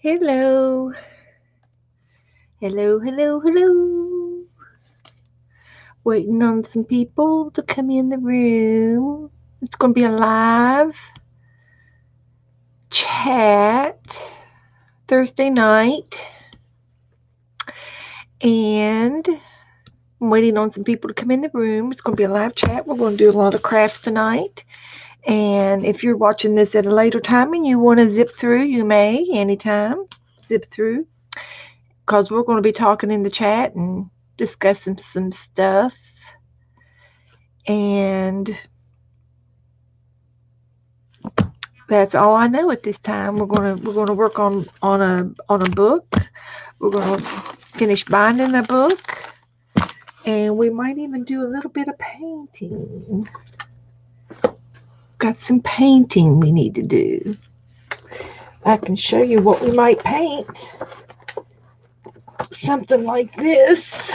Hello. Hello, hello, hello. Waiting on some people to come in the room. It's going to be a live chat Thursday night. And I'm waiting on some people to come in the room. It's going to be a live chat. We're going to do a lot of crafts tonight. And if you're watching this at a later time and you want to zip through, you may anytime zip through. Because we're going to be talking in the chat and discussing some stuff. And that's all I know at this time. We're gonna work on a book. We're gonna finish binding a book, and we might even do a little bit of painting. Got some painting we need to do. I can show you what we might paint. Something like this.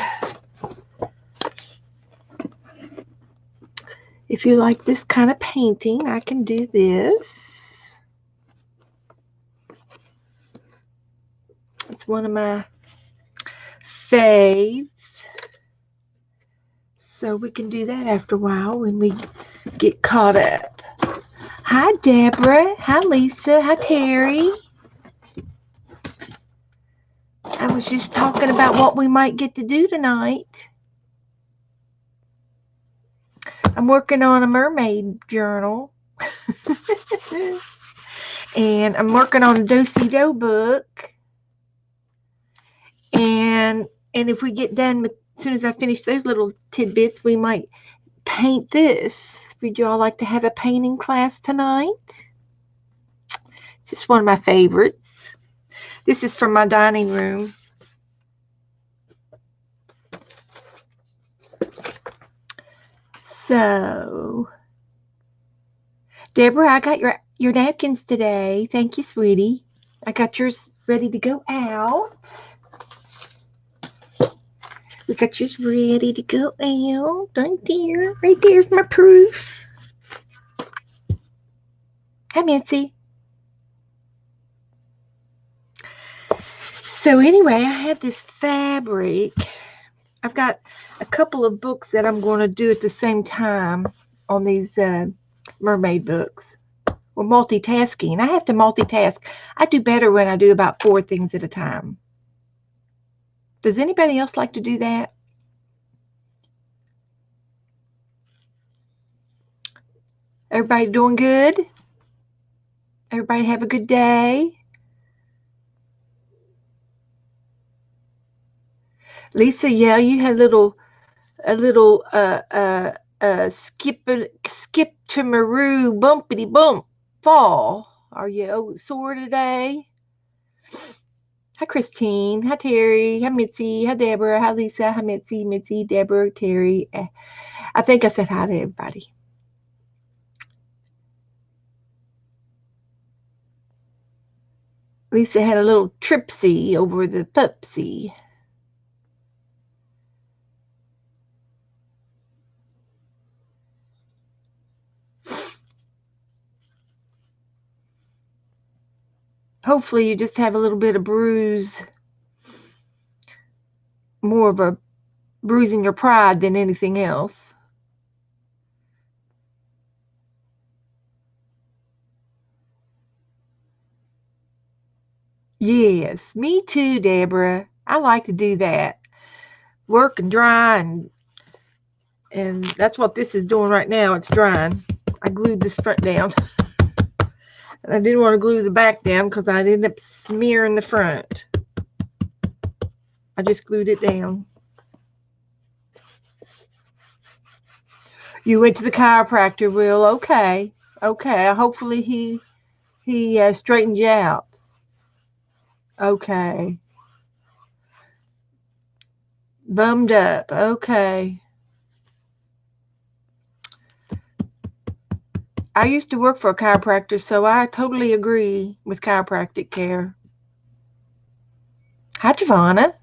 If you like this kind of painting, I can do this. It's one of my faves. So we can do that after a while when we get caught up. Hi, Deborah. Hi, Lisa. Hi, Terry. I was just talking about what we might get to do tonight. I'm working on a mermaid journal. And I'm working on a do-si-do book. And if we get done, as soon as I finish those little tidbits, we might paint this. Would you all like to have a painting class tonight? It's just one of my favorites. This is from my dining room. So, Deborah, I got your napkins today. Thank you, sweetie. I got yours ready to go out. We got yours ready to go out. Right there. Right there's my proof. Hi, Nancy. So anyway, I had this fabric. I've got a couple of books that I'm going to do at the same time on these mermaid books. Well, multitasking. I have to multitask. I do better when I do about 4 things at a time. Does anybody else like to do that? Everybody doing good? Everybody have a good day? Lisa, yeah, you had a little skip to Maru bumpity bump fall. Are you sore today? Hi, Christine. Hi, Terry. Hi, Mitzi. Hi, Deborah. Hi, Lisa. Hi, Mitzi, Deborah, Terry. I think I said hi to everybody. Lisa had a little tripsy over the pupsy. Hopefully you just have a little bit of bruise, more of a bruising your pride than anything else. Yes, me too, Deborah. I like to do that. Work and dry, and that's what this is doing right now. It's drying. I glued this front down. And I didn't want to glue the back down because I'd end up smearing the front. I just glued it down. You went to the chiropractor, Will. Okay. Hopefully he straightened you out. Okay. Bummed up. Okay. I used to work for a chiropractor, so I totally agree with chiropractic care. Hi, Giovanna.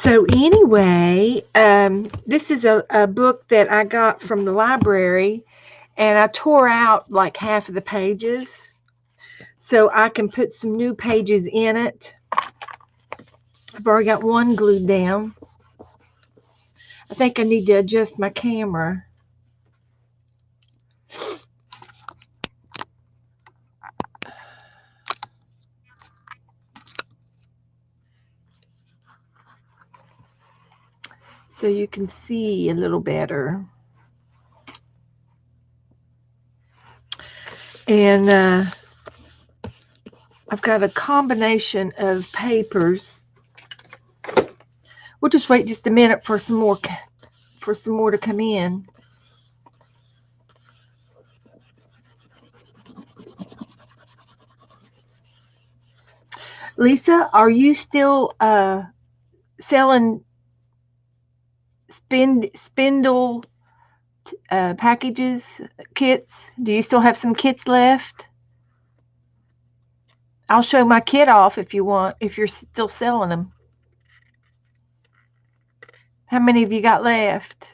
So anyway, this is a book that I got from the library, and I tore out like half of the pages so I can put some new pages in it. I've already got one glued down. I think I need to adjust my camera. So you can see a little better. And I've got a combination of papers. We'll just wait just a minute for some more to come in. Lisa, are you still selling spindle packages, kits? Do you still have some kits left? I'll show my kit off if you want, if you're still selling them. How many have you got left?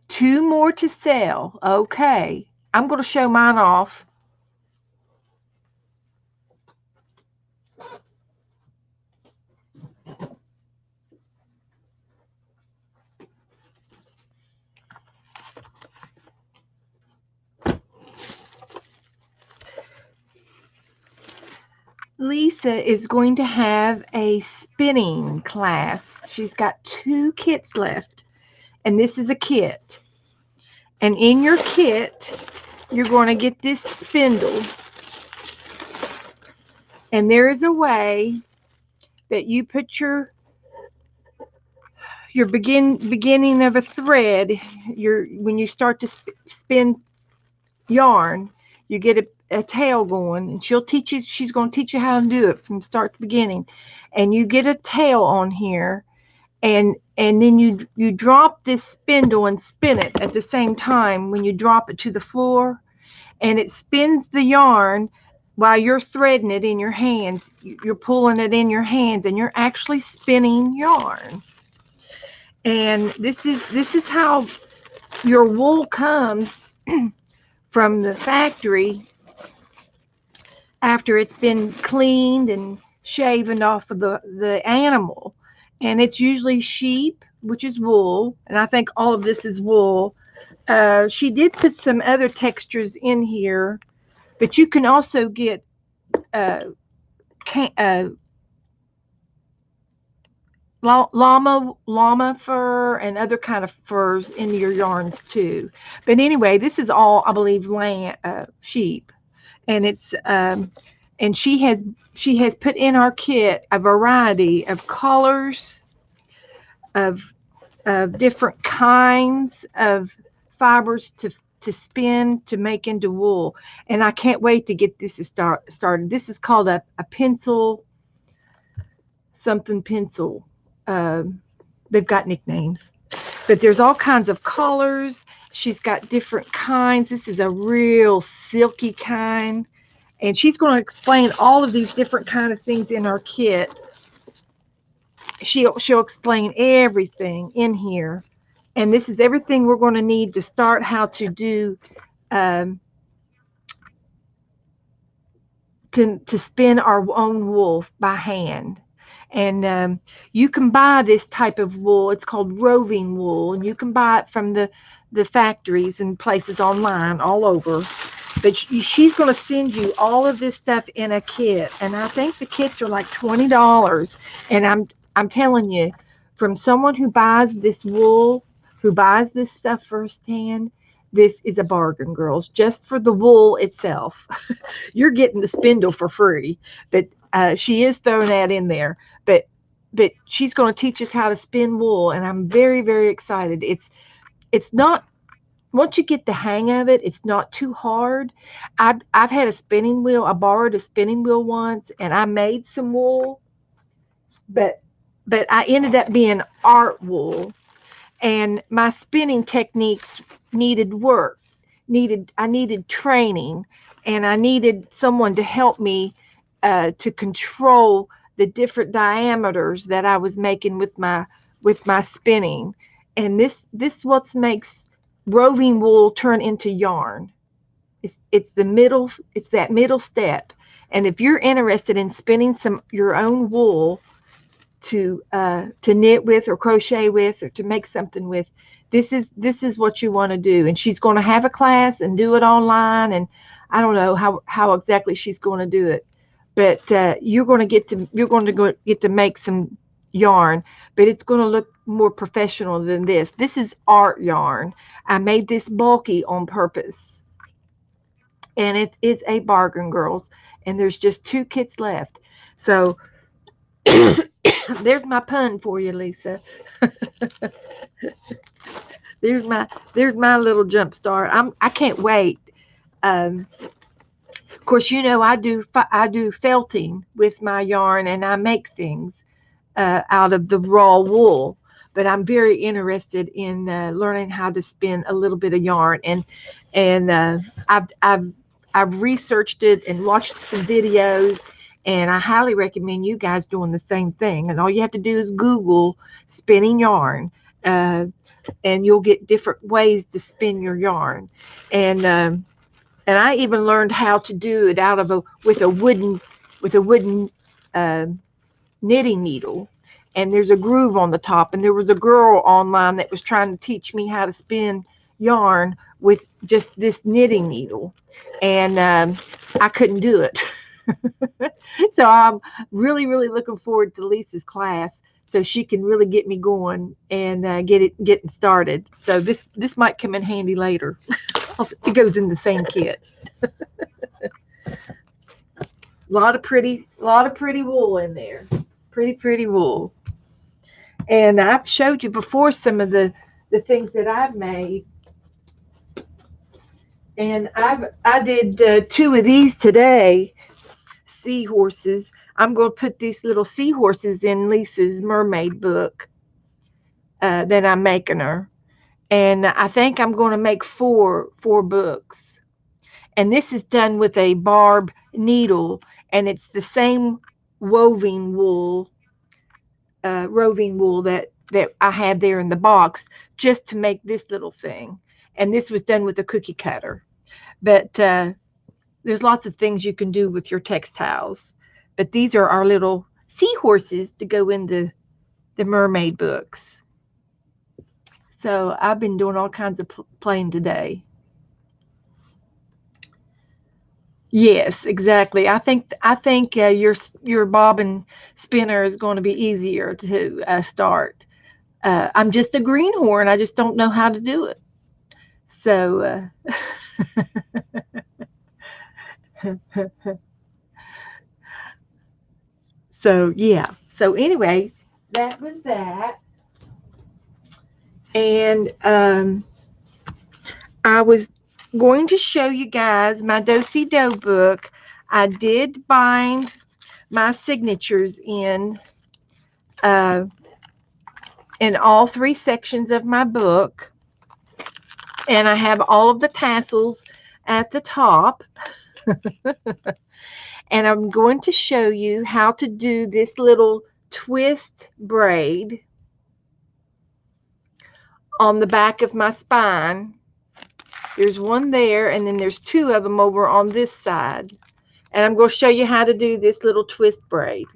Two more to sell. Okay. I'm going to show mine off. Lisa is going to have a spinning class. She's got 2 kits left, and this is a kit. And in your kit, you're going to get this spindle. And there is a way that you put your beginning of a thread, when you start to spin yarn, you get a tail going, and she's going to teach you how to do it from start to beginning. And you get a tail on here, and then you drop this spindle and spin it at the same time when you drop it to the floor, and it spins the yarn while you're threading it in your hands. You're pulling it in your hands, and you're actually spinning yarn. And this is how your wool comes from the factory after it's been cleaned and shaven off of the animal. And it's usually sheep, which is wool, and I think all of this is wool. She did put some other textures in here, but you can also get llama fur and other kind of furs in your yarns too. But anyway, this is all, I believe, sheep, and it's and she has put in our kit a variety of colors of different kinds of fibers to spin to make into wool. And I can't wait to get this started. This is called a pencil something pencil. They've got nicknames, but there's all kinds of colors. She's got different kinds. This is a real silky kind, and she's going to explain all of these different kind of things in our kit. She'll explain everything in here, and this is everything we're going to need to start how to do to spin our own wool by hand. And you can buy this type of wool. It's called roving wool, and you can buy it from the factories and places online all over. But she's going to send you all of this stuff in a kit, and I think the kits are like $20. And I'm telling you, from someone who buys this wool, who buys this stuff firsthand, this is a bargain, girls. Just for the wool itself, you're getting the spindle for free, but she is throwing that in there. But she's going to teach us how to spin wool, and I'm very, very excited. It's not, once you get the hang of it, it's not too hard. I've had a spinning wheel. I borrowed a spinning wheel once, and I made some wool, but I ended up being art wool, and my spinning techniques needed work. I needed training, and I needed someone to help me to control the different diameters that I was making with my spinning. And this what makes roving wool turn into yarn. It's the middle, it's that middle step. And if you're interested in spinning some your own wool to knit with or crochet with or to make something with, this is what you want to do. And she's going to have a class and do it online, and I don't know how exactly she's going to do it, but you're going to get to make some yarn, but it's going to look more professional than this. This is art yarn. I made this bulky on purpose, and it is a bargain, girls, and there's just 2 kits left. So there's my pun for you, Lisa. there's my little jump start. I can't wait. Of course, I do felting with my yarn, and I make things out of the raw wool. But I'm very interested in learning how to spin a little bit of yarn, and I've researched it and watched some videos, and I highly recommend you guys doing the same thing. And all you have to do is Google spinning yarn, and you'll get different ways to spin your yarn. And I even learned how to do it with a wooden uh, knitting needle. And there's a groove on the top. And there was a girl online that was trying to teach me how to spin yarn with just this knitting needle, and I couldn't do it. So I'm really, really looking forward to Lisa's class, so she can really get me going and getting started. So this might come in handy later. It goes in the same kit. A lot of pretty wool in there. Pretty wool. And I've showed you before some of the things that I've made. And I did 2 of these today. Seahorses. I'm going to put these little seahorses in Lisa's mermaid book that I'm making her. And I think I'm going to make four books. And this is done with a barb needle, and it's the same roving wool that I had there in the box, just to make this little thing. And this was done with a cookie cutter. But there's lots of things you can do with your textiles. But these are our little seahorses to go in the mermaid books. So I've been doing all kinds of playing today. Yes, exactly. I think your bobbin spinner is going to be easier to start. I'm just a greenhorn. I just don't know how to do it. So so yeah. So anyway, that was that. And I was going to show you guys my Do-Si-Do book. I did bind my signatures uh, in all 3 sections of my book. And I have all of the tassels at the top. And I'm going to show you how to do this little twist braid on the back of my spine. There's one there, and then there's 2 of them over on this side. And I'm going to show you how to do this little twist braid.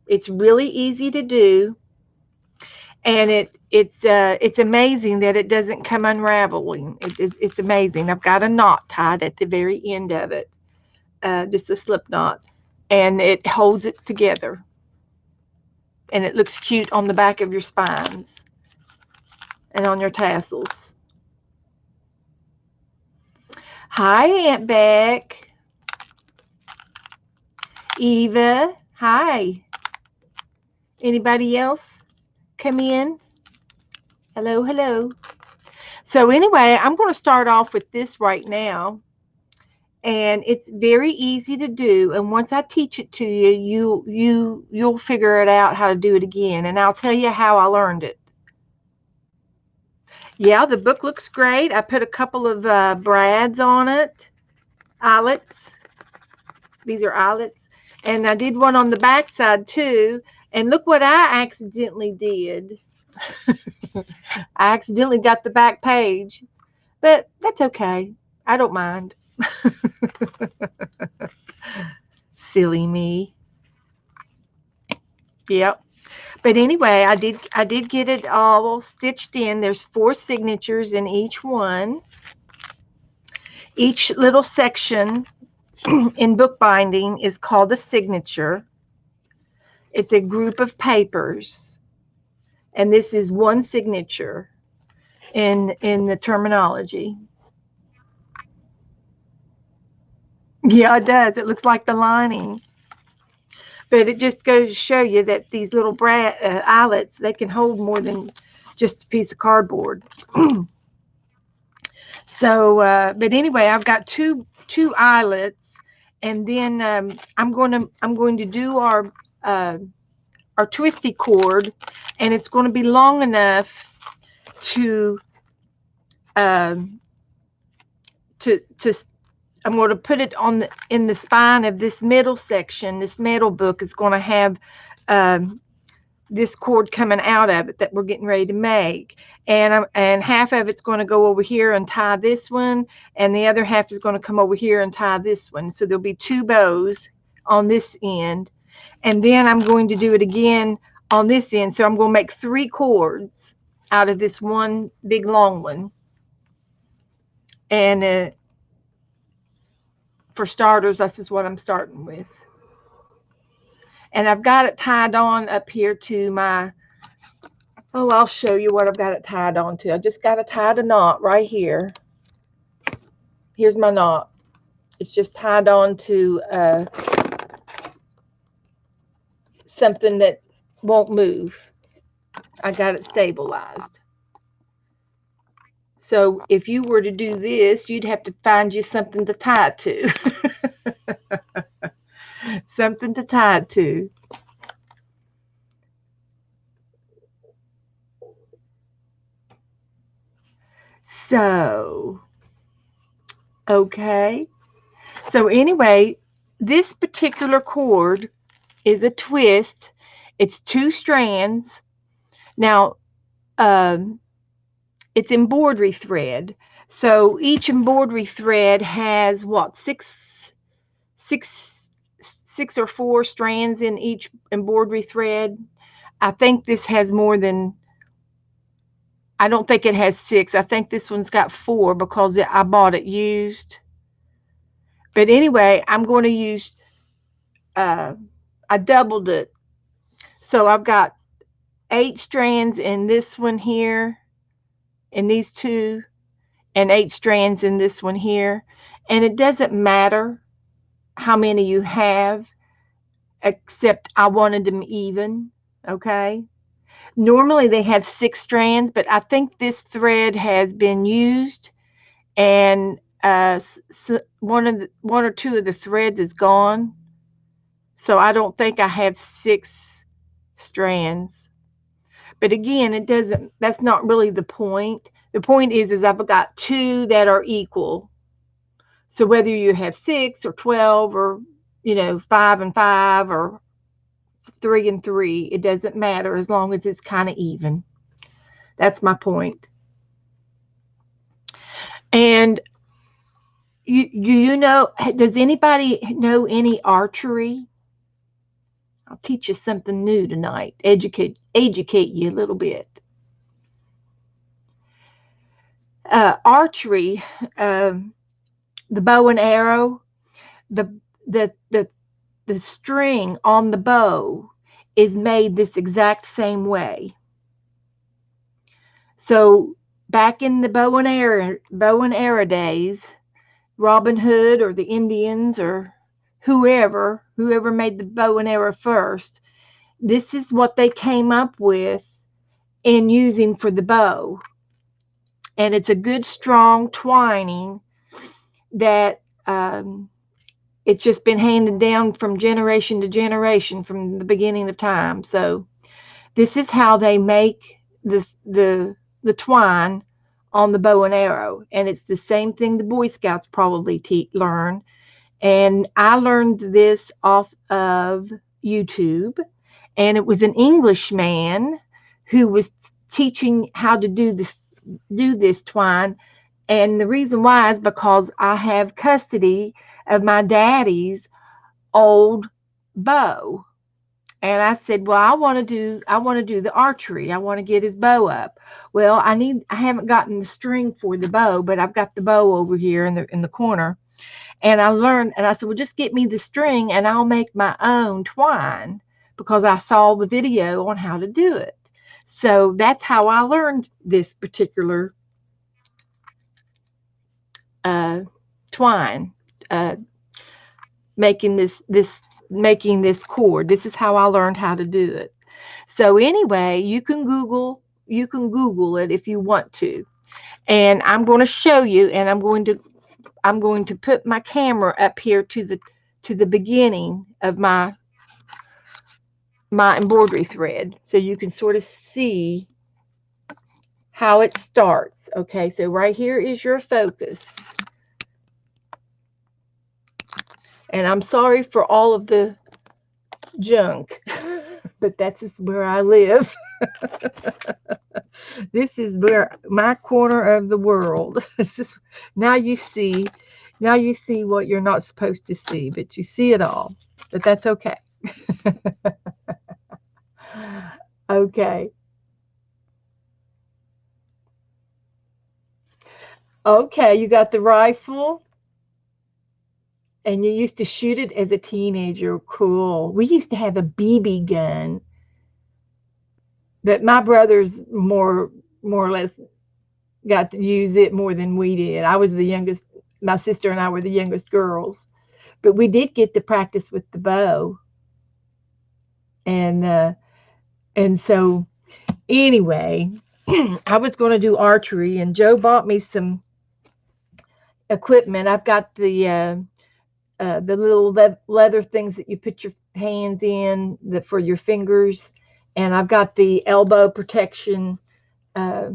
It's really easy to do, and it's amazing that it doesn't come unraveling. It's amazing. I've got a knot tied at the very end of it, just a slip knot, and it holds it together. And it looks cute on the back of your spines and on your tassels. Hi, Aunt Beck. Eva, hi. Anybody else come in? Hello, hello. So anyway, I'm going to start off with this right now. And it's very easy to do. And once I teach it to you, you'll figure it out how to do it again. And I'll tell you how I learned it. Yeah, the book looks great. I put a couple of brads on it, eyelets. These are eyelets. And I did one on the back side too. And look what I accidentally did. I accidentally got the back page, but that's okay. I don't mind. Silly me. Yep. But anyway, I did get it all stitched in. There's 4 signatures in each one. Each little section in bookbinding is called a signature. It's a group of papers, and this is one signature in the terminology. Yeah, it does. It looks like the lining. But it just goes to show you that these little eyelets, they can hold more than just a piece of cardboard. So, but anyway, I've got two eyelets, and then I'm going to do our twisty cord, and it's going to be long enough to um, to I'm going to put it in the spine of this middle section. This middle book is going to have um, this cord coming out of it that we're getting ready to make, and half of it's going to go over here and tie this one, and the other half is going to come over here and tie this one. So there'll be 2 bows on this end, and then I'm going to do it again on this end. So I'm going to make 3 cords out of this one big long one. And for starters, this is what I'm starting with. And I've got it tied on up here to my, I'll show you what I've got it tied on to. I've just got to tie a knot right here. Here's my knot. It's just tied on to something that won't move. I got it stabilized. So if you were to do this, you'd have to find you something to tie it to. Something to tie it to. So, okay. So anyway, this particular cord is a twist. It's 2 strands. Now, it's embroidery thread. So each embroidery thread has what, six or 4 strands in each embroidery thread. I think this has more than, I don't think it has 6. I think this one's got 4 because I bought it used. But anyway, I'm going to use, I doubled it. So I've got 8 strands in this one here, in these 2, and 8 strands in this one here. And it doesn't matter how many you have, except I wanted them even, okay? Normally they have 6 strands, but I think this thread has been used, and one or two of the threads is gone. So I don't think I have 6 strands. But again, it doesn't, that's not really the point. The point is I've got 2 that are equal. So whether you have 6 or 12 or, 5 and 5 or 3 and 3, it doesn't matter as long as it's kind of even. That's my point. And you know, does anybody know any archery? I'll teach you something new tonight. Educate you a little bit. Archery, the bow and arrow, the string on the bow is made this exact same way. So back in the bow and arrow days, Robin Hood or the Indians or whoever made the bow and arrow first, this is what they came up with in using for the bow. And it's a good strong twining that it's just been handed down from generation to generation from the beginning of time. So this is how they make the twine on the bow and arrow, and it's the same thing the Boy Scouts probably learn. And I learned this off of YouTube. And it was an Englishman who was teaching how to do this twine. And the reason why is because I have custody of my daddy's old bow. And I said, well, I want to do the archery. I want to get his bow up. Well, I haven't gotten the string for the bow, but I've got the bow over here in the corner. And I learned, and I said, well, just get me the string and I'll make my own twine because I saw the video on how to do it. So that's how I learned this particular twine, uh, making this cord. This is how I learned how to do it. So anyway, you can Google it if you want to. And I'm going to show you, and I'm going to put my camera up here to the beginning of my embroidery thread so you can sort of see how it starts. Okay, so right here is your focus. And I'm sorry for all of the junk, but that's just where I live. This is where my corner of the world. Now you see, now you see what you're not supposed to see, but you see it all. But that's okay. Okay. Okay, you got the rifle and you used to shoot it as a teenager. Cool. We used to have a BB gun, but my brothers more or less got to use it more than we did. I was the youngest. My sister and I were the youngest girls, but we did get to practice with the bow. And so anyway, I was going to do archery, and Joe bought me some equipment. I've got the little leather things that you put your hands in for your fingers, and I've got the elbow protection, uh,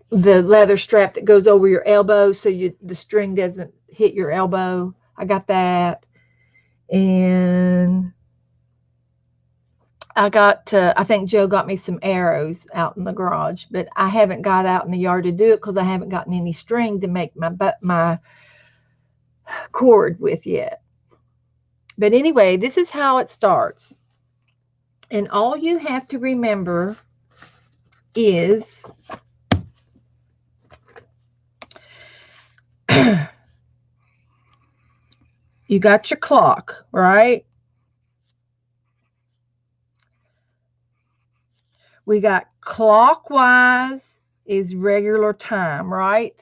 the leather strap that goes over your elbow so the string doesn't hit your elbow. I got that, and I think Joe got me some arrows out in the garage, but I haven't got out in the yard to do it because I haven't gotten any string to make my cord with yet. But anyway, this is how it starts. And all you have to remember is you got your clock, right? We got clockwise is regular time, right?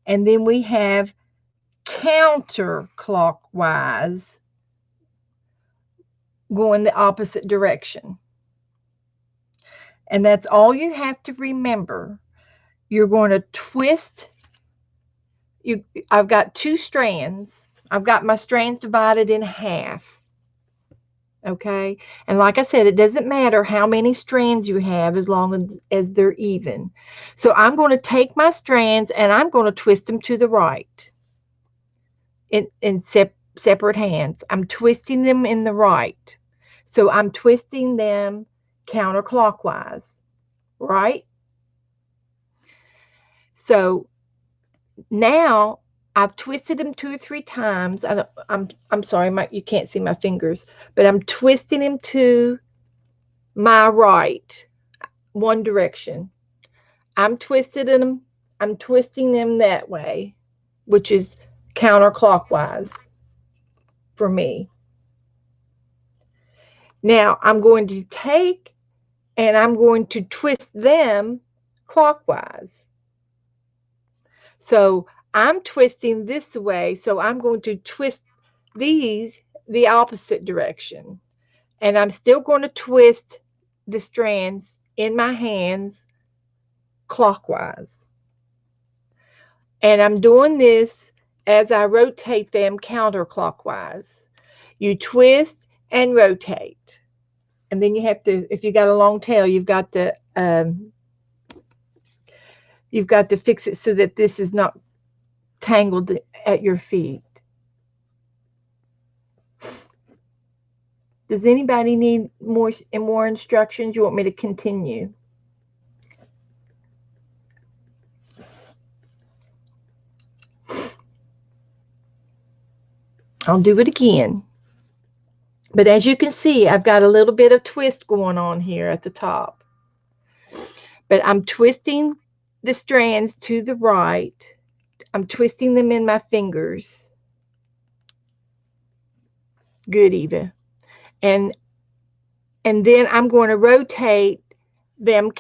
And then we have counterclockwise, going the opposite direction. And that's all you have to remember. You're going to twist. I've got two strands. I've got my strands divided in half. Okay, and like I said, it doesn't matter how many strands you have as long as they're even. So I'm going to take my strands and I'm going to twist them to the right in separate hands. I'm twisting them in the right. So I'm twisting them counterclockwise, right? So now I've twisted them 2 or 3 times. I'm sorry, you can't see my fingers, but I'm twisting them to my right, one direction. I'm twisting them that way, which is counterclockwise for me. Now I'm going to take and I'm going to twist them clockwise. So I'm twisting this way, so I'm going to twist these the opposite direction. And I'm still going to twist the strands in my hands clockwise. And I'm doing this as I rotate them counterclockwise. You twist and rotate. And then you have to, if you got a long tail, you've got to fix it so that this is not tangled at your feet. Does anybody need more instructions? You want me to continue? I'll do it again. But as you can see, I've got a little bit of twist going on here at the top. But I'm twisting the strands to the right. I'm twisting them in my fingers. Good, Eva. And then I'm going to rotate them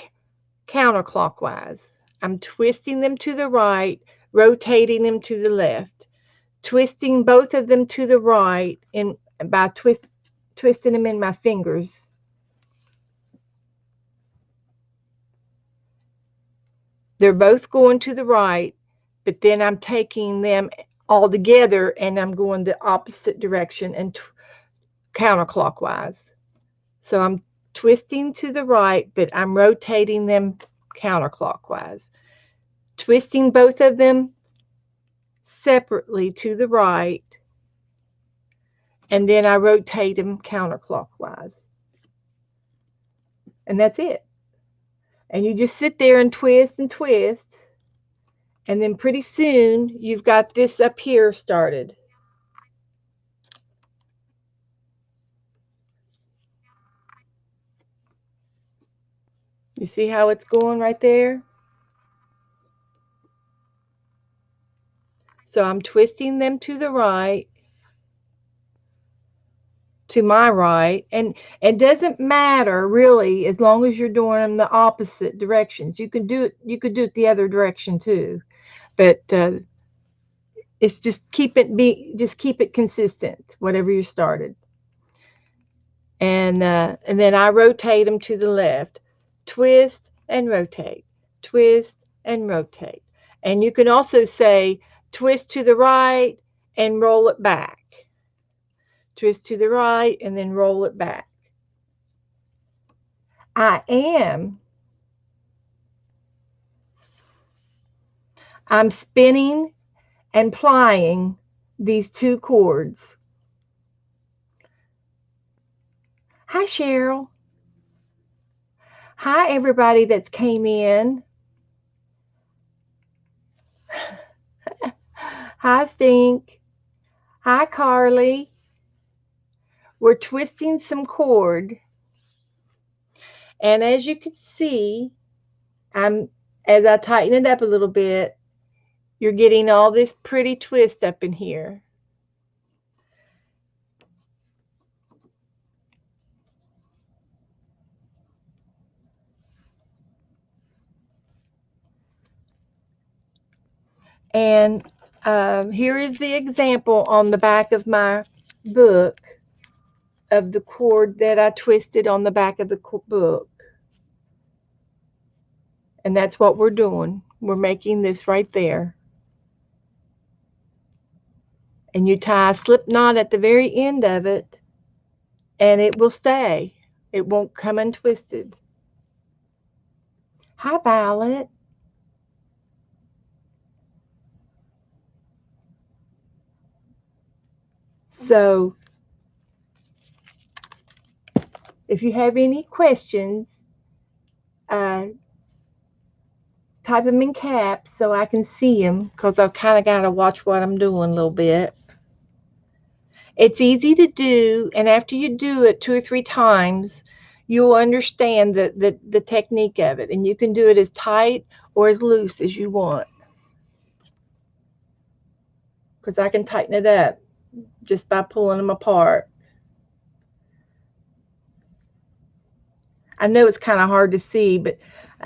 counterclockwise. I'm twisting them to the right, rotating them to the left, twisting both of them to the right and by twisting them in my fingers. They're both going to the right, but then I'm taking them all together and I'm going the opposite direction and counterclockwise. So I'm twisting to the right, but I'm rotating them counterclockwise. Twisting both of them separately to the right, and then I rotate them counterclockwise. And that's it. And you just sit there and twist, and then pretty soon you've got this up here started. You see how it's going right there? So I'm twisting them to the right, to my right, and it doesn't matter really as long as you're doing them the opposite directions. You could do it the other direction too, but it's just keep it consistent, whatever you started. And then I rotate them to the left, twist and rotate, twist and rotate. And you can also say twist to the right and roll it back. Twist to the right and then roll it back. I'm spinning and plying these two cords. Hi, Cheryl. Hi, everybody that's came in. Hi, Stink. Hi, Carly. We're twisting some cord. And as you can see, as I tighten it up a little bit, you're getting all this pretty twist up in here. And here is the example on the back of my book of the cord that I twisted on the back of the book. And that's what we're doing. We're making this right there. And you tie a slip knot at the very end of it, and it will stay. It won't come untwisted. Hi, Violet. So if you have any questions, type them in caps so I can see them, because I've kind of got to watch what I'm doing a little bit. It's easy to do, and after you do it 2 or 3 times, you'll understand the technique of it, and you can do it as tight or as loose as you want, because I can tighten it up just by pulling them apart. I know it's kind of hard to see, but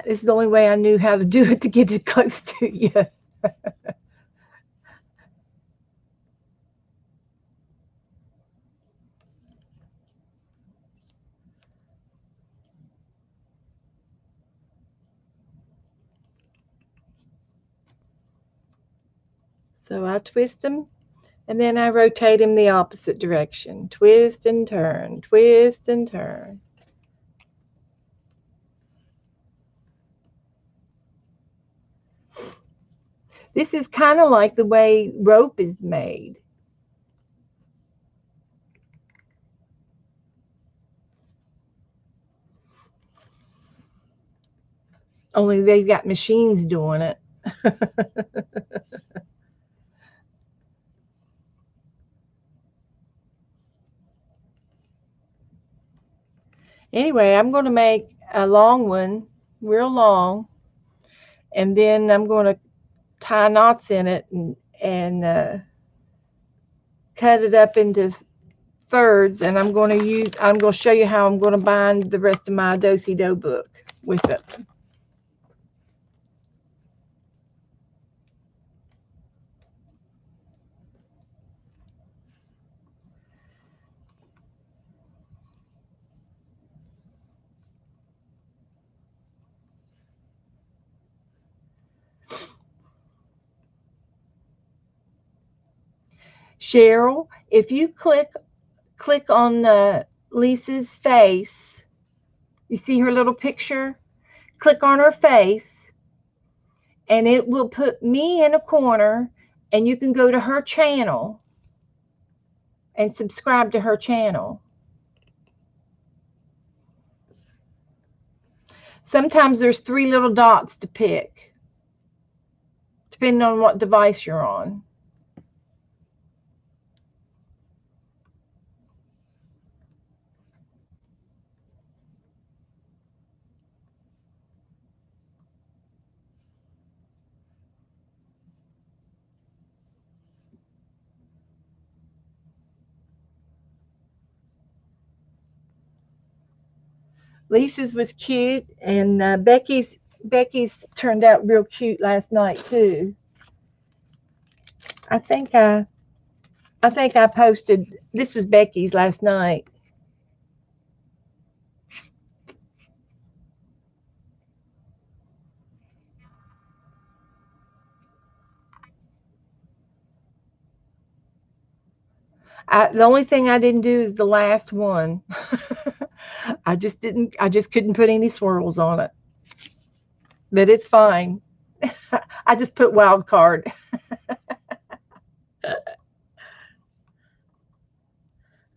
it's the only way I knew how to do it to get it close to you. So I twist them, and then I rotate them the opposite direction. Twist and turn, twist and turn. This is kind of like the way rope is made. Only they've got machines doing it. Anyway, I'm going to make a long one, real long, and then I'm going to tie knots in it and cut it up into thirds. And I'm going to show you how I'm going to bind the rest of my do-si-do book with it. Cheryl, if you click on Lisa's face, you see her little picture? Click on her face, and it will put me in a corner, and you can go to her channel and subscribe to her channel. Sometimes there's 3 little dots to pick, depending on what device you're on. Lisa's was cute, and Becky's turned out real cute last night too. I think I posted, this was Becky's last night. The only thing I didn't do is the last one. I just couldn't put any swirls on it. But it's fine. I just put wild card.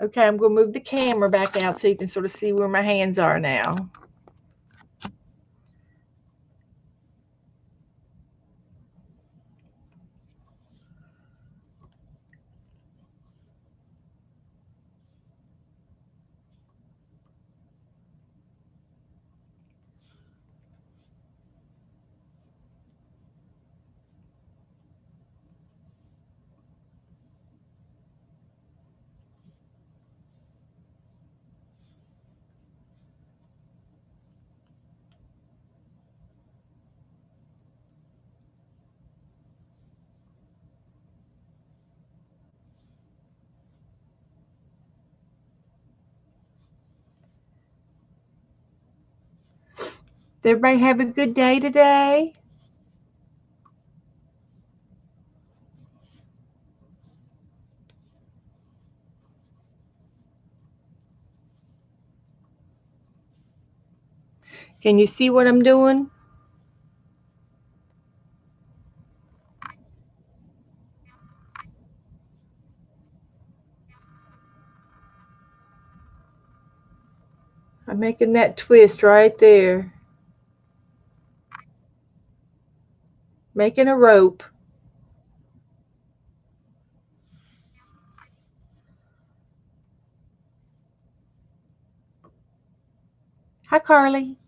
Okay, I'm going to move the camera back out so you can sort of see where my hands are now. Did everybody have a good day today? Can you see what I'm doing? I'm making that twist right there. Making a rope. Hi, Carly.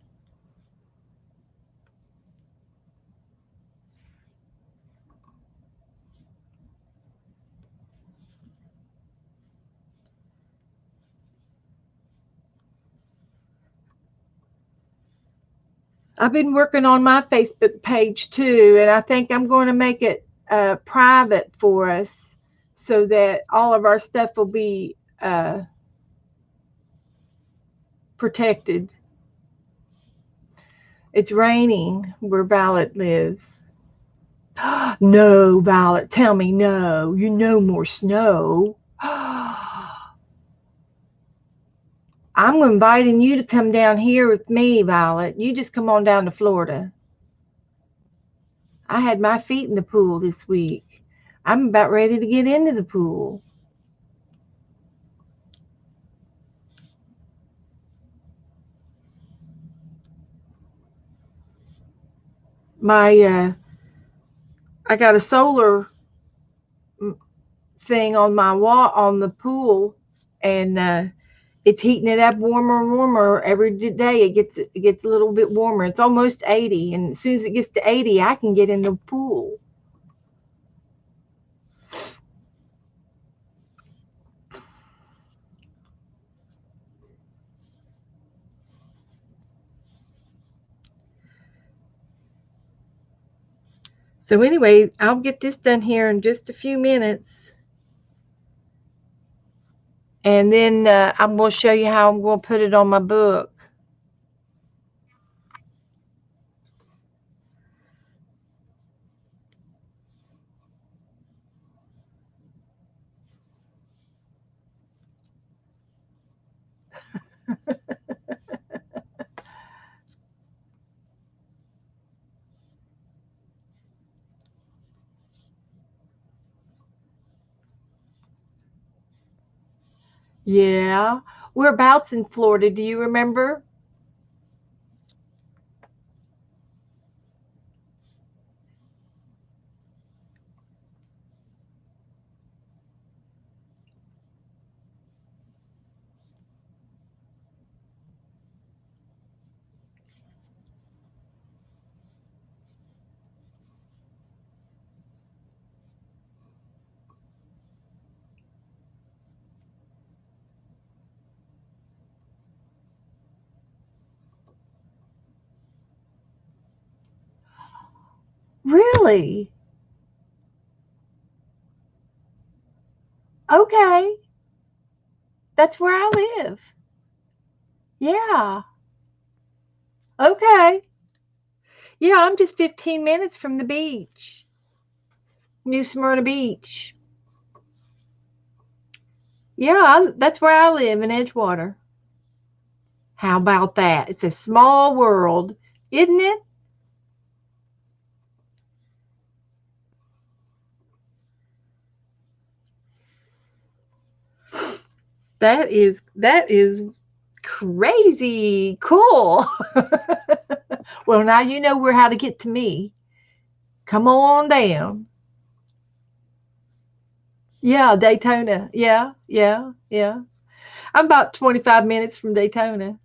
I've been working on my Facebook page too, and I think I'm going to make it private for us so that all of our stuff will be protected. It's raining where Violet lives. No, Violet, tell me no. You know more snow. I'm inviting you to come down here with me, Violet. You just come on down to Florida. I had my feet in the pool this week. I'm about ready to get into the pool. My I got a solar thing on my wall on the pool, and it's heating it up warmer and warmer every day. It gets a little bit warmer. It's almost 80, and as soon as it gets to 80, I can get in the pool. So anyway, I'll get this done here in just a few minutes, and then I'm going to show you how I'm going to put it on my book. Yeah. Whereabouts in Florida? Do you remember? Really? Okay. That's where I live. Yeah. Okay. Yeah, I'm just 15 minutes from the beach. New Smyrna Beach. Yeah, that's where I live in Edgewater. How about that? It's a small world, isn't it? That is crazy cool. Well, now you know where how to get to me. Come on down. Yeah, Daytona. Yeah, yeah, yeah. I'm about 25 minutes from Daytona,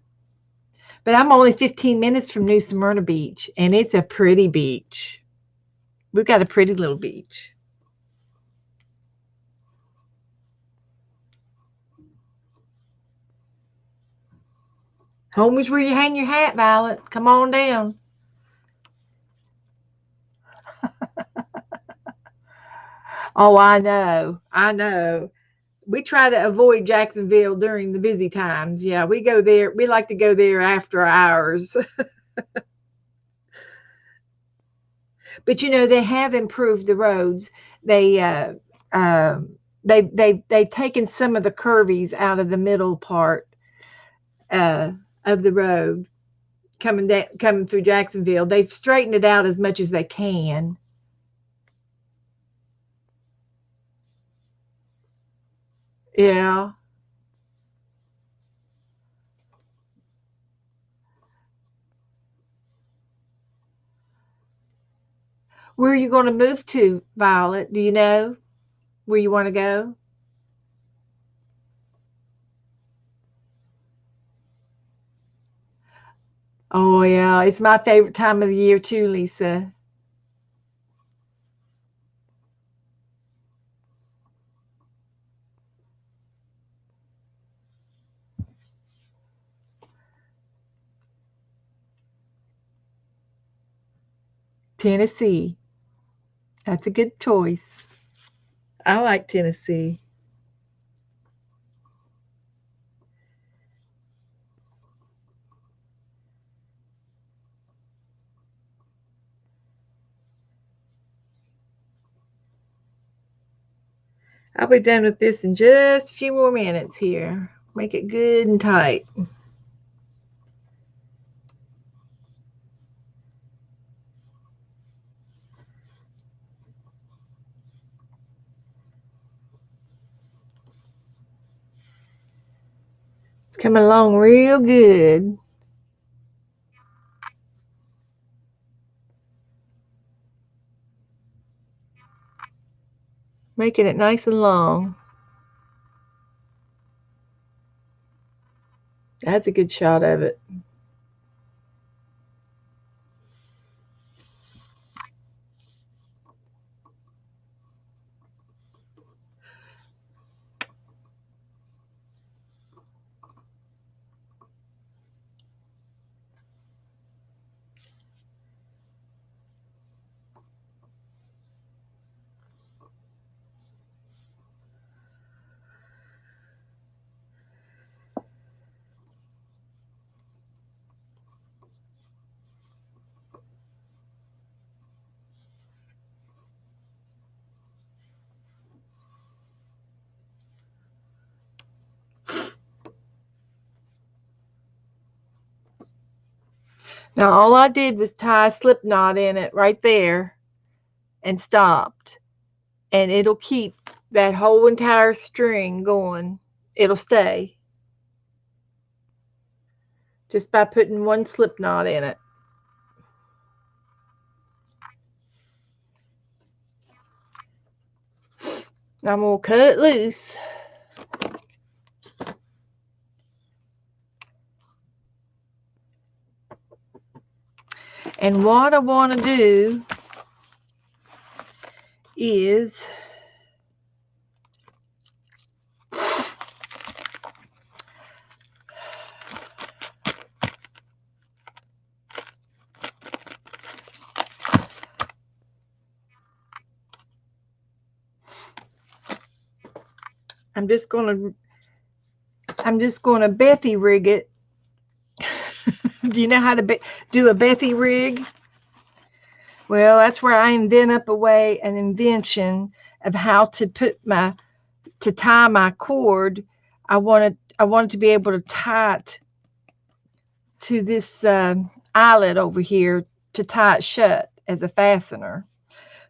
but I'm only 15 minutes from New Smyrna Beach, and it's a pretty beach. We've got a pretty little beach. Home is where you hang your hat, Violet. Come on down. Oh, I know. I know. We try to avoid Jacksonville during the busy times. Yeah, we go there. We like to go there after hours. But they have improved the roads. They uh, they've taken some of the curvies out of the middle part uh, of the road coming through Jacksonville. They've straightened it out as much as they can. Yeah. Where are you going to move to, Violet? Do you know where you want to go? Oh yeah, it's my favorite time of the year too, Lisa. Tennessee. That's a good choice. I like Tennessee. I'll be done with this in just a few more minutes here. Make it good and tight. Coming along real good. Making it nice and long. That's a good shot of it. Now all I did was tie a slip knot in it right there and stopped. And it'll keep that whole entire string going. It'll stay. Just by putting one slip knot in it. Now I'm going to cut it loose. And what I want to do is I'm just going to Bethy rig it. Do you know how to do a Bethy rig? Well, that's where I invent up an invention of how to tie my cord. I wanted to be able to tie it to this eyelet over here to tie it shut as a fastener.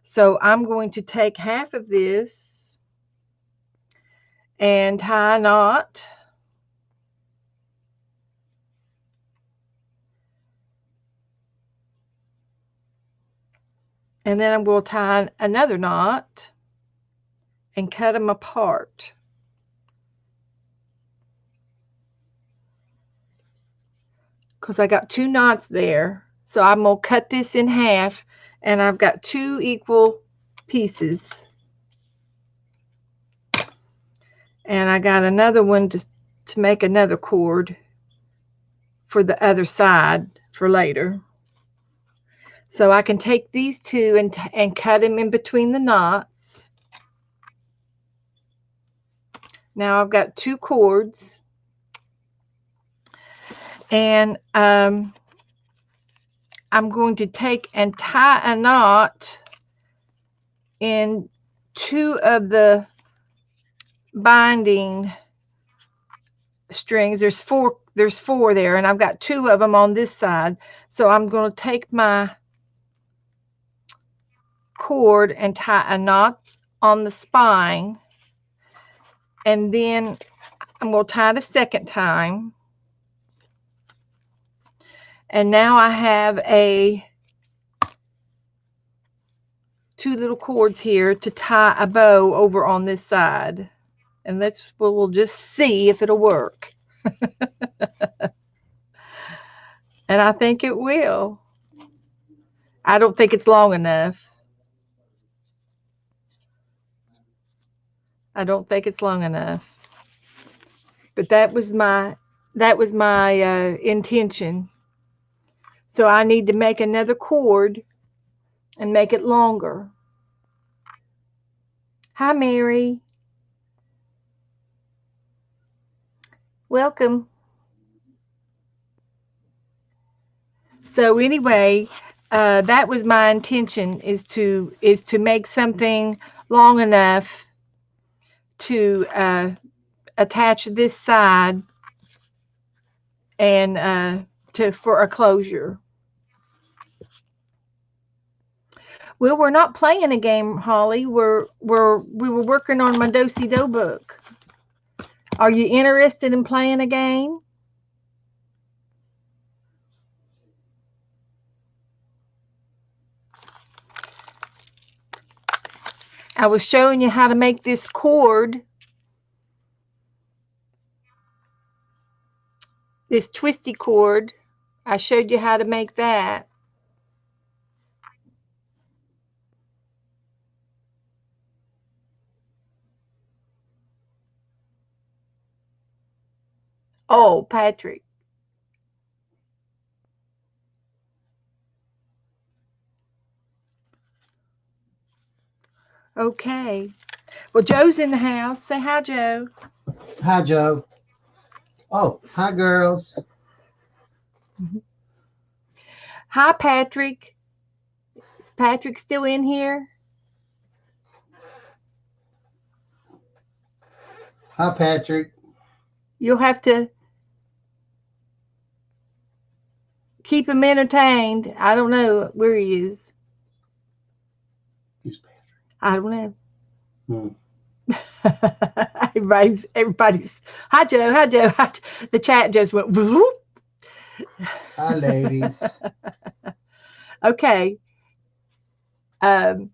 So I'm going to take half of this and tie a knot. And then I'm going to tie another knot and cut them apart. Because I got two knots there. So I'm going to cut this in half, and I've got two equal pieces. And I got another one to make another cord for the other side for later. So I can take these two and cut them in between the knots. Now I've got two cords. And I'm going to take and tie a knot in two of the binding strings. There's four there, and I've got two of them on this side. So I'm going to take my cord and tie a knot on the spine, and then I'm going to tie it a second time. And now I have two little cords here to tie a bow over on this side. And we'll just see if it'll work. And I think it will. I don't think it's long enough. I don't think it's long enough. But that was my intention. So I need to make another cord and make it longer. Hi, Mary. Welcome. So anyway, that was my intention, is to make something long enough to attach this side and for a closure. Well, we're not playing a game, Holly. We were working on my Do-Si-Do book. Are you interested in playing a game? I was showing you how to make this cord, this twisty cord. I showed you how to make that. Oh, Patrick. Okay. Well, Joe's in the house. Say hi, Joe. Hi, Joe. Oh, hi, girls. Hi, Patrick. Is Patrick still in here? Hi, Patrick. You'll have to keep him entertained. I don't know where he is. Who's Patrick? I don't know. Hmm. everybody's. Hi, Joe. Hi, Joe. Hi, the chat just went. Whoop. Hi, ladies. Okay. Um,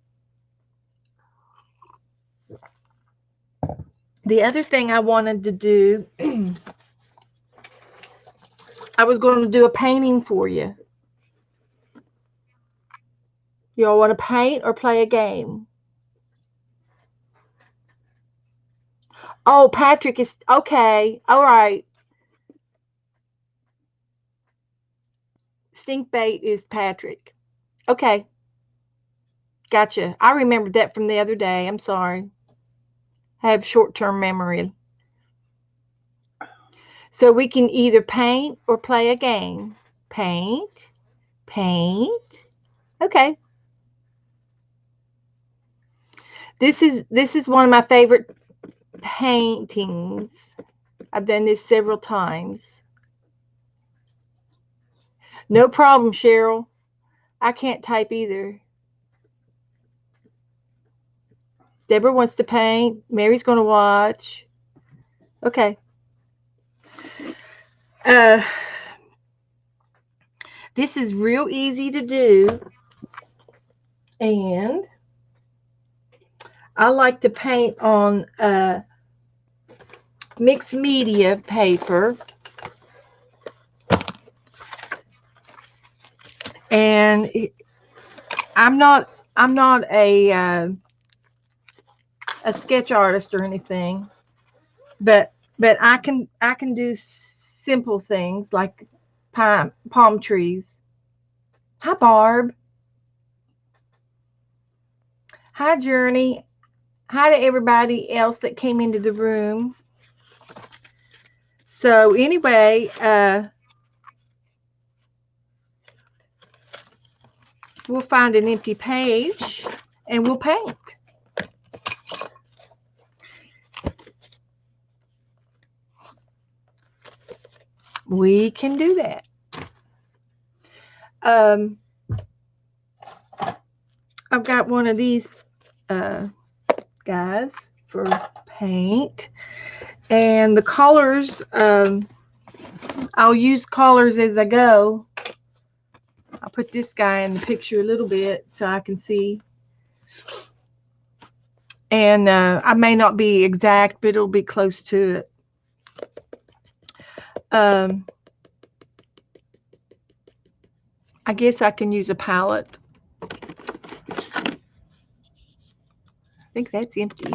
the other thing I wanted to do, I was going to do a painting for you. Y'all want to paint or play a game? Oh, Patrick is okay. All right. Stink bait is Patrick. Okay. Gotcha. I remembered that from the other day. I'm sorry. I have short-term memory. So we can either paint or play a game. Paint, paint. Okay. This is one of my favorite paintings. I've done this several times. No problem, Cheryl. I can't type either. Deborah wants to paint. Mary's going to watch. Okay. Uh, this is real easy to do. And I like to paint on mixed media paper. And I'm not a sketch artist or anything, but I can do simple things like palm trees. Hi, Barb. Hi, Journey. Hi to everybody else that came into the room. So anyway, we'll find an empty page and we'll paint. We can do that. I've got one of these guys for paint, and the colors, I'll use colors as I go. I'll put this guy in the picture a little bit so I can see. And I may not be exact, but it'll be close to it. I guess I can use a palette. I think that's empty.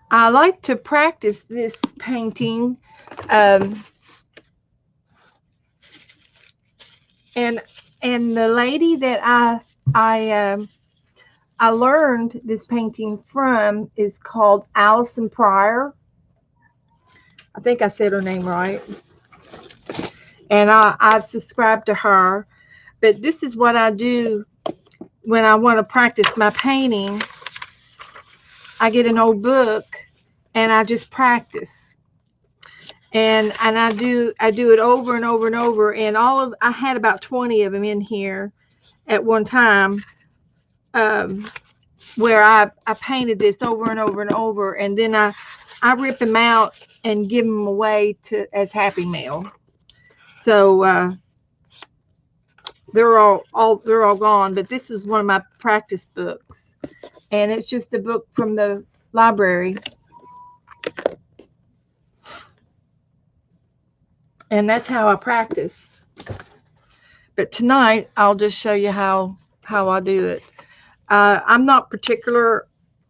I like to practice this painting, and the lady that I learned this painting from is called Allison Pryor. I think I said her name right. And I've subscribed to her. But this is what I do when I want to practice my painting. I get an old book and I just practice. And I do it over and over and over. And I had about 20 of them in here at one time. where I painted this over and over and over, and then I rip them out and give them away as Happy Mail. So they're all gone. But this is one of my practice books, and it's just a book from the library. And that's how I practice. But tonight I'll just show you how I do it. I'm not particular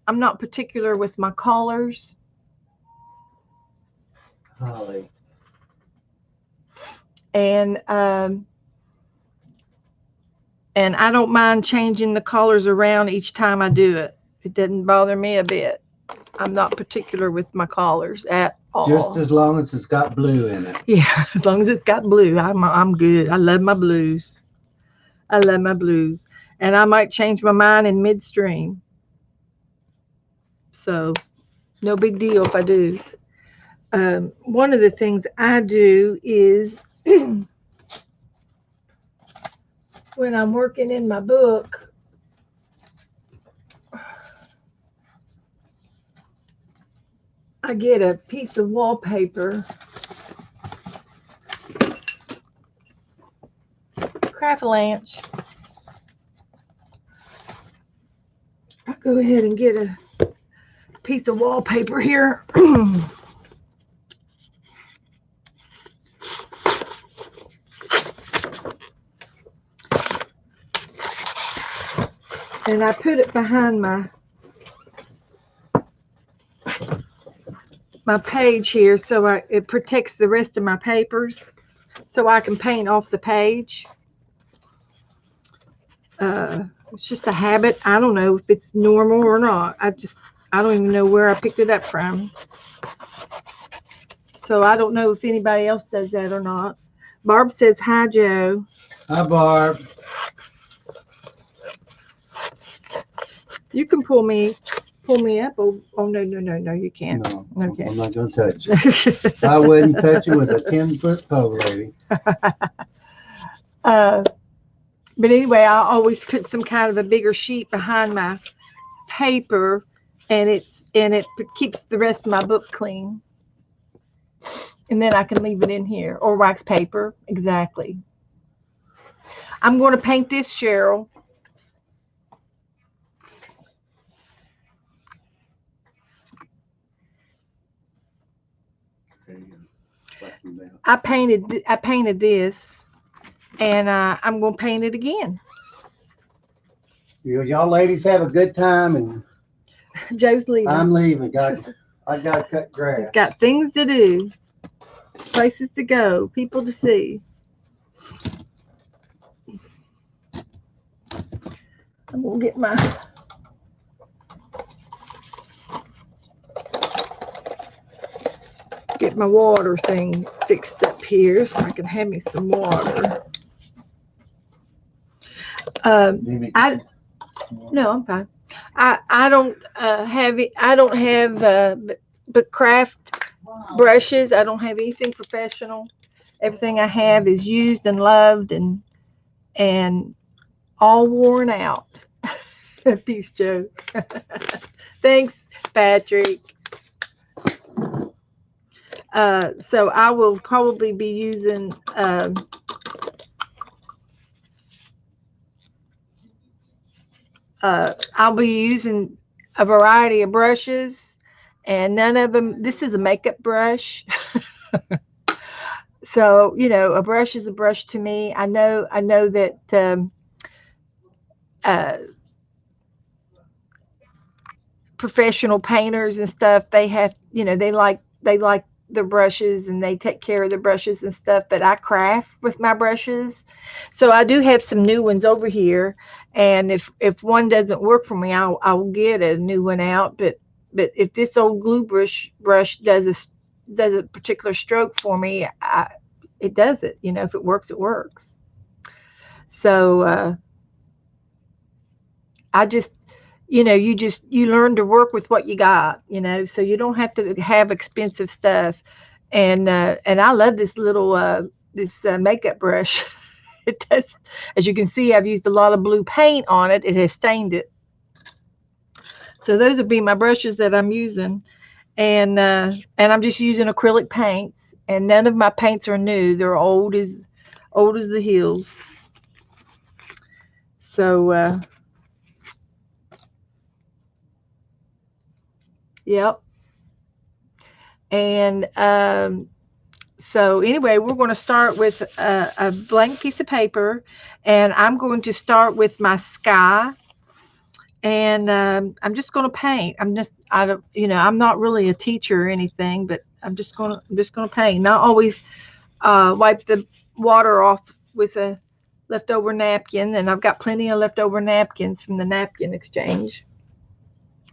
with my colors. Holly. And I don't mind changing the colors around each time I do it. It doesn't bother me a bit. I'm not particular with my colors at all. Just as long as it's got blue in it. Yeah, as long as it's got blue, I'm good. I love my blues. And I might change my mind in midstream. So no big deal if I do. One of the things I do is when I'm working in my book, I get a piece of wallpaper, Craft-A-Lanch. I'll go ahead and get a piece of wallpaper here. And I put it behind my page here, so it protects the rest of my papers, so I can paint off the page. It's just a habit. I don't know if it's normal or not. I don't even know where I picked it up from. So I don't know if anybody else does that or not. Barb says, hi, Joe. Hi, Barb. You can pull me up. Oh no, you can't. No, okay. I'm not going to touch you. I wouldn't touch you with a 10-foot pole, lady. But anyway, I always put some kind of a bigger sheet behind my paper, and it keeps the rest of my book clean. And then I can leave it in here, or wax paper. Exactly. I'm going to paint this, Cheryl. I painted this, and I'm going to paint it again. Y'all ladies have a good time, and Joe's leaving. I'm leaving. I got to cut grass. He's got things to do, places to go, people to see. I'm going to get my water thing fixed up here so I can have me some water. No, I'm fine. I don't have but craft brushes. I don't have anything professional. Everything I have is used and loved and all worn out. Peace, Joe. Thanks, Patrick. So I will probably be using I'll be using a variety of brushes, and none of them. This is a makeup brush. So a brush is a brush to me. I know that professional painters and stuff, they have they like the brushes, and they take care of the brushes and stuff, but I craft with my brushes. So I do have some new ones over here, and if one doesn't work for me, I'll get a new one out. But if this old glue brush does a particular stroke for me, it does it. If it works, it works. So I just you learn to work with what you got, so you don't have to have expensive stuff. And I love this little makeup brush. It does, as you can see, I've used a lot of blue paint on it. It has stained it, So those would be my brushes that I'm using. And I'm just using acrylic paints, and none of my paints are new. They're old as the hills. So yep. And so anyway, we're going to start with a blank piece of paper, and I'm going to start with my sky, and I'm just going to paint. I don't, I'm not really a teacher or anything, but I'm just going to paint. And I always wipe the water off with a leftover napkin, and I've got plenty of leftover napkins from the napkin exchange.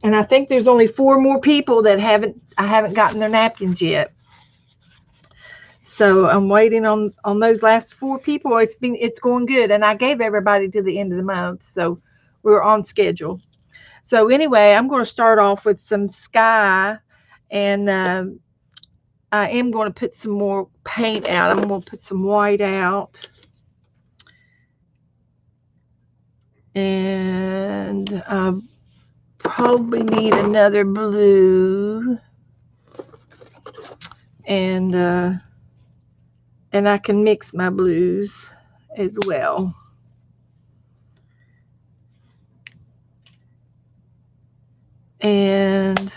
And I think there's only 4 more people that I haven't gotten their napkins yet. So I'm waiting on those last 4 people. It's going good, and I gave everybody to the end of the month, so we're on schedule. So anyway, I'm going to start off with some sky, and I am going to put some more paint out. I'm going to put some white out, and I probably need another blue, and I can mix my blues as well. And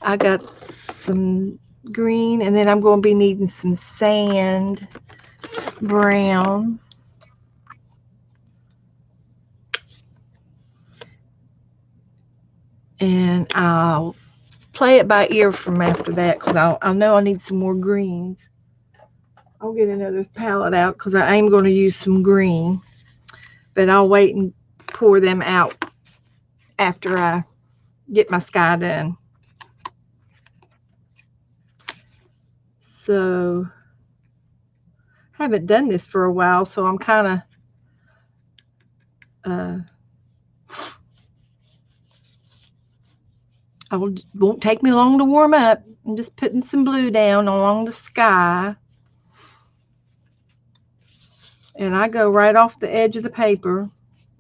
I got some green, and then I'm going to be needing some sand brown. And I'll play it by ear from after that, because I'll know I need some more greens. I'll get another palette out because I am going to use some green, but I'll wait and pour them out after I get my sky done. So I haven't done this for a while, so I'm kind of won't take me long to warm up. I'm just putting some blue down along the sky, and I go right off the edge of the paper.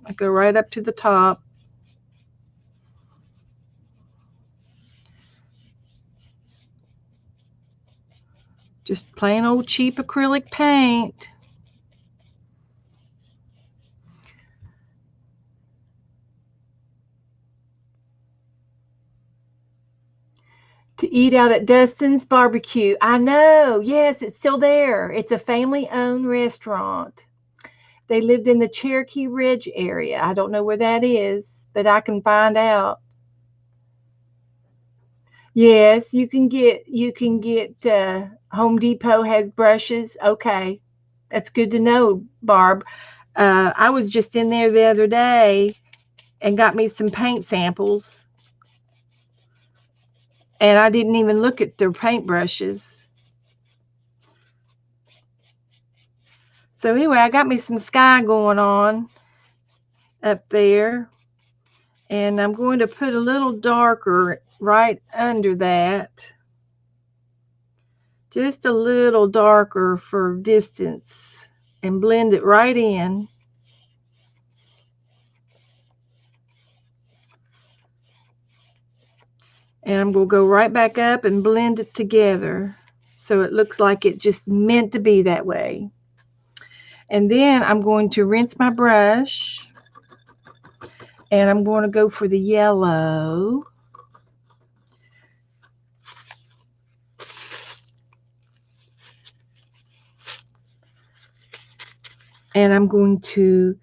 I go right up to the top. Just plain old cheap acrylic paint. To eat out at Dustin's Barbecue. I know. Yes, it's still there. It's a family-owned restaurant. They lived in the Cherokee Ridge area. I don't know where that is, but I can find out. Yes, you can get Home Depot has brushes. Okay. That's good to know, Barb. I was just in there the other day and got me some paint samples, and I didn't even look at their paintbrushes. So anyway, I got me some sky going on up there, and I'm going to put a little darker right under that, just a little darker for distance, and blend it right in. And I'm going to go right back up and blend it together so it looks like it just meant to be that way. And then I'm going to rinse my brush, and I'm going to go for the yellow. And I'm going to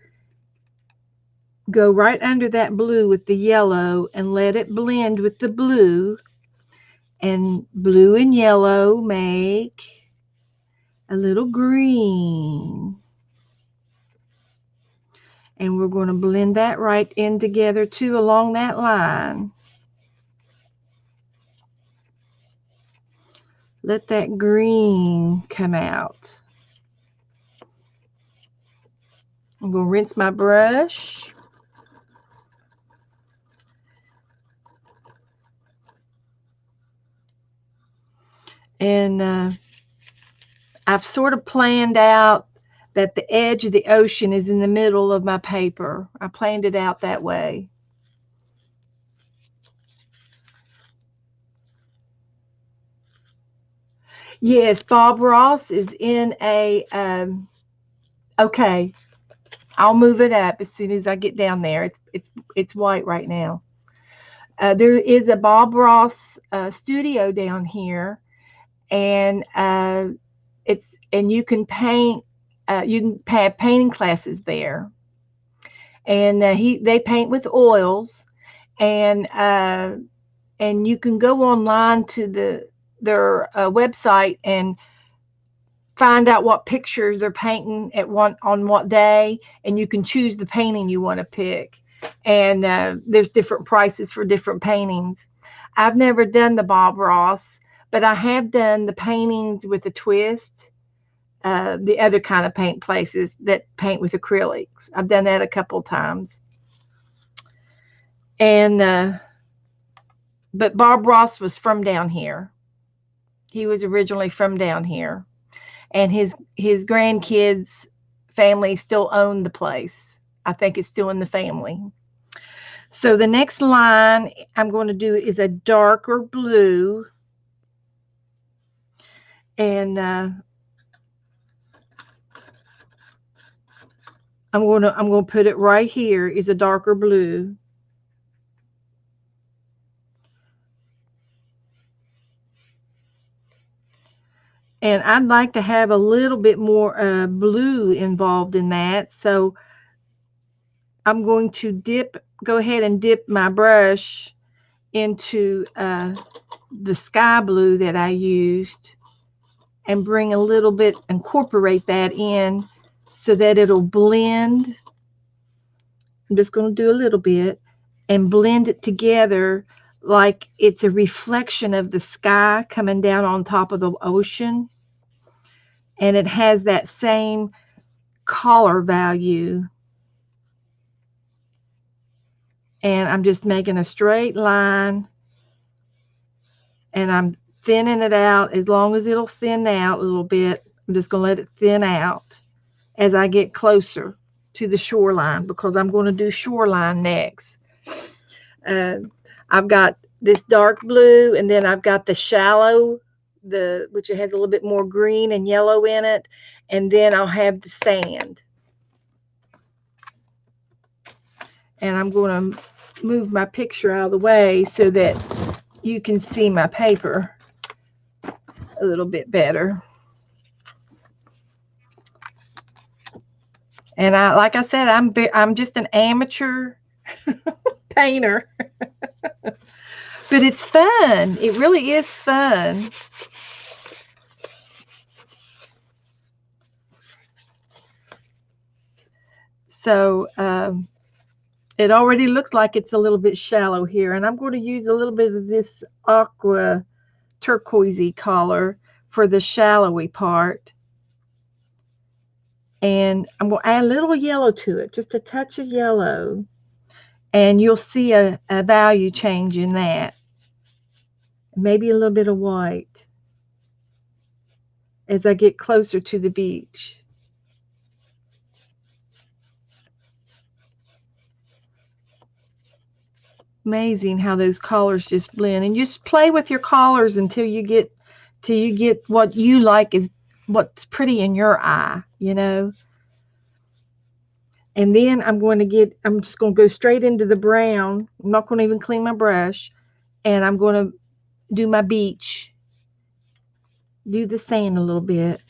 go right under that blue with the yellow and let it blend with the blue. And blue and yellow make a little green. And we're going to blend that right in together too along that line. Let that green come out. I'm going to rinse my brush. And I've sort of planned out that the edge of the ocean is in the middle of my paper. I planned it out that way. Yes, Bob Ross is in a, okay, I'll move it up as soon as I get down there. It's white right now. There is a Bob Ross studio down here, and and you can paint. You can have painting classes there, and they paint with oils, and you can go online to their website and find out what pictures they're painting at one on what day, and you can choose the painting you want to pick. And there's different prices for different paintings. I've never done the Bob Ross, but I have done the paintings with a twist. The other kind of paint places that paint with acrylics. I've done that a couple times. And but Bob Ross was from down here. He was originally from down here, and his grandkids family still own the place. I think it's still in the family. So the next line I'm going to do is a darker blue, and I'm going to put it right here is a darker blue. And I'd like to have a little bit more blue involved in that. So I'm going to go ahead and dip my brush into the sky blue that I used, and bring a little bit, incorporate that in so that it'll blend. I'm just going to do a little bit and blend it together like it's a reflection of the sky coming down on top of the ocean. And it has that same color value. And I'm just making a straight line, and I'm thinning it out as long as it'll thin out a little bit. I'm just going to let it thin out as I get closer to the shoreline, because I'm going to do shoreline next. I've got this dark blue, and then I've got the shallow, which has a little bit more green and yellow in it, and then I'll have the sand. And I'm going to move my picture out of the way so that you can see my paper a little bit better. And like I said, I'm just an amateur painter. But it's fun. It really is fun. So it already looks like it's a little bit shallow here, and I'm going to use a little bit of this aqua turquoisey color for the shallowy part. And I'm going to add a little yellow to it, just a touch of yellow, and you'll see a value change in that. Maybe a little bit of white as I get closer to the beach. Amazing how those colors just blend, and just play with your colors until you get what you like, is what's pretty in your eye, you know. And then I'm just going to go straight into the brown. I'm not going to even clean my brush, and I'm going to do my beach, do the sand a little bit.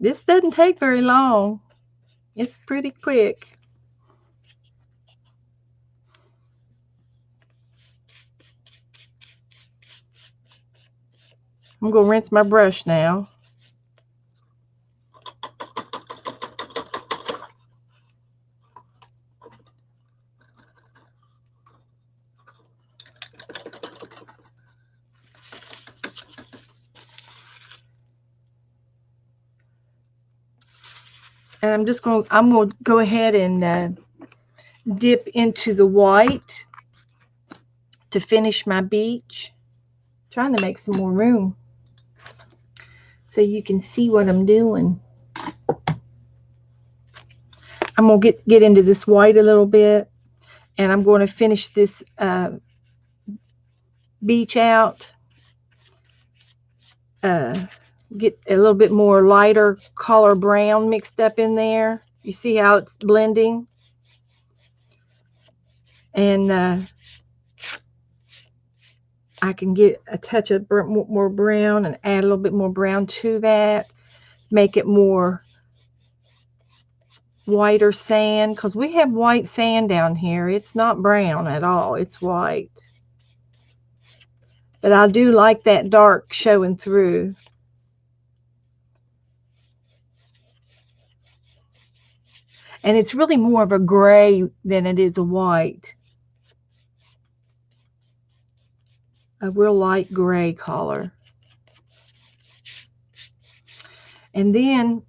This doesn't take very long. It's pretty quick. I'm going to rinse my brush now. And I'm going to go ahead and dip into the white to finish my beach. Trying to make some more room so you can see what I'm doing. I'm going to get into this white a little bit, and I'm going to finish this beach out. Get a little bit more lighter color brown mixed up in there. You see how it's blending? And I can get a touch of more brown and add a little bit more brown to that. Make it more whiter sand, because we have white sand down here. It's not brown at all. It's white. But I do like that dark showing through. And it's really more of a gray than it is a white. A real light gray color. And then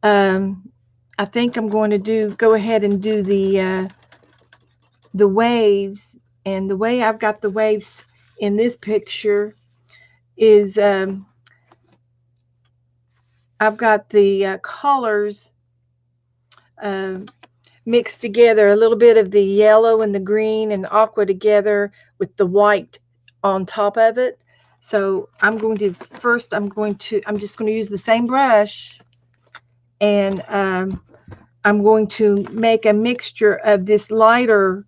I think I'm going to go ahead and do the waves. And the way I've got the waves in this picture is I've got the colors mixed together, a little bit of the yellow and the green and aqua together with the white on top of it. So I'm just going to use the same brush, and I'm going to make a mixture of this lighter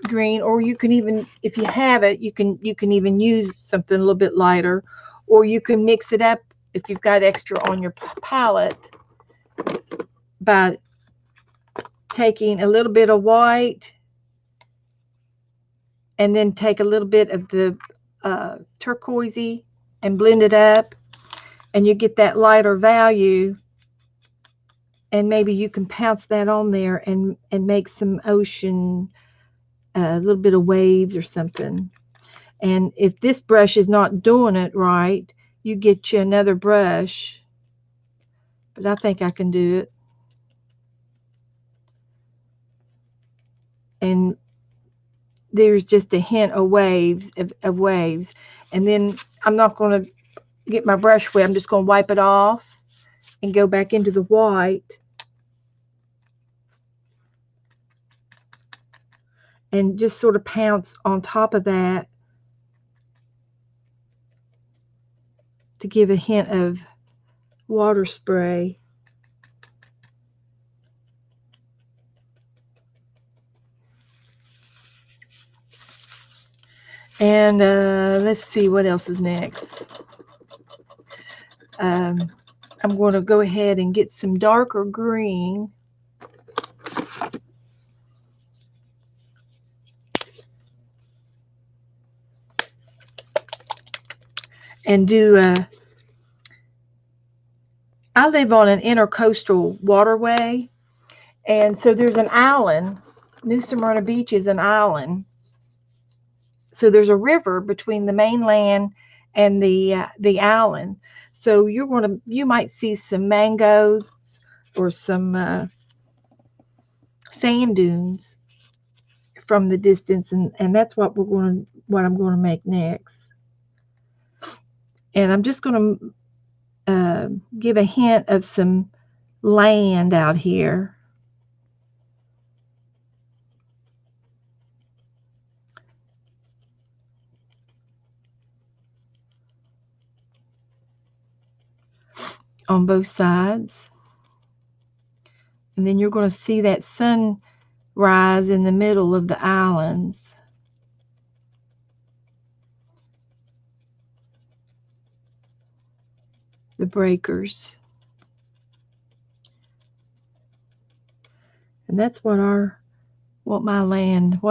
green, or you can even, if you have it, you can even use something a little bit lighter, or you can mix it up if you've got extra on your palette by taking a little bit of white and then take a little bit of the turquoisey and blend it up, and you get that lighter value. And maybe you can pounce that on there and make some ocean, a little bit of waves or something. And if this brush is not doing it right, you get you another brush. But I think I can do it. And there's just a hint of waves, And then I'm not going to get my brush wet. I'm just going to wipe it off and go back into the white. And just sort of pounce on top of that to give a hint of water spray. And let's see what else is next. I'm going to go ahead and get some darker green. And I live on an intercoastal waterway, and so there's an island. New Smyrna Beach is an island. So there's a river between the mainland and the island. So you might see some mangoes or some sand dunes from the distance, and that's what I'm going to make next. And I'm just going to give a hint of some land out here. On both sides. And then you're going to see that sun rise in the middle of the islands. The breakers. And that's what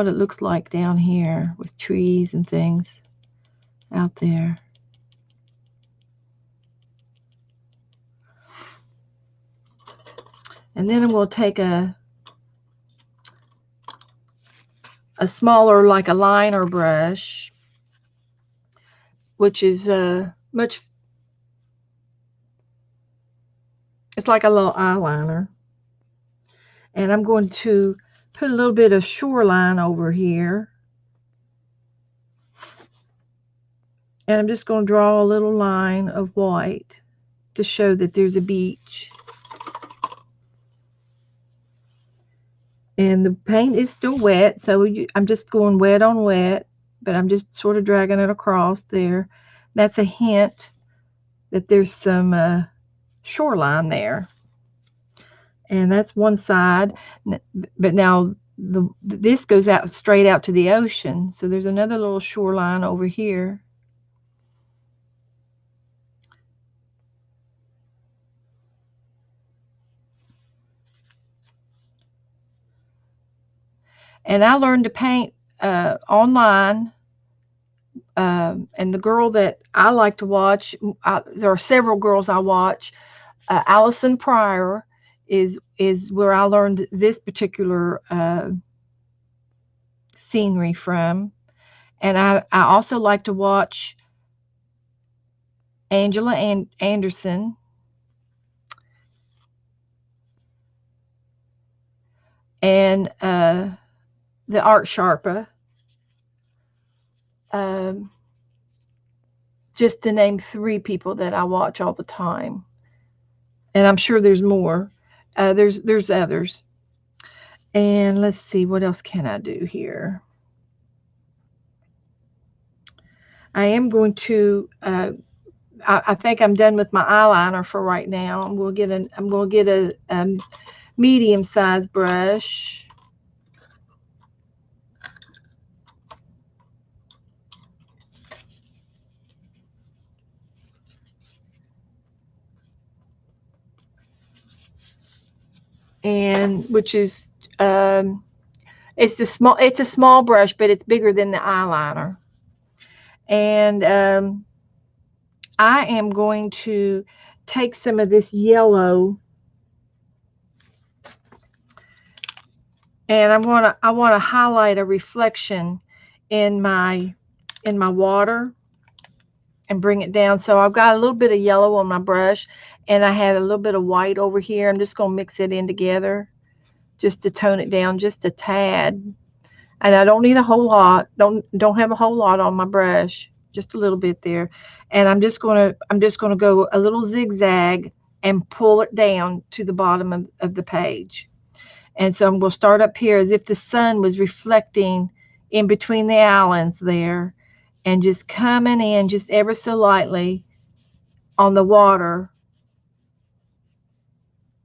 it looks like down here with trees and things out there. And then I'm going to take a smaller, like a liner brush, which is it's like a little eyeliner. And I'm going to put a little bit of shoreline over here. And I'm just going to draw a little line of white to show that there's a beach. And the paint is still wet, so I'm just going wet on wet, but I'm just sort of dragging it across there. That's a hint that there's some shoreline there. And that's one side. But now this goes out straight out to the ocean. So there's another little shoreline over here. And I learned to paint online. And the girl that I like to watch, there are several girls I watch. Allison Pryor is where I learned this particular scenery from. And I also like to watch Angela Anderson. And the Art Sharpa. Just to name 3 people that I watch all the time. And I'm sure there's more. There's others. And let's see, what else can I do here? I am going to. I think I'm done with my eyeliner for right now. I'm going to get a medium-sized brush. And which is it's a small brush, but it's bigger than the eyeliner. And I am going to take some of this yellow, and I want to highlight a reflection in my water and bring it down. So I've got a little bit of yellow on my brush, and I had a little bit of white over here. I'm just going to mix it in together just to tone it down just a tad. And I don't need a whole lot. Don't have a whole lot on my brush. Just a little bit there. And I'm just gonna go a little zigzag and pull it down to the bottom of the page. And so I'm going to start up here as if the sun was reflecting in between the islands there, and just coming in just ever so lightly on the water,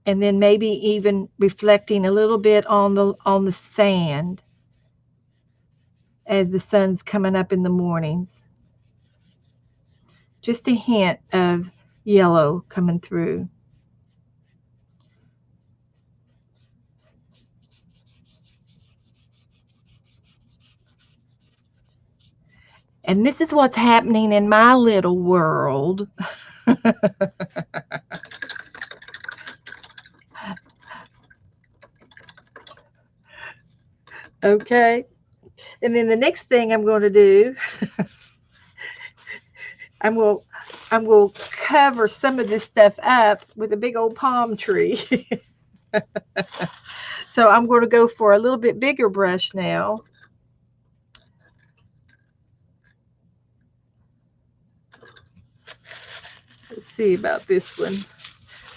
and then maybe even reflecting a little bit on the sand as the sun's coming up in the mornings. Just a hint of yellow coming through. And this is what's happening in my little world. Okay. And then the next thing I'm going to do, I'm going to cover some of this stuff up with a big old palm tree. So I'm going to go for a little bit bigger brush now. Let's see about this one.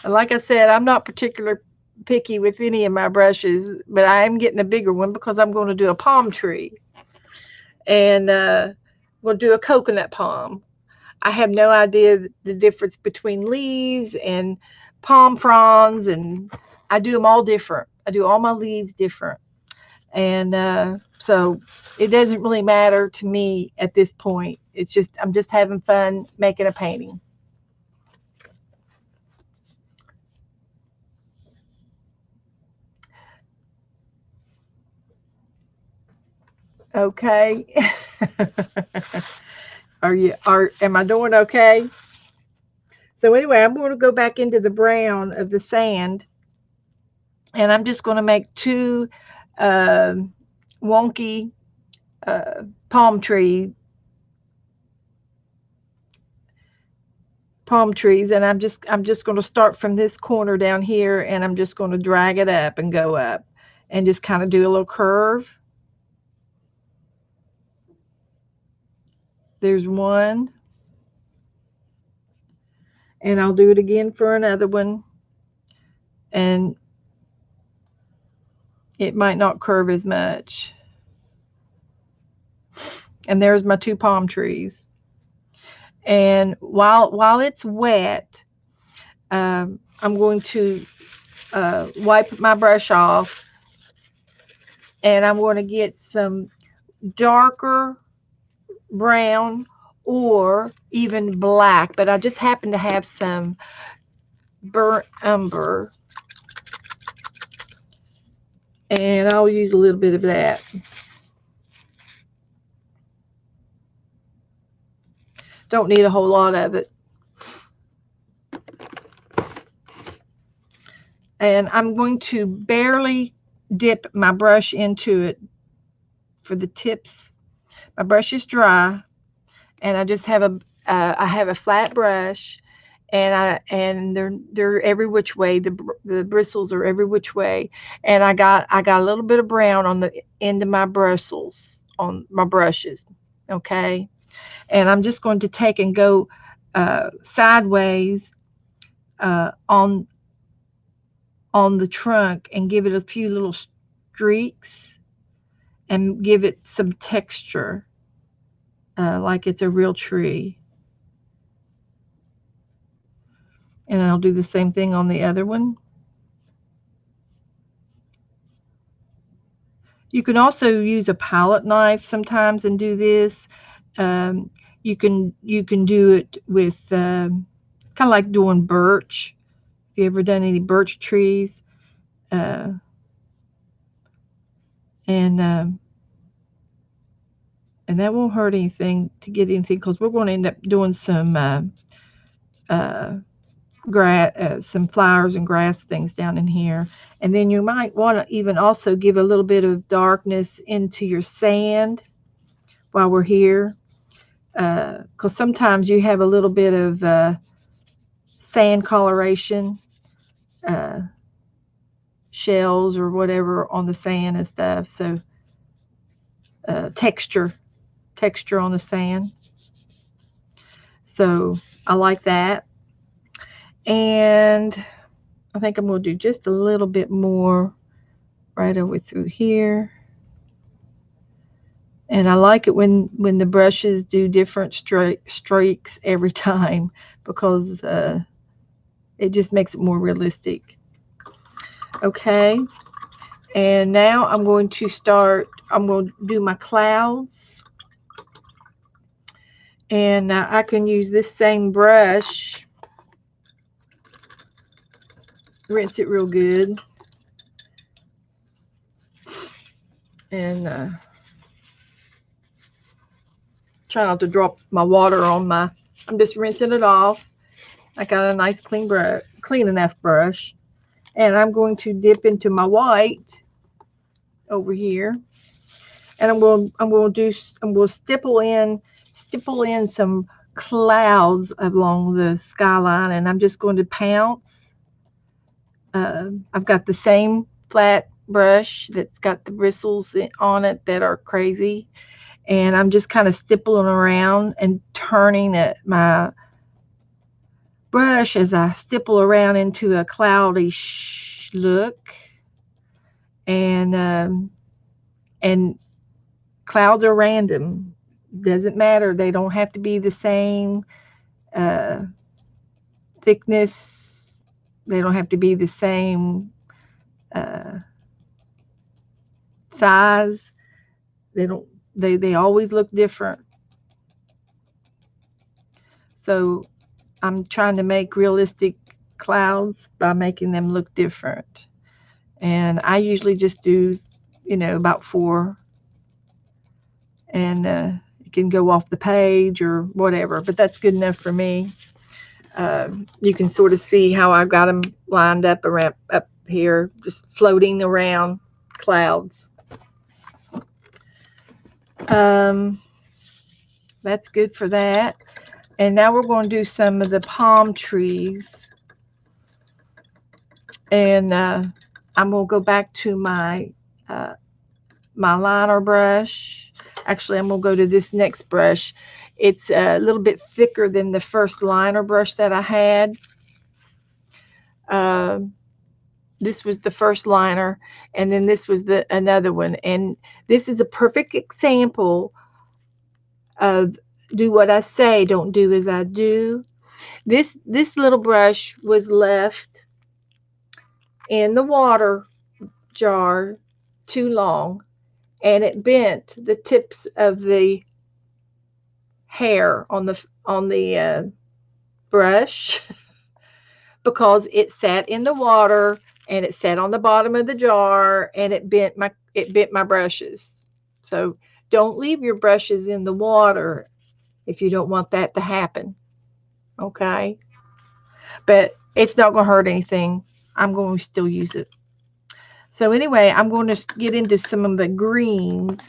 And like I said, I'm not particularly picky with any of my brushes, but I am getting a bigger one because I'm going to do a palm tree. And I'm going to do a coconut palm. I have no idea the difference between leaves and palm fronds, and I do them all different. I do all my leaves different. And so it doesn't really matter to me at this point. It's just, I'm just having fun making a painting. Okay. Am I doing okay? So anyway, I'm going to go back into the brown of the sand, and I'm just going to make 2 uh, wonky palm trees, and I'm just going to start from this corner down here, and I'm just going to drag it up and go up and just kind of do a little curve. There's one. And I'll do it again for another one. And it might not curve as much. And there's my 2 palm trees. And while it's wet, I'm going to wipe my brush off, and I'm going to get some darker brown or even black, but I just happen to have some burnt umber, and I'll use a little bit of that. Don't need a whole lot of it. And I'm going to barely dip my brush into it for the tips. My brush is dry, and I just have a flat brush, and they're every which way. The bristles are every which way, and I got a little bit of brown on the end of my bristles on my brushes. Okay, and I'm just going to take and go sideways on the trunk and give it a few little streaks and give it some texture, like it's a real tree. And I'll do the same thing on the other one. You can also use a palette knife sometimes and do this. Um, you can do it with kind of like doing birch. Have you ever done any birch trees? Uh, and and that won't hurt anything to get anything, because we're going to end up doing some uh, some flowers and grass things down in here. And then you might want to even also give a little bit of darkness into your sand while we're here, because sometimes you have a little bit of sand coloration, uh, shells or whatever on the sand and stuff. So texture on the sand. So I like that. And I think I'm going to do just a little bit more right over through here. And I like it when the brushes do different streaks every time, because it just makes it more realistic. Okay, and now I'm going to do my clouds. And I can use this same brush, rinse it real good, and try not to drop my water on my, I'm just rinsing it off. I got a nice clean enough brush. And I'm going to dip into my white over here. And I'm going to stipple in some clouds along the skyline, and I'm just going to pounce. I've got the same flat brush that's got the bristles on it that are crazy, and I'm just kind of stippling around and turning my brush as I stipple around into a cloudy look. And clouds are random. Doesn't matter. They don't have to be the same uh, thickness. They don't have to be the same uh, size. They don't. They always look different. So I'm trying to make realistic clouds by making them look different. And I usually just do, about 4, and it can go off the page or whatever, but that's good enough for me. You can sort of see how I've got them lined up around up here, just floating around clouds. That's good for that. And now we're going to do some of the palm trees. And I'm going to go back to my my liner brush. Actually, I'm going to go to this next brush. It's a little bit thicker than the first liner brush that I had. Um, this was the first liner, and then this was the another one. And this is a perfect example of do what I say, don't do as I do. This little brush was left in the water jar too long, and it bent the tips of the hair on the brush because it sat in the water and it sat on the bottom of the jar and it bent my brushes. So don't leave your brushes in the water if you don't want that to happen. Okay? But it's not going to hurt anything. I'm going to still use it. So anyway, I'm going to get into some of the greens,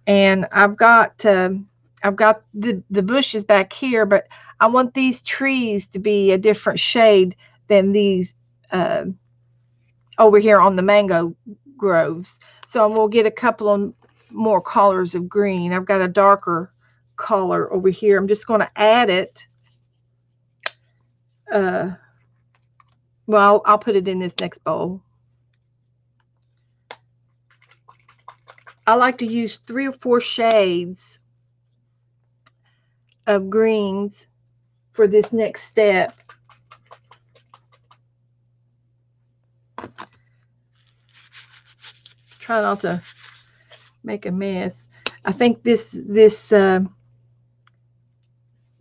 and I've got the bushes back here, but I want these trees to be a different shade than these uh, over here on the mango groves. So I'm going to get a couple of more colors of green. I've got a darker color over here. I'm just going to add it. Uh, well, I'll put it in this next bowl. I like to use 3 or 4 shades of greens for this next step. Try not to make a mess. I think there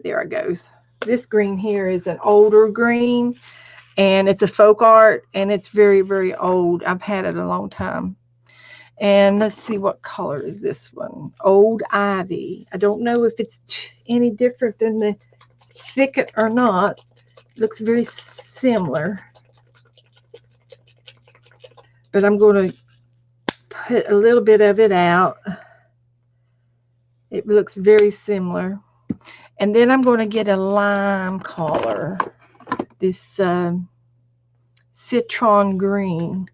it goes. This green here is an older green, and it's a folk art, and it's very, very old. I've had it a long time. And let's see, what color is this one? Old Ivy. I don't know if it's any different than the thicket or not. It looks very similar. But I'm going to put a little bit of it out. It looks very similar. And then I'm going to get a lime color, this citron green.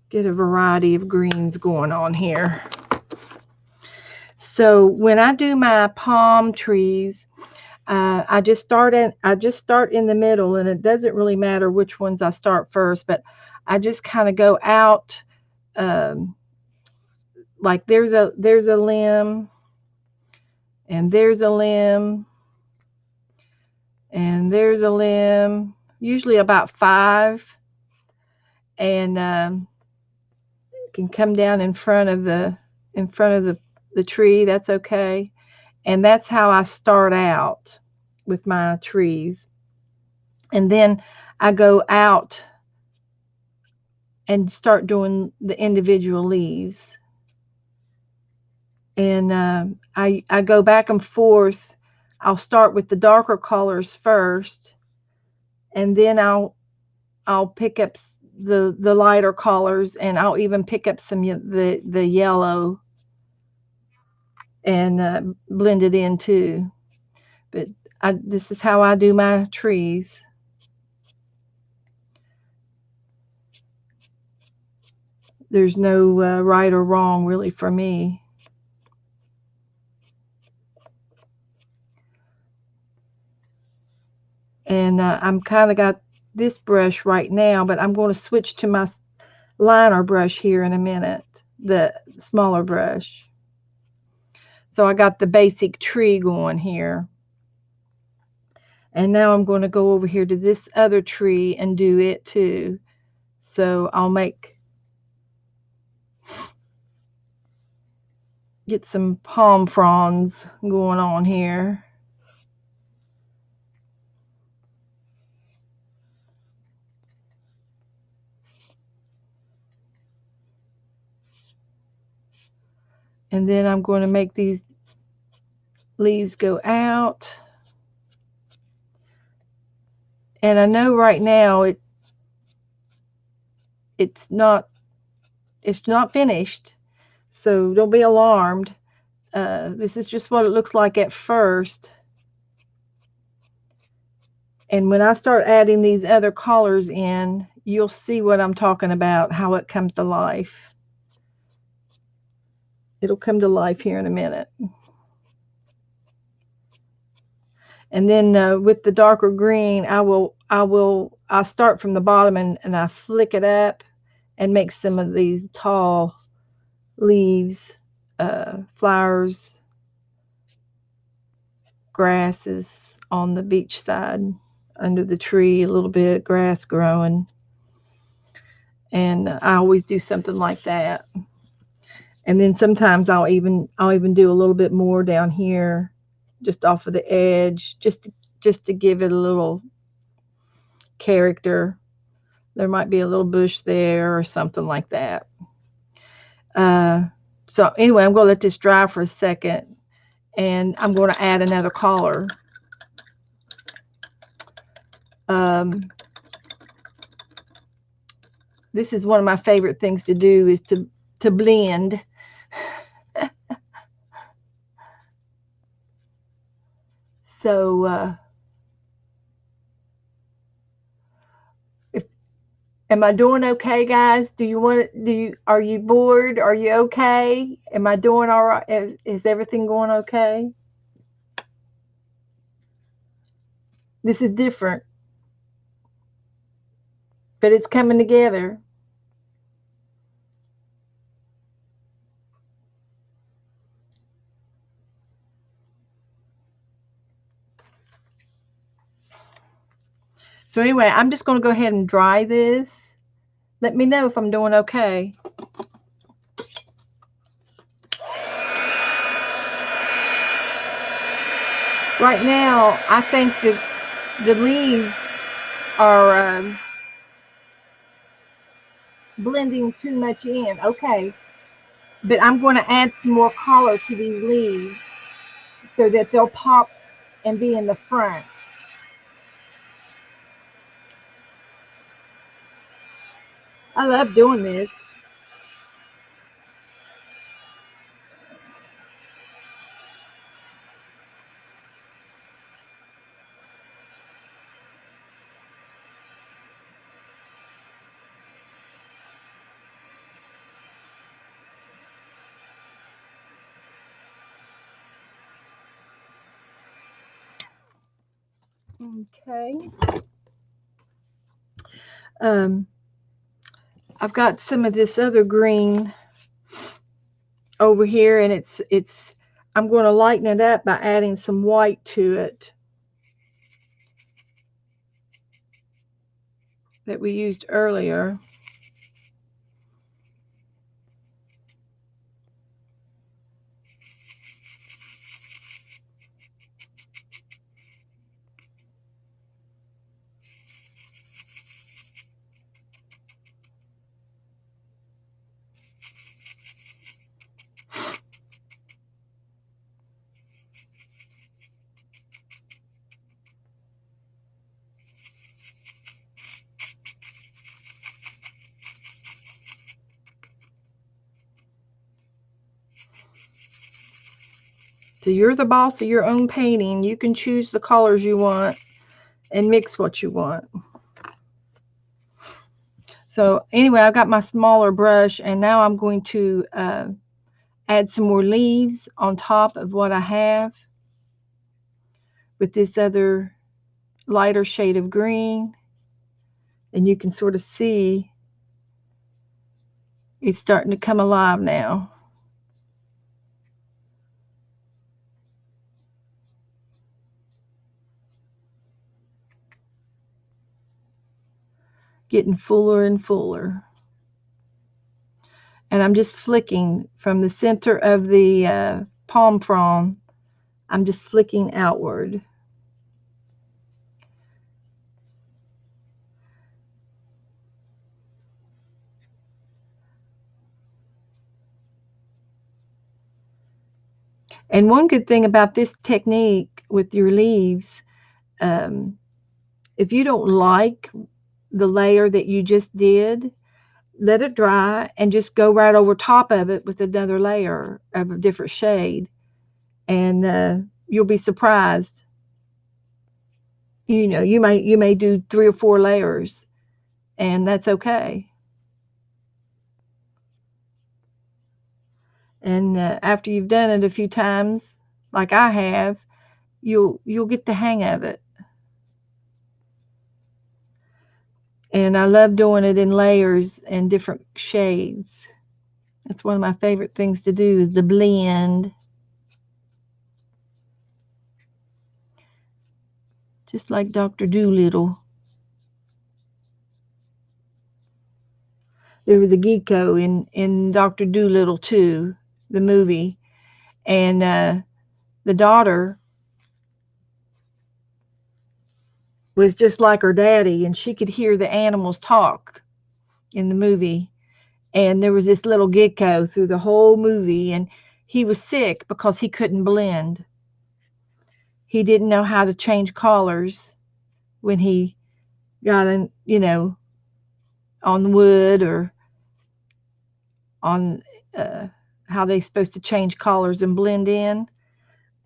Get a variety of greens going on here. So when I do my palm trees, I just start in the middle, and it doesn't really matter which ones I start first, but I just kind of go out, like there's a limb, and there's a limb, and there's a limb, usually about 5, and can come down in front of the tree. That's okay. And that's how I start out with my trees. And then I go out and start doing the individual leaves. And I go back and forth. I'll start with the darker colors first, and then I'll pick up the lighter colors, and I'll even pick up some the yellow and blend it in too. But this is how I do my trees. There's no right or wrong really for me. And I'm kind of got this brush right now, but I'm going to switch to my liner brush here in a minute, the smaller brush. So I got the basic tree going here. And now I'm going to go over here to this other tree and do it too. So I'll get some palm fronds going on here. And then I'm going to make these leaves go out. And I know right now it's not finished, so don't be alarmed. This is just what it looks like at first. And when I start adding these other colors in, you'll see what I'm talking about, how it comes to life. It'll come to life here in a minute. And then with the darker green, I'll start from the bottom and I flick it up and make some of these tall leaves, flowers, grasses on the beach side, under the tree, a little bit of grass growing. And I always do something like that. And then sometimes I'll even do a little bit more down here, just off of the edge, just to give it a little character. There might be a little bush there or something like that. So anyway, I'm going to let this dry for a second, and I'm going to add another color. This is one of my favorite things to do, is to blend. So am I doing okay, guys? Are you bored? Are you okay? Am I doing all right? Is everything going okay? This is different, but it's coming together. So anyway, I'm just going to go ahead and dry this. Let me know if I'm doing okay. Right now, I think that the leaves are blending too much in. Okay, but I'm going to add some more color to these leaves so that they'll pop and be in the front. I love doing this. Okay. I've got some of this other green over here, and I'm going to lighten it up by adding some white to it that we used earlier. So you're the boss of your own painting. You can choose the colors you want and mix what you want. So anyway, I've got my smaller brush, and now I'm going to add some more leaves on top of what I have with this other lighter shade of green. And you can sort of see it's starting to come alive now. Getting fuller and fuller. And I'm just flicking from the center of the palm frond. I'm just flicking outward. And one good thing about this technique with your leaves, if you don't like the layer that you just did, let it dry and just go right over top of it with another layer of a different shade, and you'll be surprised. You know, you may do 3 or 4 layers, and that's okay. And after you've done it a few times, like I have, you'll get the hang of it. And I love doing it in layers and different shades. That's one of my favorite things to do is to blend, just like Dr. Doolittle. There was a gecko in Dr. Doolittle too, the movie, and the daughter was just like her daddy, and she could hear the animals talk in the movie. And there was this little gecko through the whole movie, and he was sick because he couldn't blend. He didn't know how to change colors when he got in, on wood or on how they supposed to change colors and blend in.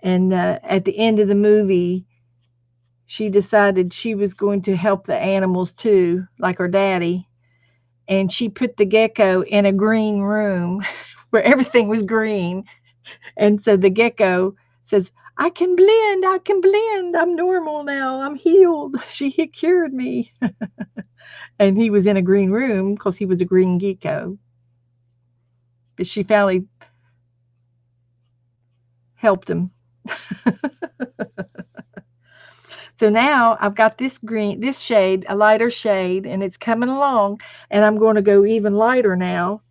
And at the end of the movie, she decided she was going to help the animals too, like her daddy. And she put the gecko in a green room where everything was green. And so the gecko says, I can blend, I can blend. I'm normal now. I'm healed. She cured me. And he was in a green room because he was a green gecko. But she finally helped him. So now I've got this shade, a lighter shade, and it's coming along. And I'm going to go even lighter now.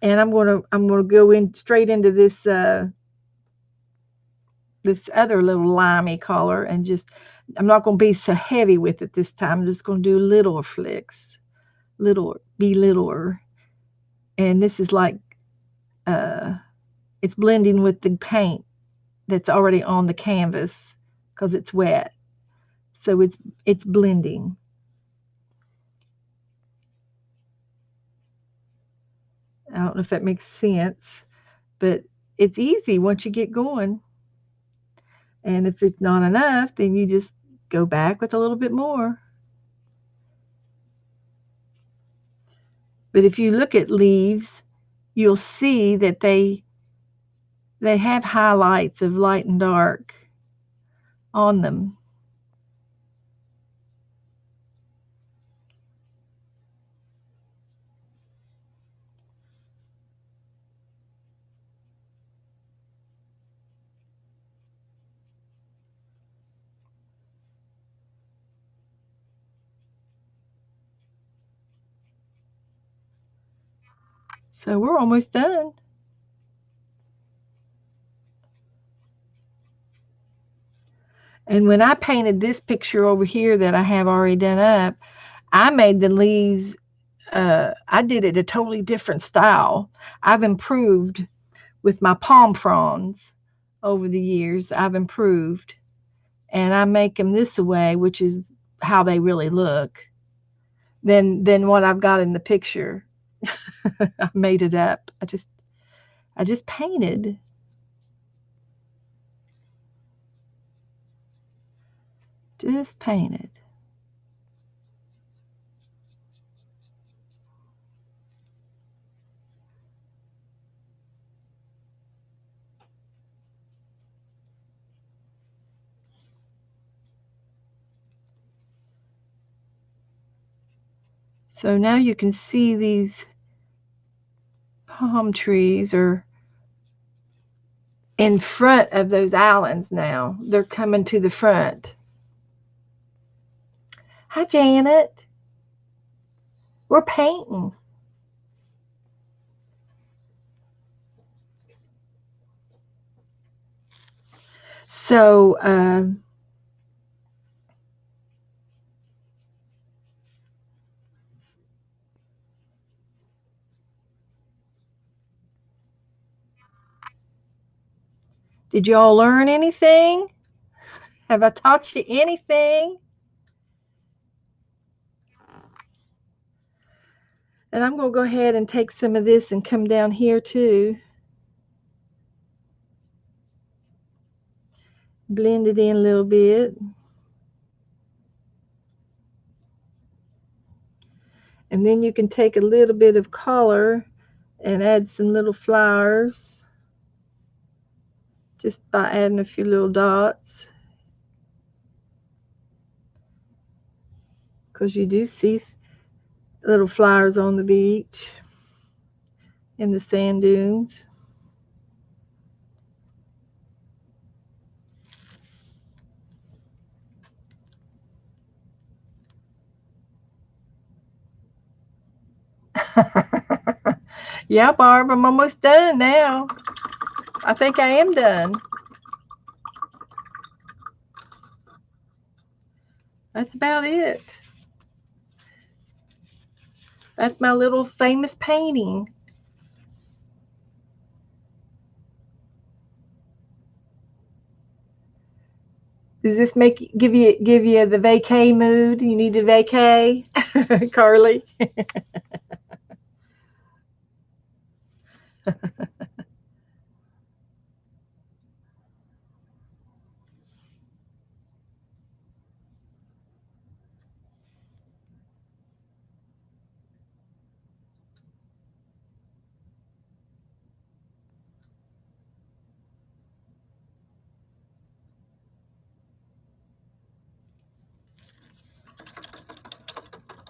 And I'm going to go in straight into this other little limey color, and just I'm not going to be so heavy with it this time. I'm just going to do little flicks, be littler. And this is like uh, it's blending with the paint that's already on the canvas because it's wet. So it's blending. I don't know if that makes sense, but it's easy once you get going. And if it's not enough, then you just go back with a little bit more. But if you look at leaves, you'll see that they have highlights of light and dark on them. So we're almost done. And when I painted this picture over here that I have already done up, I made the leaves, I did it a totally different style. I've improved with my palm fronds over the years. I've improved. And I make them this way, which is how they really look, than what I've got in the picture. I made it up. I just painted. Just painted. So now you can see these palm trees are in front of those islands now. They're coming to the front. Hi, Janet. We're painting. So, did you all learn anything? Have I taught you anything? And I'm going to go ahead and take some of this and come down here too. Blend it in a little bit. And then you can take a little bit of color and add some little flowers just by adding a few little dots. Because you do see little flowers on the beach in the sand dunes. Yeah, Barb, I'm almost done now. I think I am done. That's about it. That's my little famous painting. Does this give you the vacay mood? You need a vacay, Carly?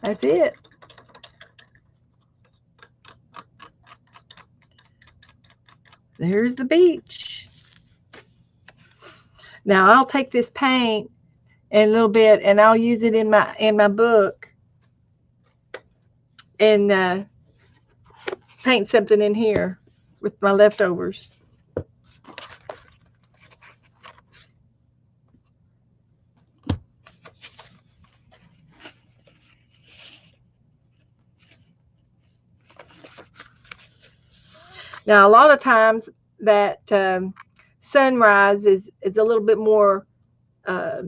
That's it. There's the beach. Now I'll take this paint in a little bit, and I'll use it in my book, and paint something in here with my leftovers. Now a lot of times that sunrise is a little bit more uh,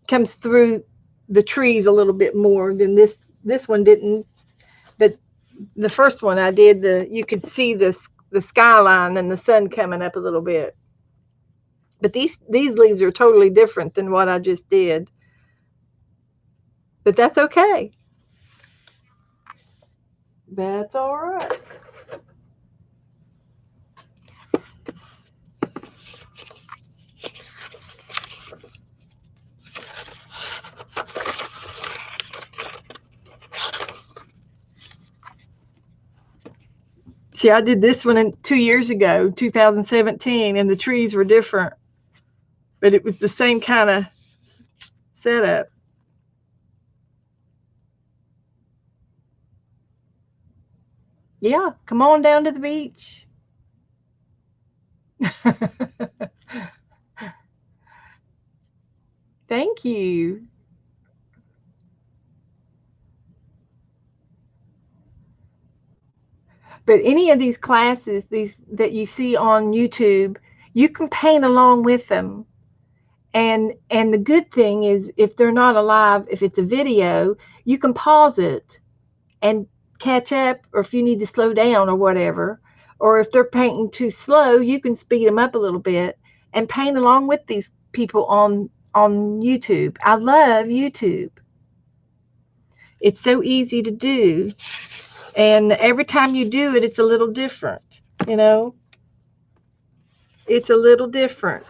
comes through the trees a little bit more than this one didn't. But the first one I did, you could see the skyline and the sun coming up a little bit. But these leaves are totally different than what I just did. But that's okay. That's all right. See, I did this one 2 years ago, 2017, and the trees were different, but it was the same kind of setup. Yeah, come on down to the beach. Thank you. But any of these classes, these that you see on YouTube, you can paint along with them. And the good thing is, if they're not alive, if it's a video, you can pause it and catch up, or if you need to slow down or whatever, or if they're painting too slow, you can speed them up a little bit and paint along with these people on YouTube. I love YouTube. It's so easy to do, and every time you do it, it's a little different. You know, it's a little different.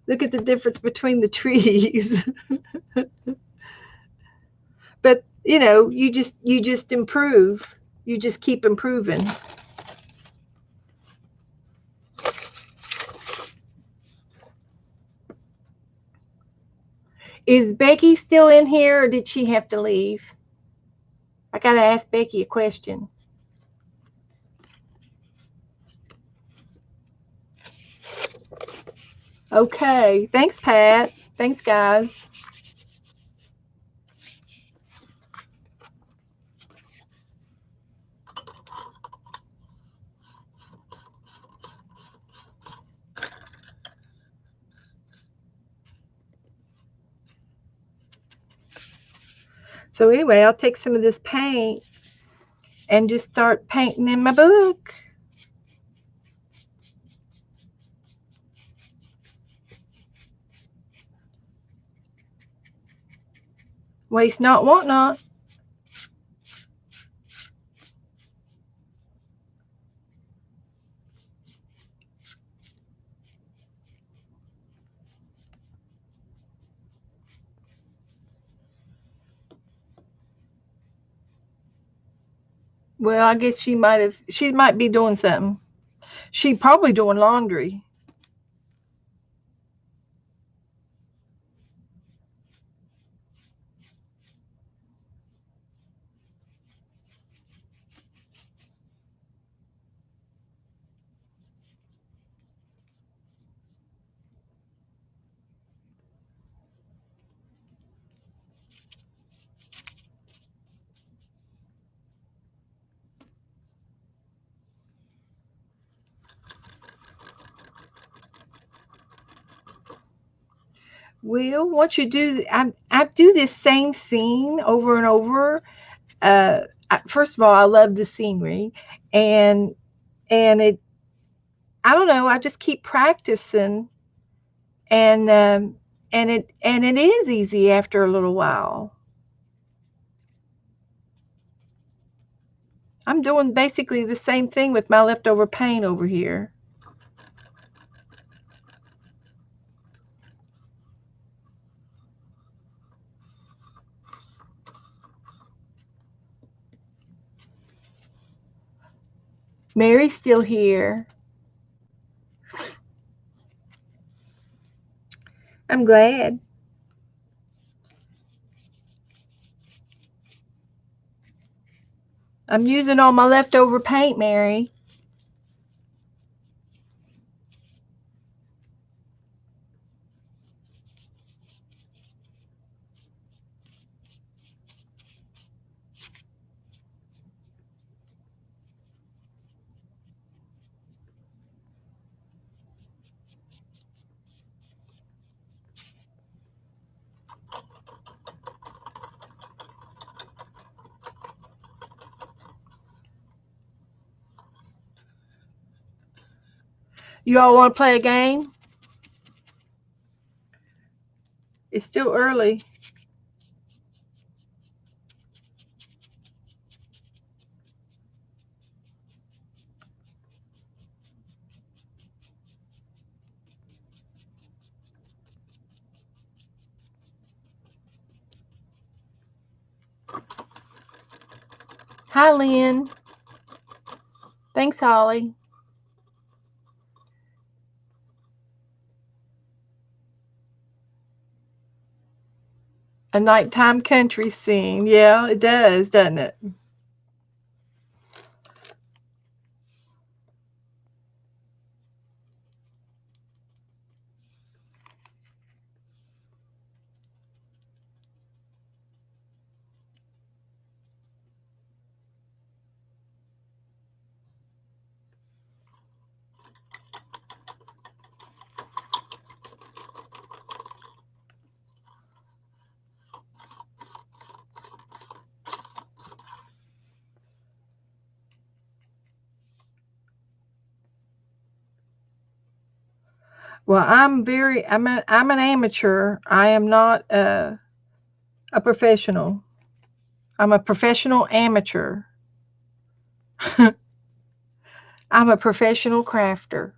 Look at the difference between the trees. But you just improve. You just keep improving. Is Becky still in here, or did she have to leave? I gotta ask Becky a question. Okay. Thanks, Pat. Thanks, guys. So anyway, I'll take some of this paint and just start painting in my book. Waste not, want not. Well, I guess she might be doing something. She probably doing laundry. Well, once you do, I do this same scene over and over. First of all, I love the scenery, and it. I don't know. I just keep practicing, and it is easy after a little while. I'm doing basically the same thing with my leftover paint over here. Mary's still here. I'm glad. I'm using all my leftover paint, Mary. You all want to play a game? It's still early. Hi, Lynn. Thanks, Holly. A nighttime country scene. Yeah, it does, doesn't it? Well, I'm an amateur. I am not a professional. I'm a professional amateur. I'm a professional crafter.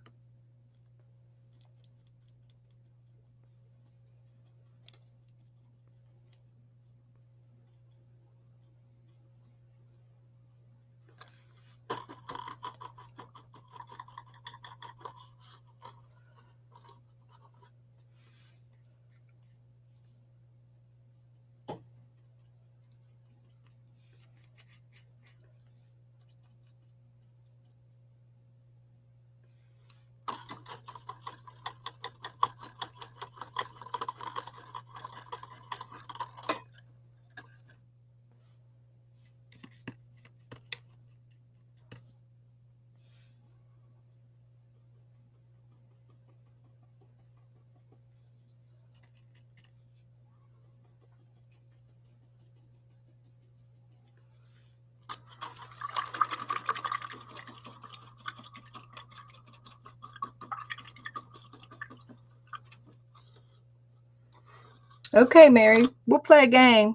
Okay, Mary, we'll play a game.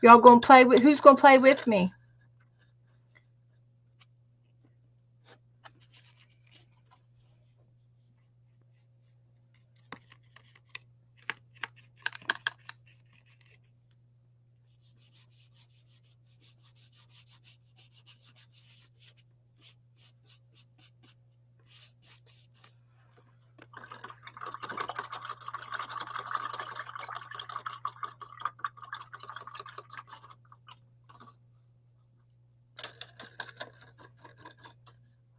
Y'all gonna play with, who's gonna play with me?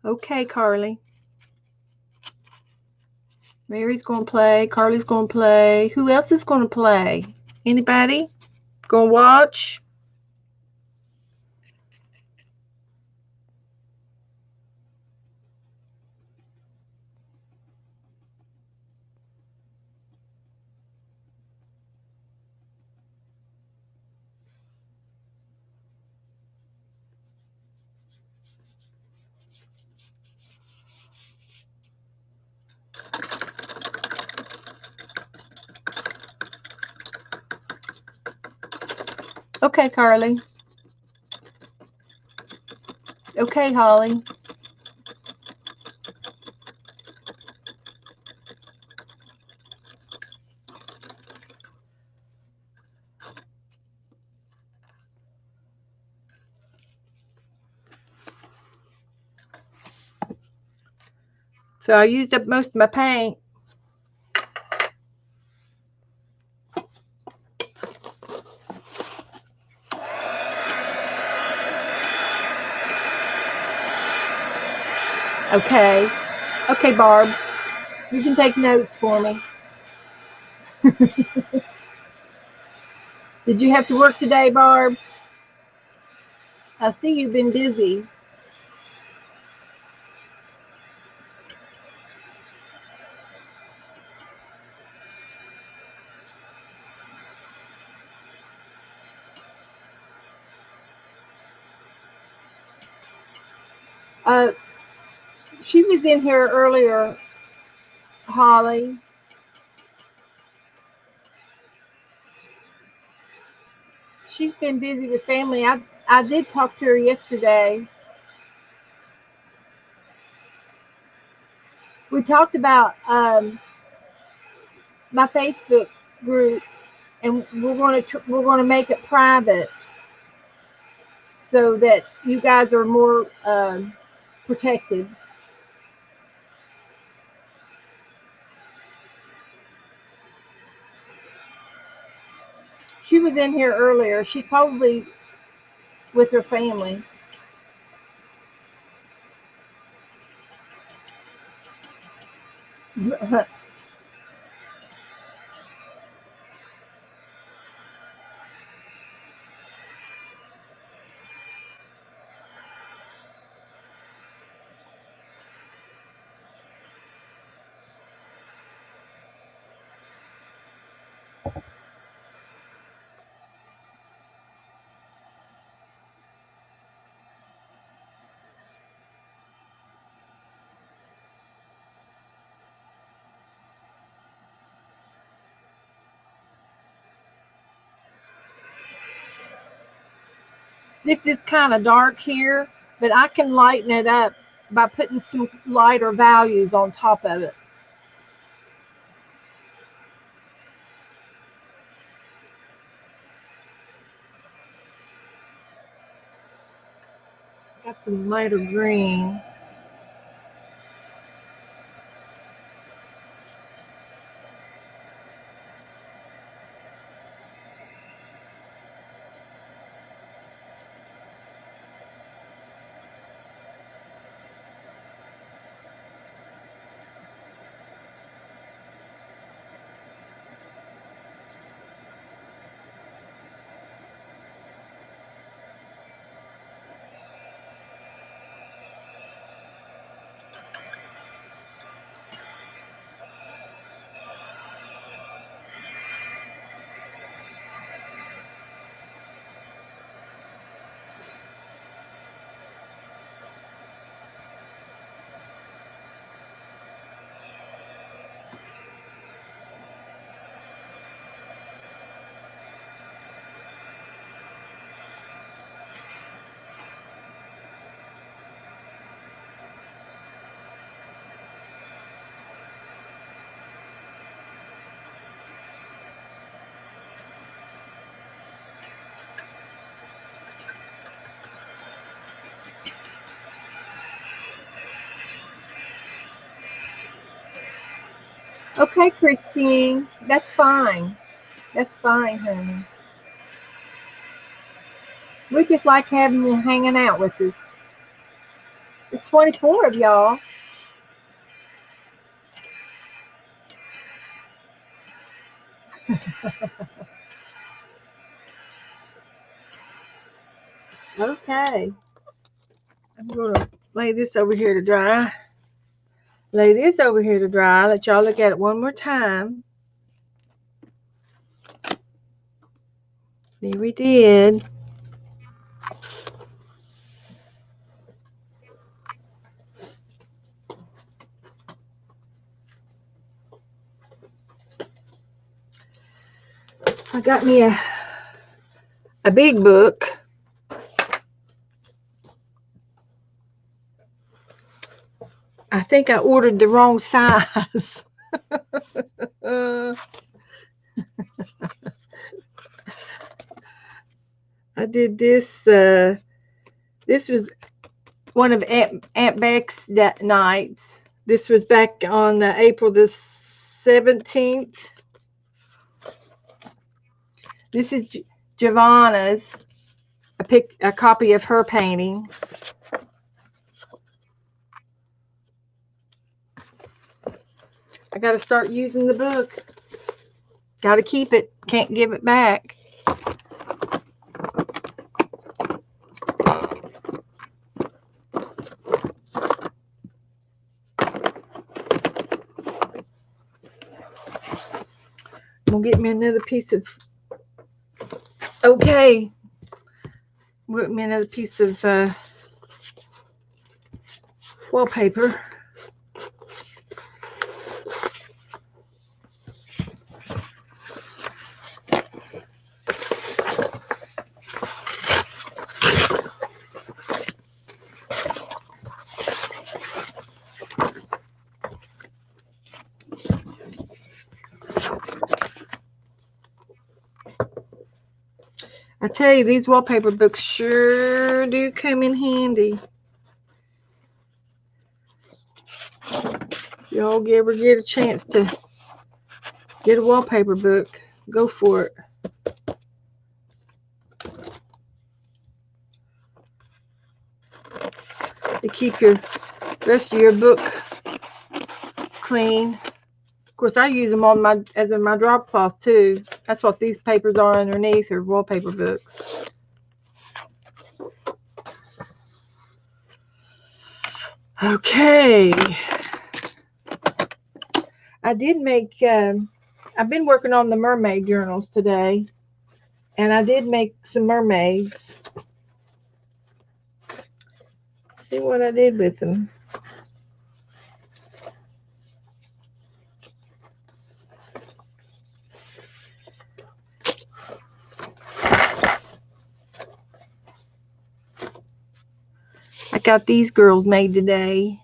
Okay, Carly. Mary's gonna play. Carly's gonna play. Who else is gonna play? Anybody? Gonna watch? Okay, Carly. Okay, Holly. So I used up most of my paint. Okay. Okay, Barb. You can take notes for me. Did you have to work today, Barb? I see you've been busy. Uh, she was in here earlier, Holly. She's been busy with family. I did talk to her yesterday. We talked about my Facebook group, and we're gonna make it private so that you guys are more protected. She was in here earlier. She's probably with her family. This is kind of dark here, but I can lighten it up by putting some lighter values on top of it. Got some lighter green. Okay, Christine. That's fine. That's fine, honey. We just like having you hanging out with us. There's 24 of y'all. Okay. I'm going to lay this over here to dry. Lay this over here to dry. Let y'all look at it one more time. There we did. I got me a big book. I think I ordered the wrong size. I did this. This was one of Aunt Beck's nights. This was back on April the 17th. This is Giovanna's, a copy of her painting. I got to start using the book. Got to keep it. Can't give it back. I'm going to get me another piece of... Okay. Get me another piece of wallpaper. I tell you, these wallpaper books sure do come in handy. If y'all ever get a chance to get a wallpaper book, go for it. To keep your rest of your book clean. Of course, I use them on as in my drop cloth too. That's what these papers are underneath, are wallpaper books. Okay. I did make, I've been working on the mermaid journals today, and I did make some mermaids. See what I did with them. I got these girls made today.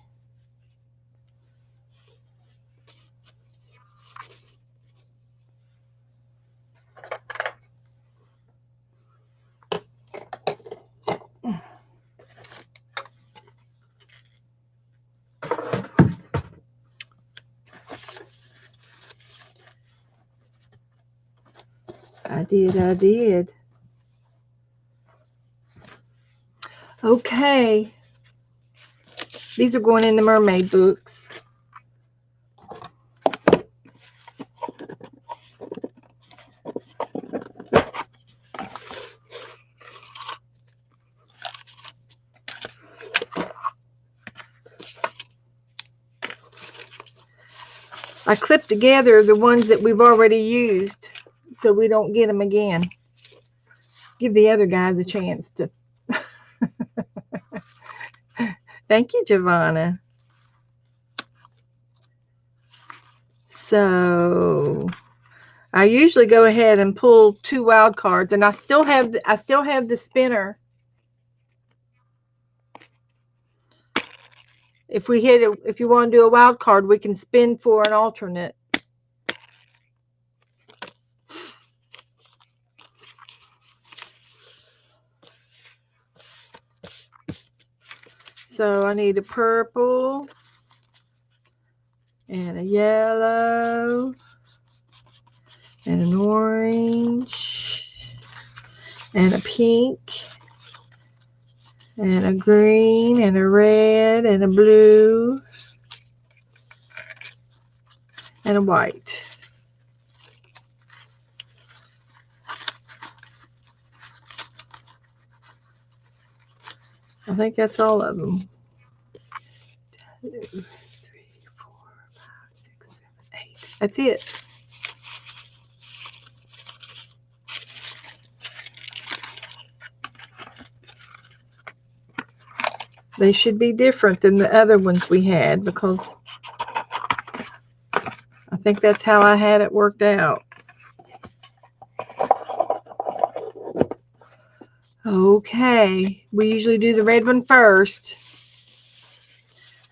I did. Okay. These are going in the mermaid books. I clipped together the ones that we've already used so we don't get them again. Give the other guys a chance to. Thank you, Giovanna. So I usually go ahead and pull 2 wild cards, and I still have the spinner. If you want to do a wild card, we can spin for an alternate. So I need a purple, and a yellow, and an orange, and a pink, and a green, and a red, and a blue, and a white. I think that's all of them. 2, 3, 4, 5, 6, 7, 8. That's it. They should be different than the other ones we had because I think that's how I had it worked out. Okay, we usually do the red one first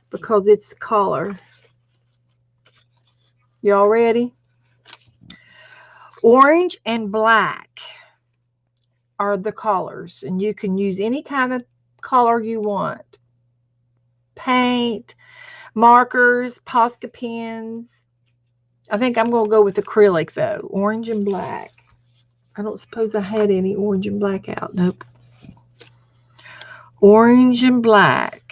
because it's the color. Y'all ready? Orange and black are the colors, and you can use any kind of color you want. Paint, markers, Posca pens. I think I'm going to go with acrylic though. Orange and black. I don't suppose I had any orange and black out. Nope. Orange and black.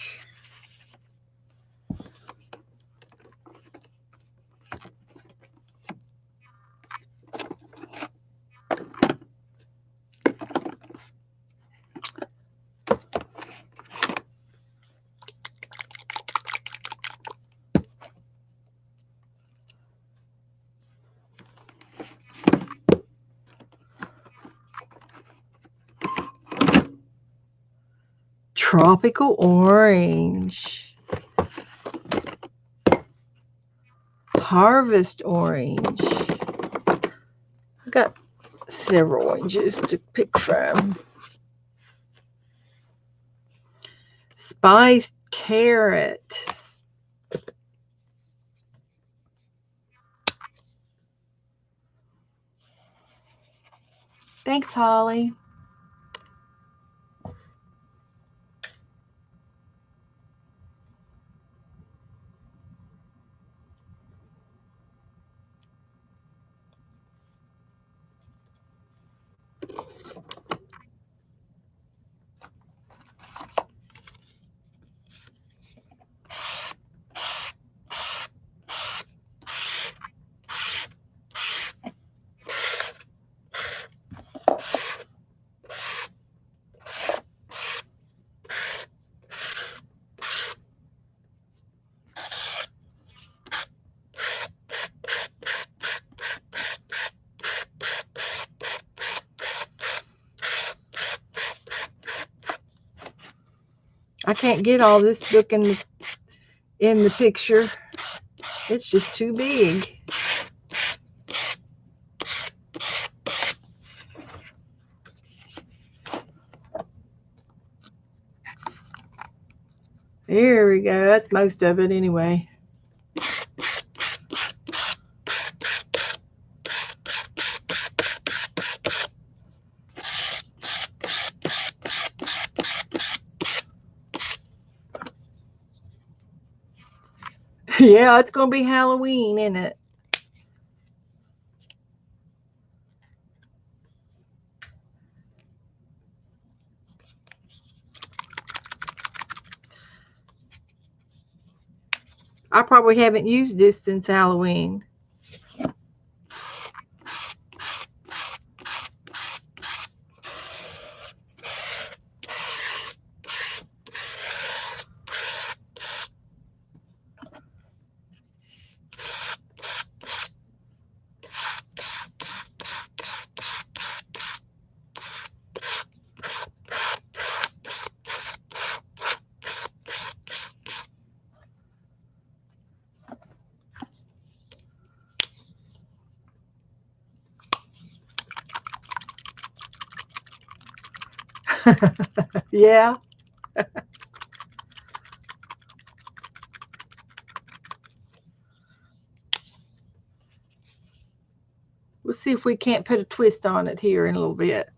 Tropical orange. Harvest orange. I got several oranges to pick from. Spiced carrot. Thanks, Holly. I can't get all this book in the picture. It's just too big. There we go. That's most of it anyway. Yeah, it's going to be Halloween, isn't it? I probably haven't used this since Halloween. Yeah. We'll see if we can't put a twist on it here in a little bit.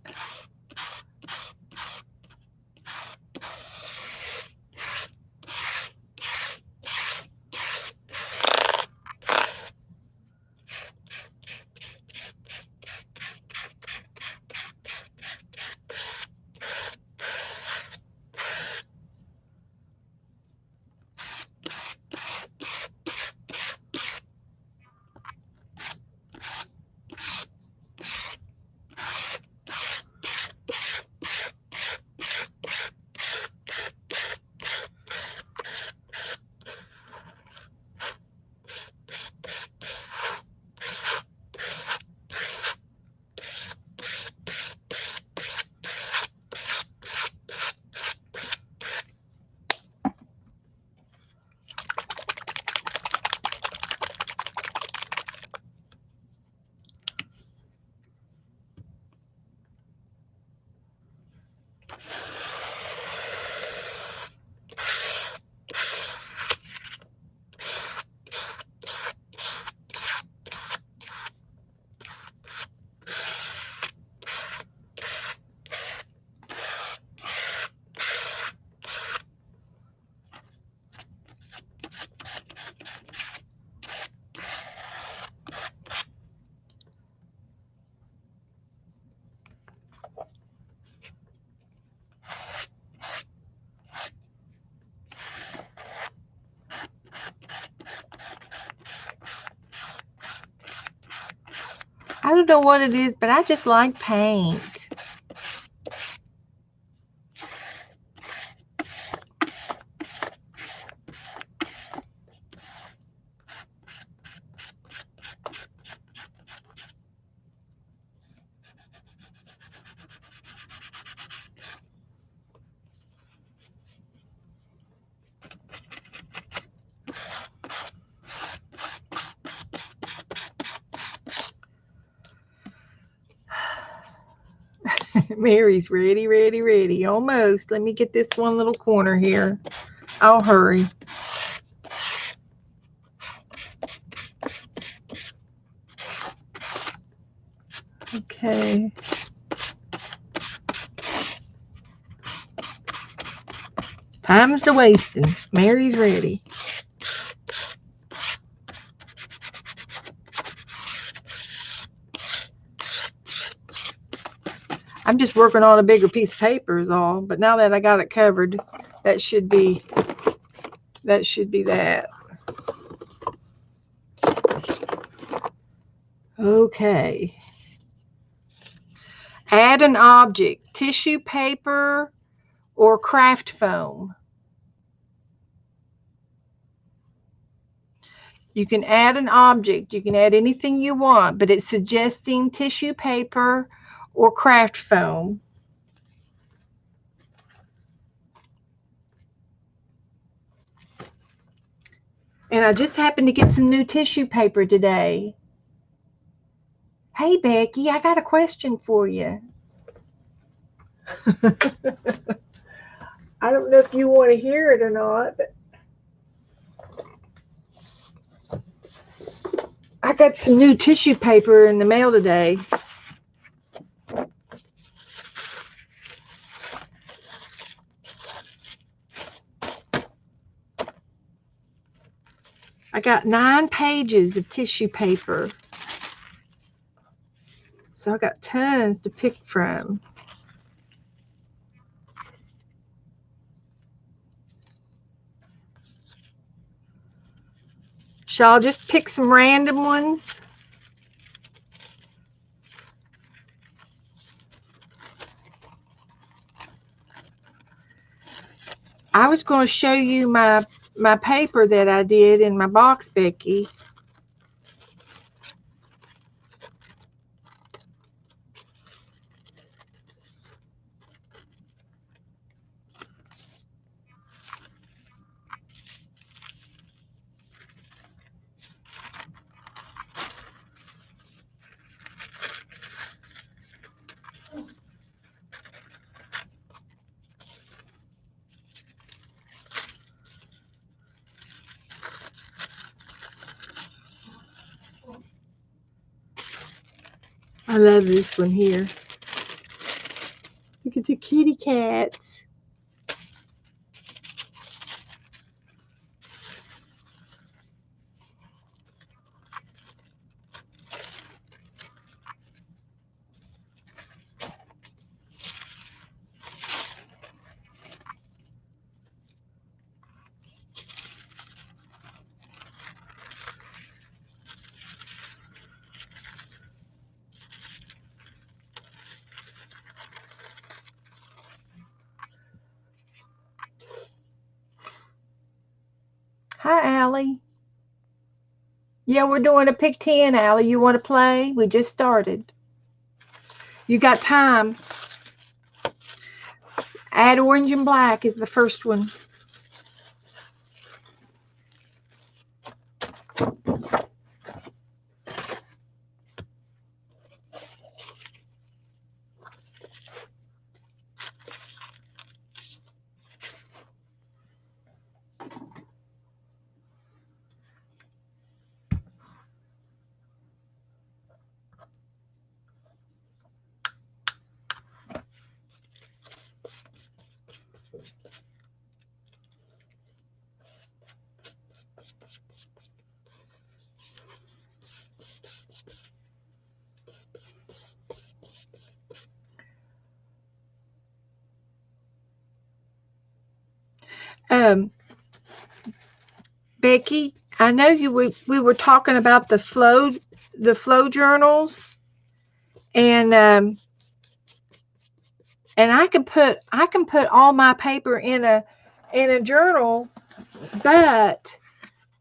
I don't know what it is, but I just like paint. Mary's ready, ready, ready. Almost. Let me get this one little corner here. I'll hurry. Okay. Time's a wasting. Mary's ready. I'm just working on a bigger piece of paper is all, but now that I got it covered, that should be that. Okay. Add an object, tissue paper or craft foam. You can add an object, you can add anything you want, but it's suggesting tissue paper or craft foam. And I just happened to get some new tissue paper today. Hey, Becky, I got a question for you. I don't know if you want to hear it or not, but I got some new tissue paper in the mail today. I got 9 pages of tissue paper. So I got tons to pick from. Shall I just pick some random ones? I was going to show you my paper that I did in my box, Becky. I love this one here. Look at the kitty cats. Hi, Allie. Yeah, we're doing a pick 10, Allie. You want to play? We just started. You got time. Add orange and black is the first one. Becky, I know we were talking about the flow journals. And I can put all my paper in a journal, but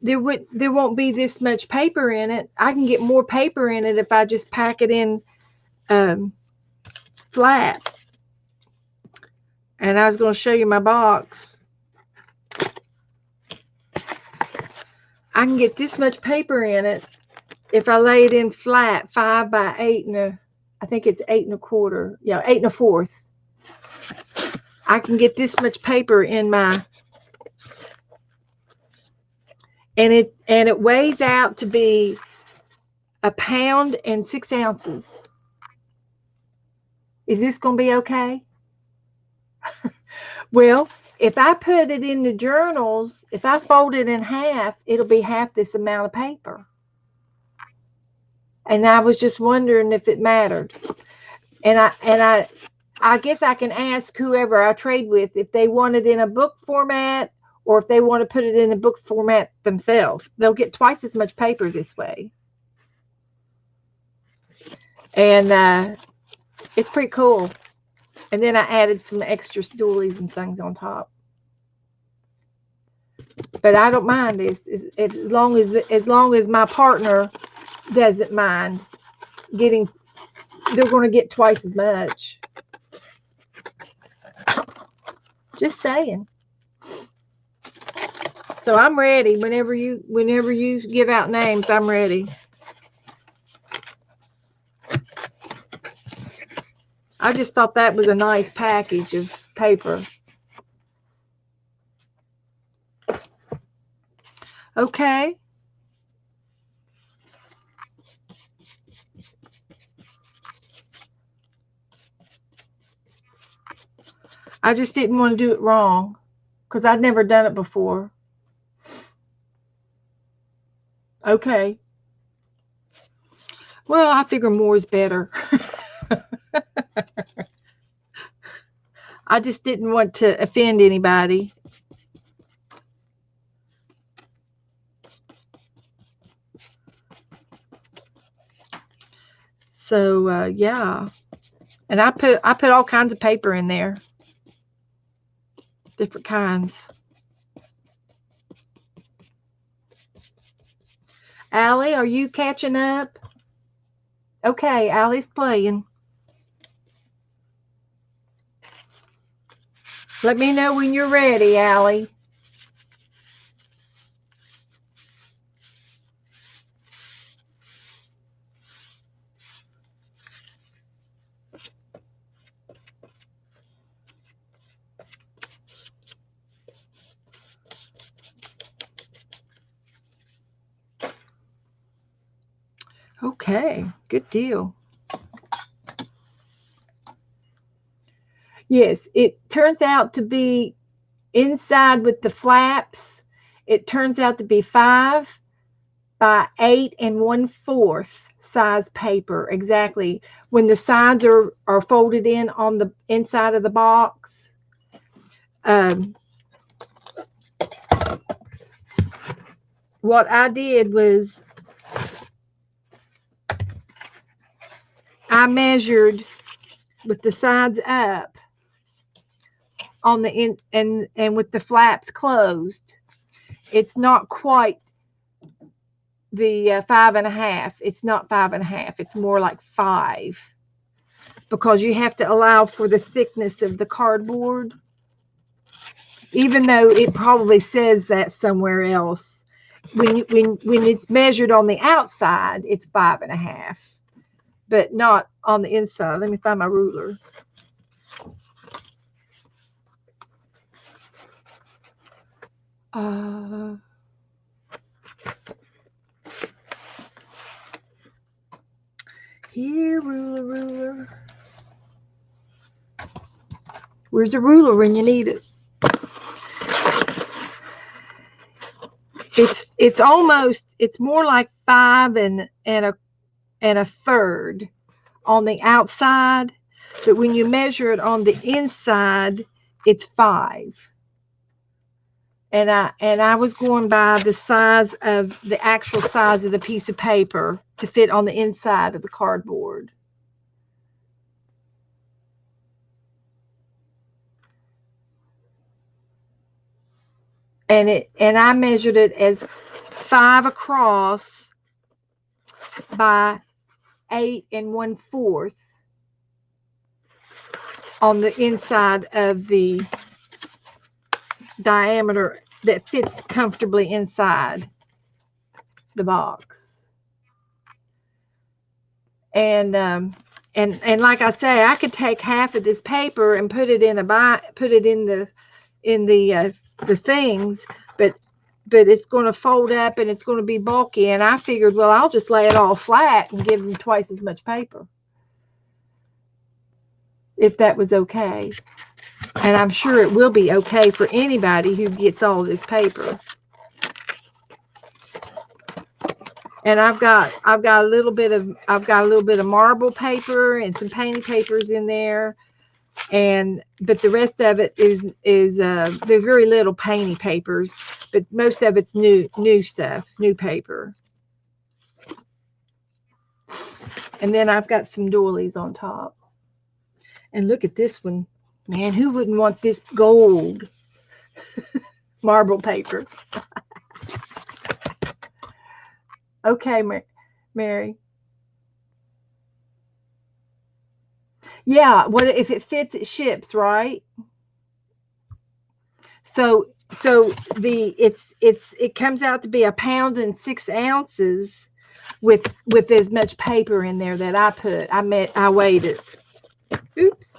there won't be this much paper in it. I can get more paper in it if I just pack it in flat. And I was going to show you my box. I can get this much paper in it if I lay it in flat, 5 by 8 I think it's 8 1/4. Yeah, 8 1/4. I can get this much paper in my, and it weighs out to be 1 pound and 6 ounces. Is this going to be okay? Well, if I put it in the journals, if I fold it in half, it'll be half this amount of paper. And I was just wondering if it mattered. And I guess I can ask whoever I trade with if they want it in a book format or if they want to put it in a book format themselves. They'll get twice as much paper this way. And it's pretty cool. And then I added some extra stoolies and things on top. But I don't mind this as long as my partner doesn't mind getting. They're going to get twice as much. Just saying. So I'm ready. Whenever you give out names, I'm ready. I just thought that was a nice package of paper. Okay. I just didn't want to do it wrong because I'd never done it before. Okay. Well, I figure more is better. I just didn't want to offend anybody. So yeah, and I put all kinds of paper in there, different kinds. Allie, are you catching up? Okay, Allie's playing. Let me know when you're ready, Allie. Okay, good deal. Yes, it turns out to be inside with the flaps. It turns out to be 5 by 8 1/4 size paper. Exactly. When the sides are folded in on the inside of the box. What I did was I measured with the sides up on the in and with the flaps closed. It's not quite the 5 1/2. It's not 5 1/2. It's more like 5 because you have to allow for the thickness of the cardboard. Even though it probably says that somewhere else, when it's measured on the outside, it's 5 1/2, but not on the inside. Let me find my ruler. Here, ruler. Where's the ruler when you need it? It's more like 5 and a 1/3 on the outside, but when you measure it on the inside, it's 5. And I was going by the size of the actual size of the piece of paper to fit on the inside of the cardboard. and I measured it as 5 across by 8 1/4 on the inside of the diameter that fits comfortably inside the box. And like I say, I could take half of this paper and put it in the things, but it's going to fold up and it's going to be bulky. And I figured, well, I'll just lay it all flat and give them twice as much paper, if that was okay. And I'm sure it will be okay for anybody who gets all this paper. And I've got a little bit of marble paper and some painting papers in there, but the rest of it is there's very little painting papers, but most of it's new stuff, new paper. And then I've got some doilies on top. And look at this one, man. Who wouldn't want this gold marble paper? Okay, Mary. Yeah, what if it fits? It ships, right? So it comes out to be 1 pound and 6 ounces with as much paper in there that I put. I weighed it. Oops.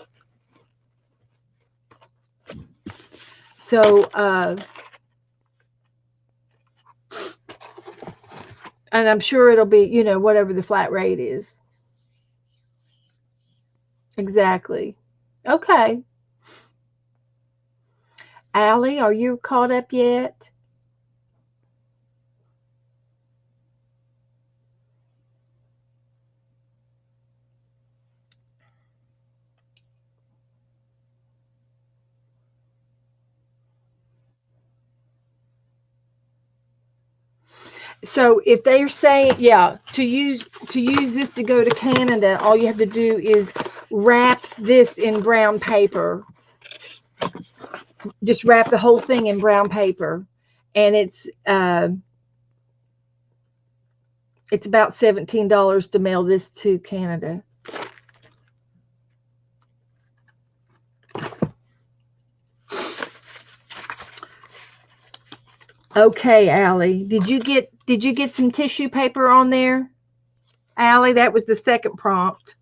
So and I'm sure it'll be, whatever the flat rate is. Exactly. Okay. Allie, are you caught up yet? So if they're saying, yeah, to use this to go to Canada, all you have to do is wrap this in brown paper. Just wrap the whole thing in brown paper, and it's about $17 to mail this to Canada. Okay, Allie, did you get some tissue paper on there? Allie, that was the second prompt.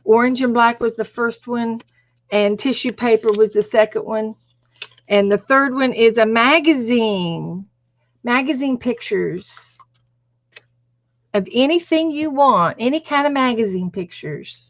Orange and black was the first one, and tissue paper was the second one. And the third one is a magazine pictures of anything you want, any kind of magazine pictures.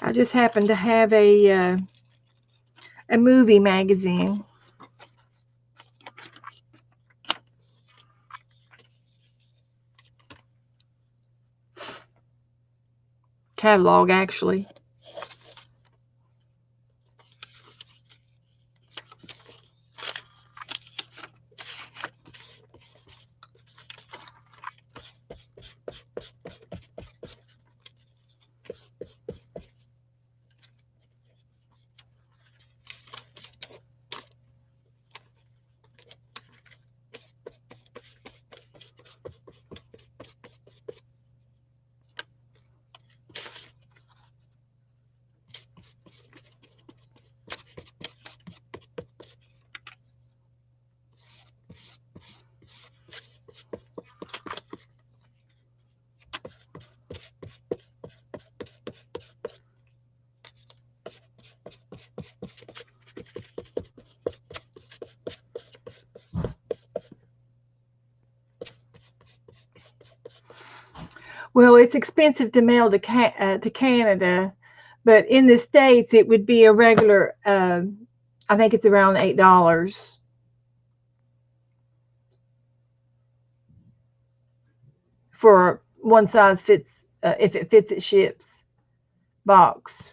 I just happen to have a movie magazine. Catalog, actually. Well, it's expensive to mail to Canada, but in the States it would be a regular. I think it's around $8 for one size fits. If it fits, it ships box.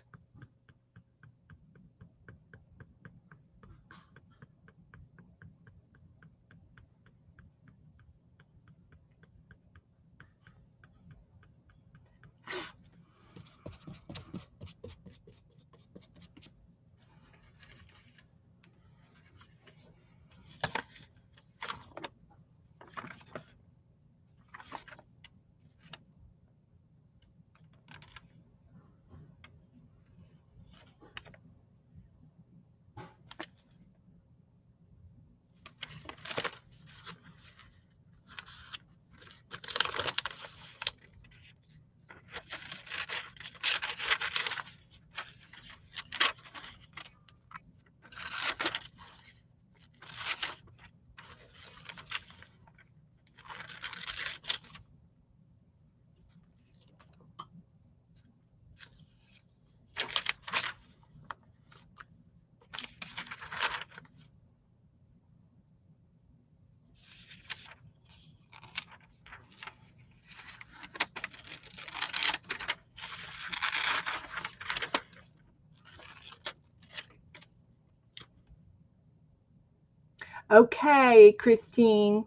Okay, Christine,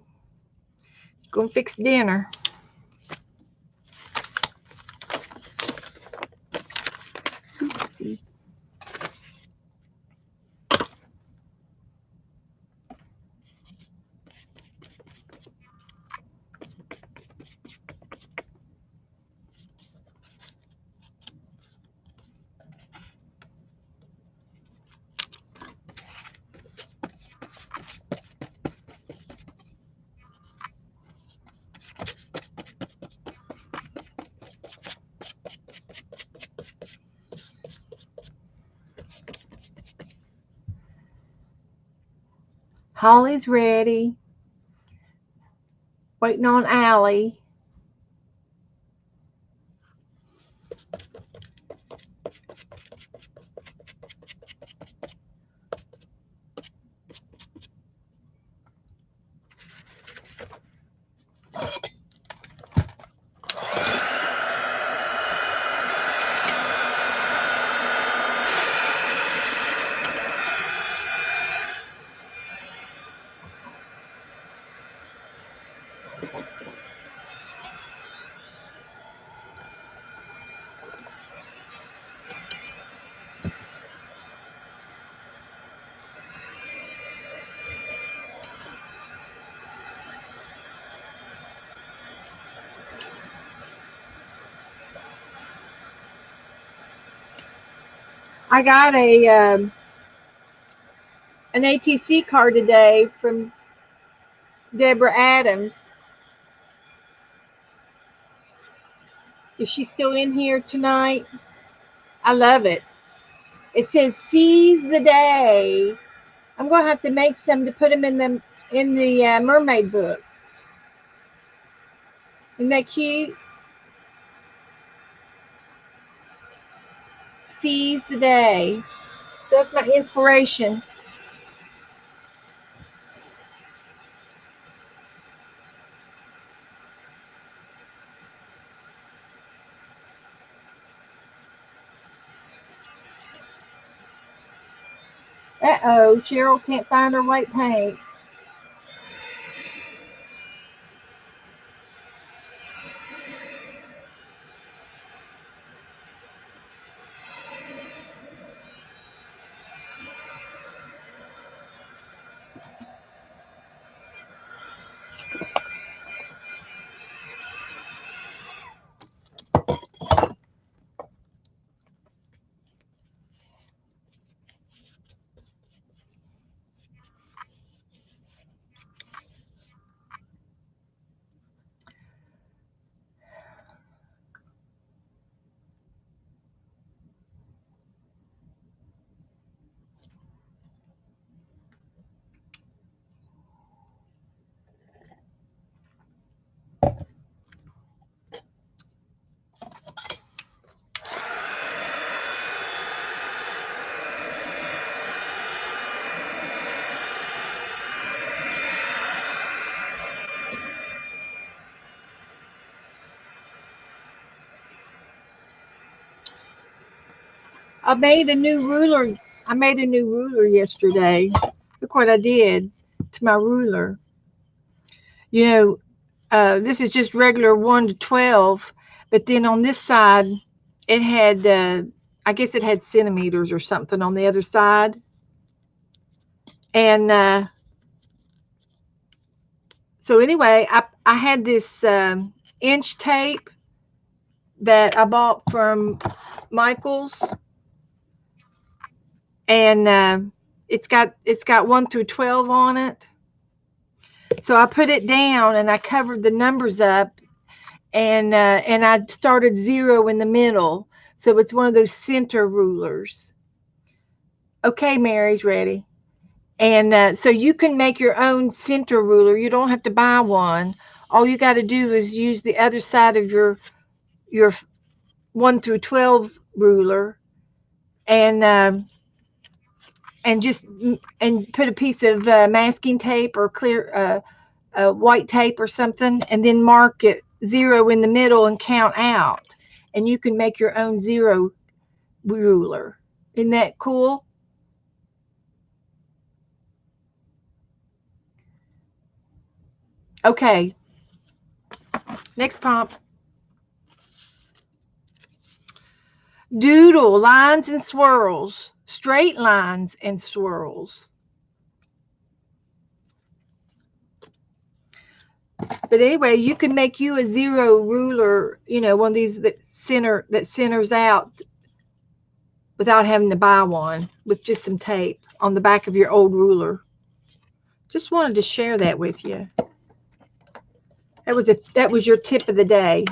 gonna fix dinner. Oopsie. Holly's ready. Waiting on Allie. I got an ATC card today from Deborah Adams. Is she still in here tonight? I love it. It says "Seize the Day." I'm gonna have to make some to put them in the mermaid book. Isn't that cute? seize the day. That's my inspiration. Uh-oh, Cheryl can't find her white paint. I made a new ruler. I made a new ruler yesterday. Look what I did to my ruler. You know, this is just regular 1 to 12, but then on this side, it had, I guess it had centimeters or something on the other side. And so anyway, I had this inch tape that I bought from Michael's, and it's got 1 through 12 on it. So I put it down and I covered the numbers up, and I started 0 in the middle. So it's one of those center rulers. Okay, Mary's ready. And so you can make your own center ruler. You don't have to buy one. All you got to do is use the other side of your 1 through 12 ruler, and just and put a piece of masking tape or clear white tape or something, and then mark it 0 in the middle and count out. And you can make your own 0 ruler. Isn't that cool? Okay, next prompt. Doodle lines and swirls, straight lines and swirls. But anyway, you can make you a 0 ruler, one of these that centers out without having to buy one, with just some tape on the back of your old ruler. Just wanted to share that with you. That was your tip of the day.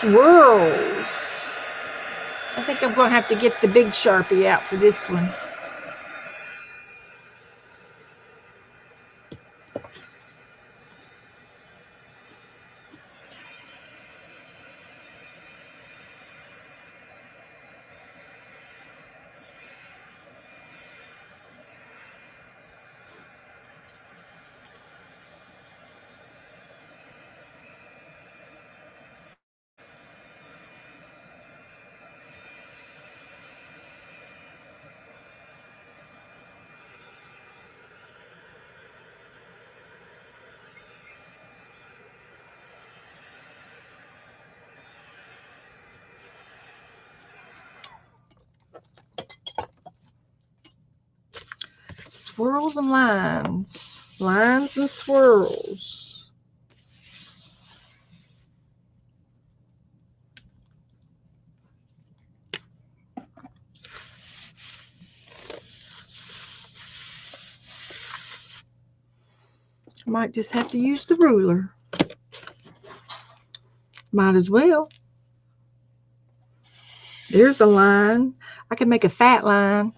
Swirls. I think I'm going to have to get the big Sharpie out for this one. Swirls and lines. Lines and swirls. I might just have to use the ruler. Might as well. There's a line. I can make a fat line.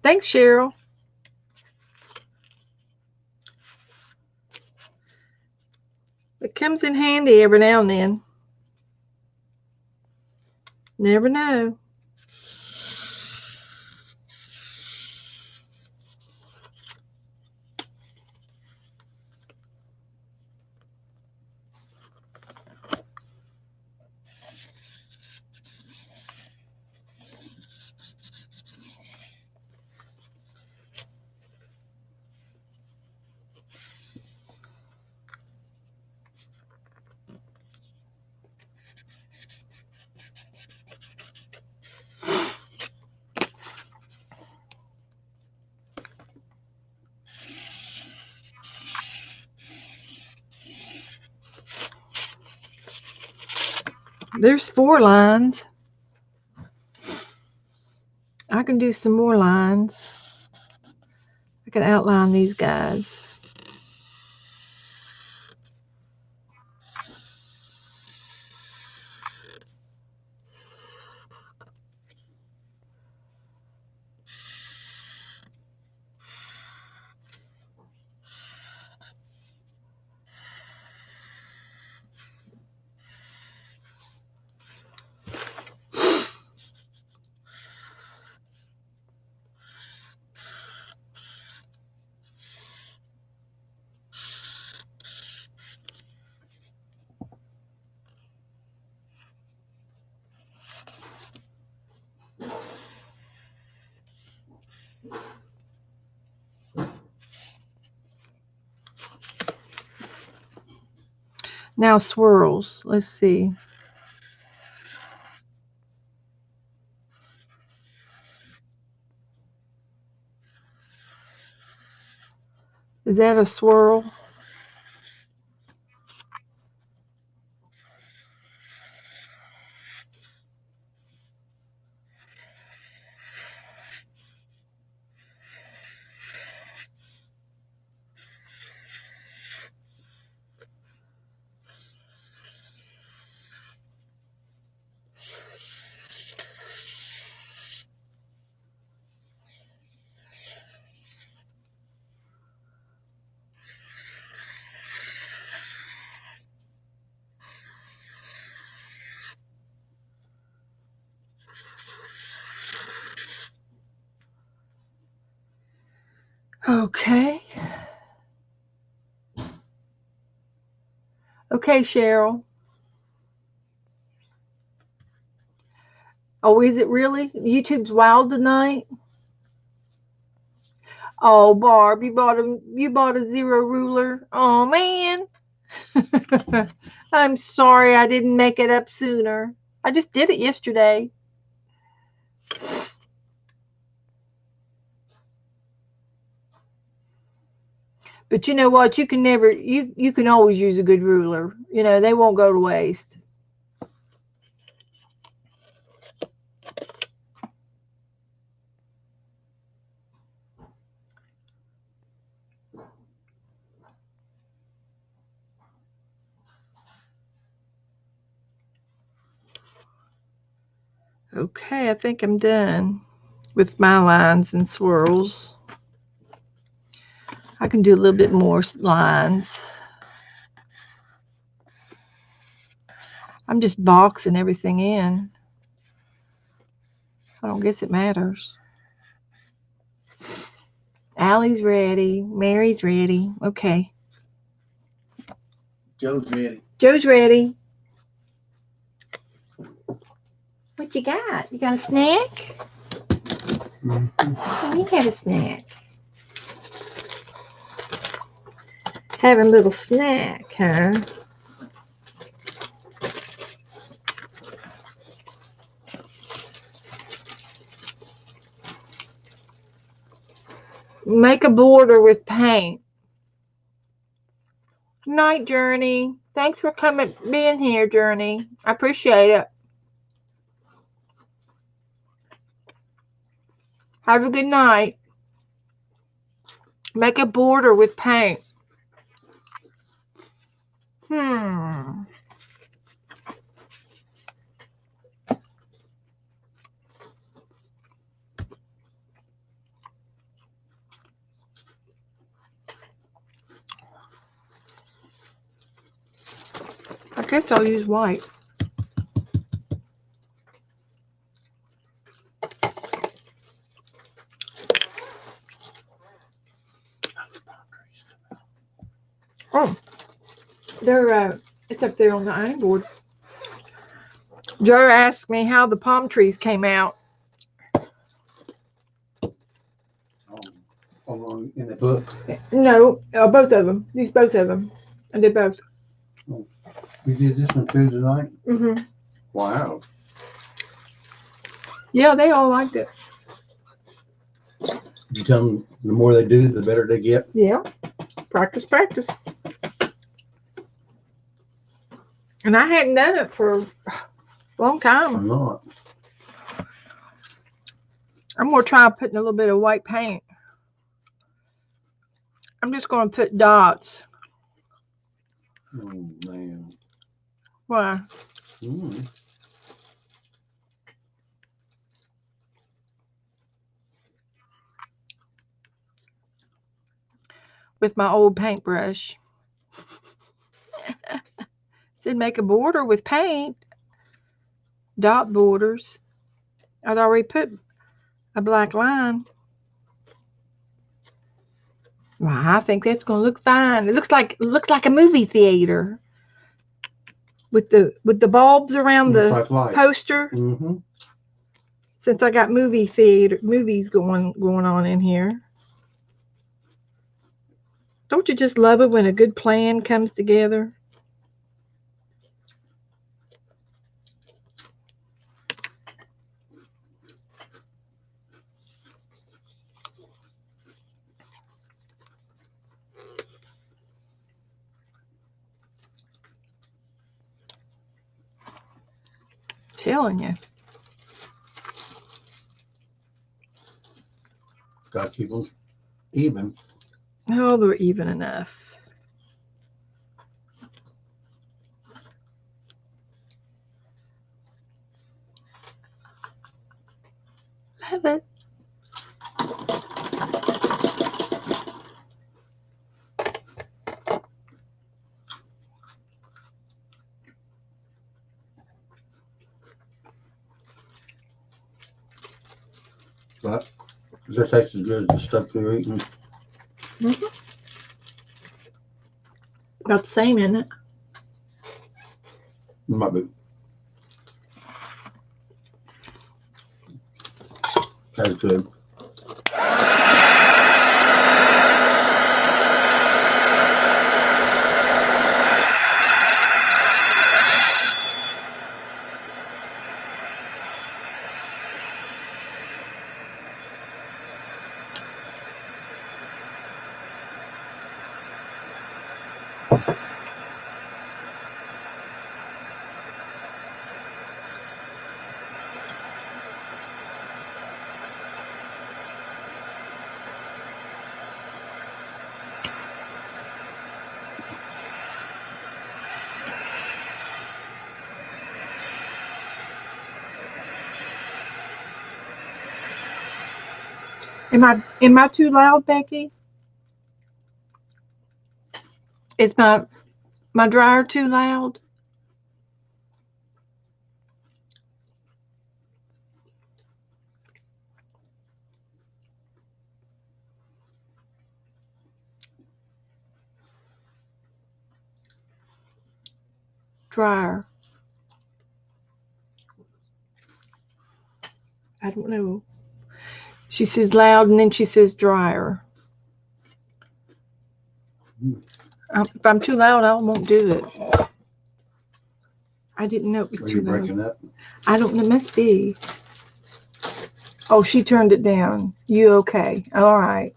Thanks, Cheryl. It comes in handy every now and then. Never know. There's 4 lines. I can do some more lines. I can outline these guys. Now swirls. Let's see. Is that a swirl? Okay. Okay, Cheryl. Oh, is it really? YouTube's wild tonight? Oh, Barb, you bought a zero ruler. Oh man. I'm sorry I didn't make it up sooner. I just did it yesterday. But you know what? You can never you can always use a good ruler. You know, they won't go to waste. Okay, I think I'm done with my lines and swirls. I can do a little bit more lines. I'm just boxing everything in. I don't guess it matters. Allie's ready. Mary's ready. Okay. Joe's ready. Joe's ready. What you got? You got a snack? Mm-hmm. You have a snack. Having a little snack, huh? Make a border with paint. Good night, Journey. Thanks for being here, Journey. I appreciate it. Have a good night. Make a border with paint. guess I'll use white. Oh, they're it's up there on the iron board. Joe asked me how the palm trees came out. In the book? No, both of them. These both of them. I did both. Oh. You did this one Tuesday night? Mm-hmm. Wow. Yeah, they all liked it. You tell them the more they do, the better they get? Yeah. Practice, practice. And I hadn't done it for a long time. I'm not. I'm going to try putting a little bit of white paint. I'm just going to put dots. Oh, man. Why? Mm. With my old paintbrush. Said make a border with paint. Dot borders. I'd already put a black line. Well, I think that's going to look fine. It looks like a movie theater with the bulbs around the poster. Mm-hmm. Since I got movies going on in here. Don't you just love it when a good plan comes together? Telling you. Got to keep them even. Oh, they're even enough. Love it. But this tastes as good as the stuff you're eating. Mm-hmm. About the same, isn't it? Might be. That's good. Am I too loud, Becky? Is my dryer too loud? Dryer. I don't know. She says loud and then she says dryer. If I'm too loud, I won't do it. I didn't know it was too loud. Breaking up? I don't know. It must be. Oh, she turned it down. You okay? All right.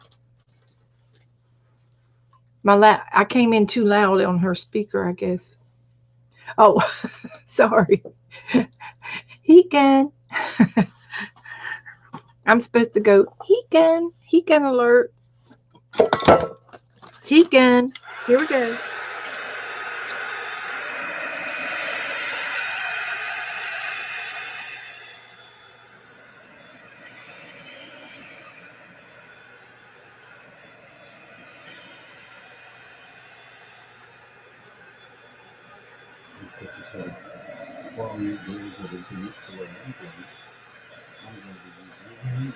I came in too loud on her speaker, I guess. Oh, sorry. Heat gun. I'm supposed to go, heat gun alert. Heat gun. Here we go. If you say, well, you do that are deep the way I'm going to be using a hand wrench.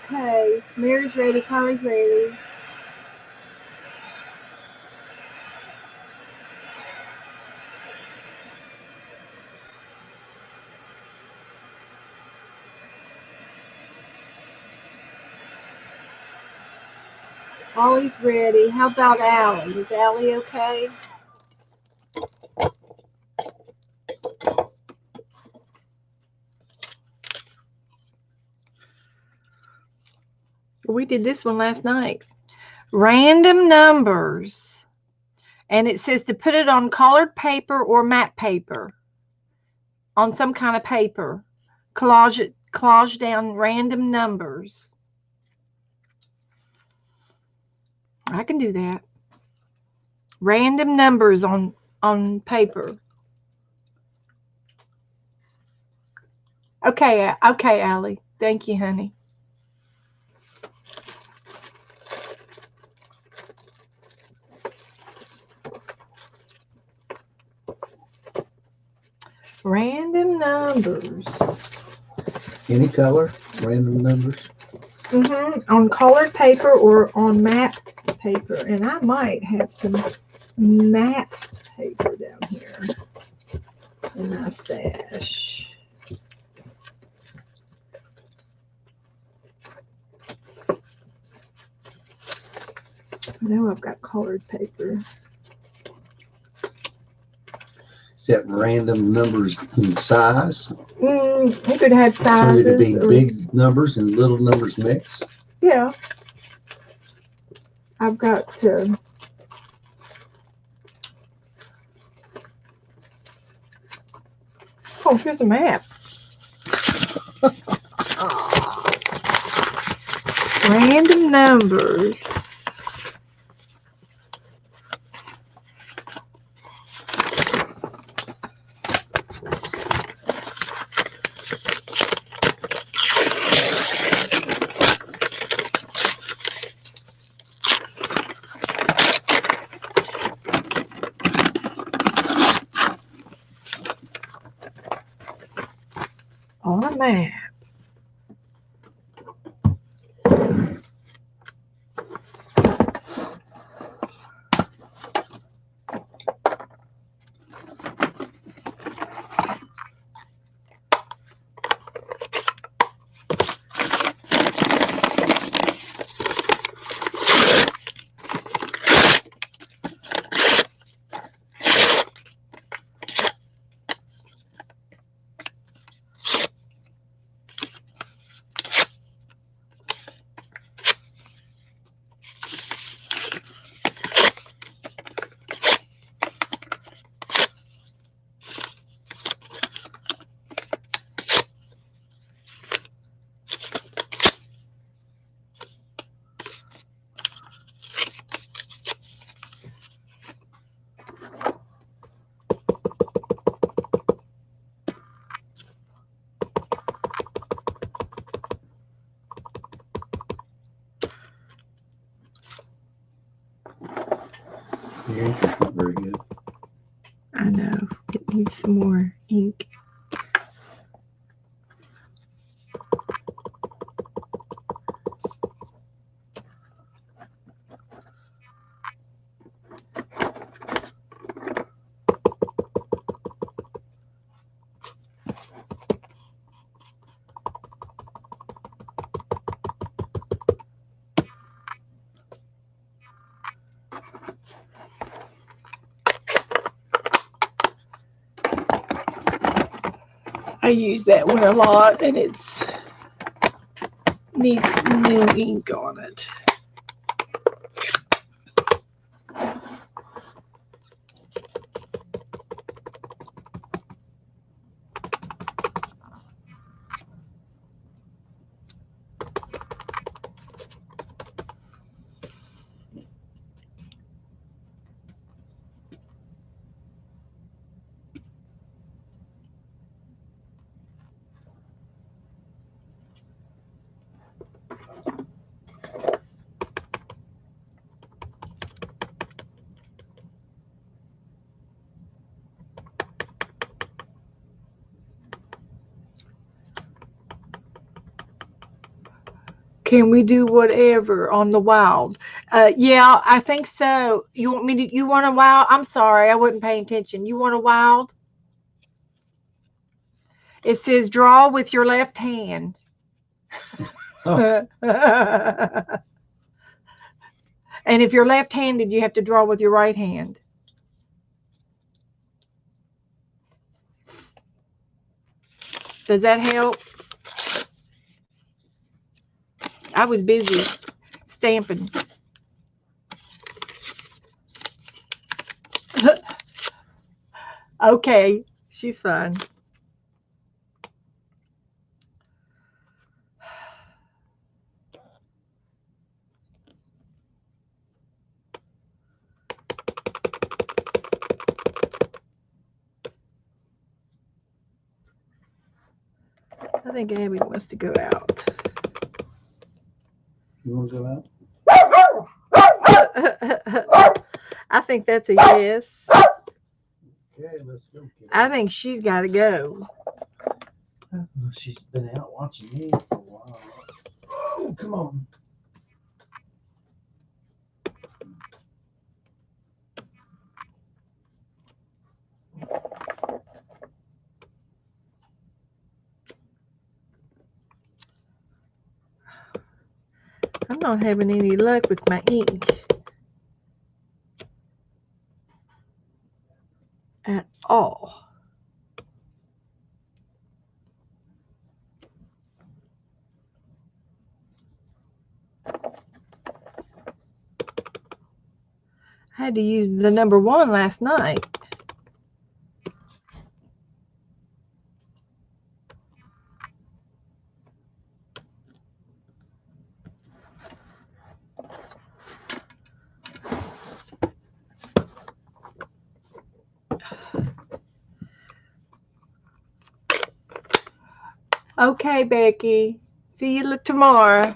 Okay, Mary's ready, Carly's ready. Ollie's ready. How about Allie? Is Allie okay? We did this one last night. Random numbers. And it says to put it on colored paper or matte paper. On some kind of paper. Collage down random numbers. I can do that. Random numbers on paper. Okay, Allie. Thank you, honey. Random numbers. Any color, random numbers. On colored paper or on matte paper. And I might have some matte paper down here in my stash. I know I've got colored paper. Is that random numbers in size? You could have sizes. So it'd be big numbers and little numbers mixed? Yeah. I've got oh, here's a map. Random numbers. On a map. The ink is not very good. I know. It needs some more ink. I use that one a lot, and it needs new ink on it. Can we do whatever on the wild? Yeah, I think so. You want me to? You want a wild? I'm sorry, I wasn't paying attention. You want a wild? It says draw with your left hand. And if you're left-handed, you have to draw with your right hand. Does that help? I was busy stamping. Okay, she's fine. I think Abby wants to go out. You want to go out? I think that's a yes. Okay, let's go. I think she's got to go. Well, she's been out watching me for a while. Oh, come on. I'm not having any luck with my ink at all. I had to use the number 1 last night. Okay, Becky. See you tomorrow.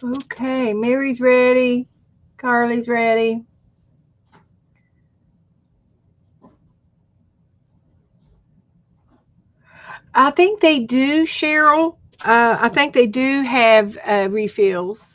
Okay, Mary's ready. Carly's ready. I think they do, Cheryl. I think they do have refills.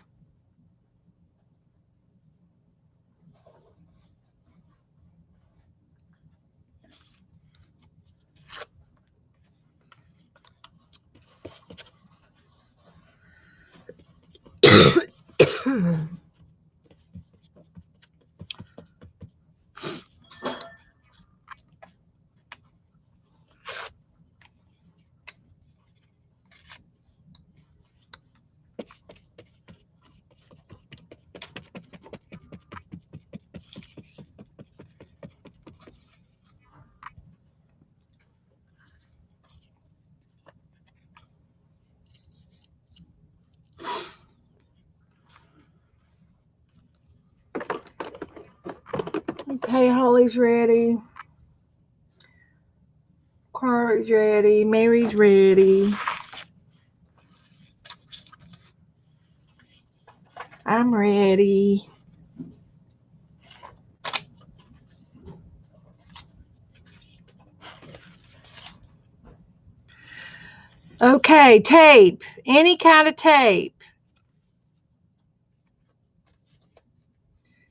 Okay, Holly's ready. Carly's ready. Mary's ready. I'm ready. Okay, tape. Any kind of tape.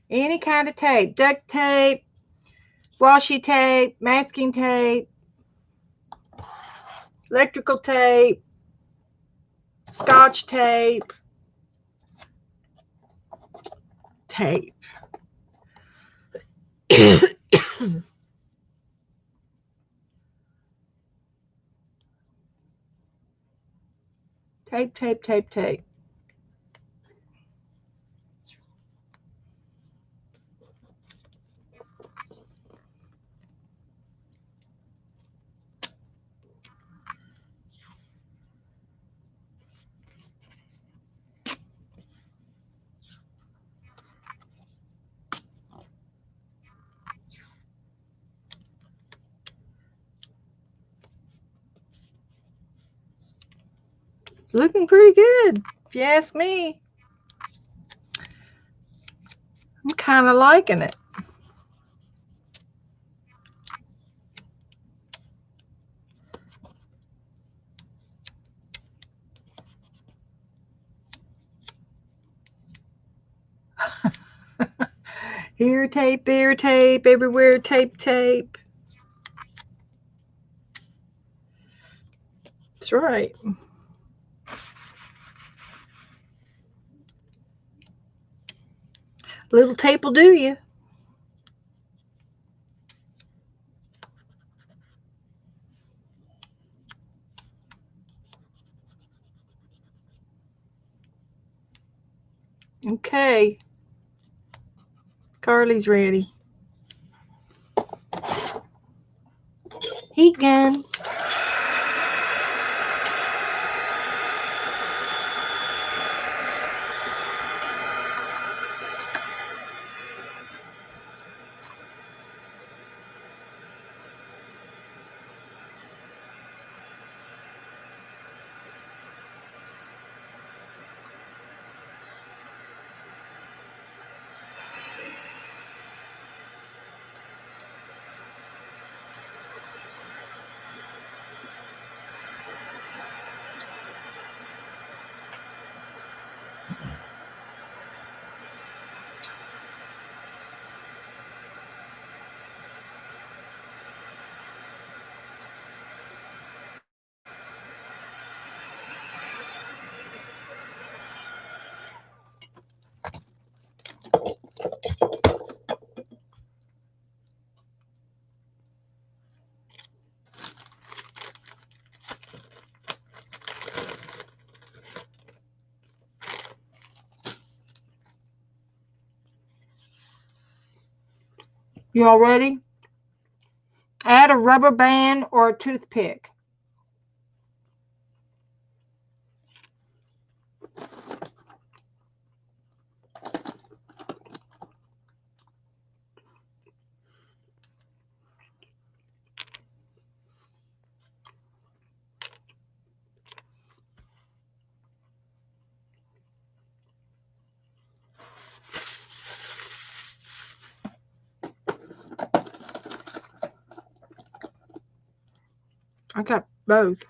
Any kind of tape. Duct tape, washi tape, masking tape, electrical tape, scotch tape, tape. Tape, tape, tape, tape. Looking pretty good, if you ask me. I'm kind of liking it. Here tape, there tape, everywhere tape, tape. That's right. Little tape will do you. Okay. Carly's ready. Heat gun. You all ready? Add a rubber band or a toothpick. I got both.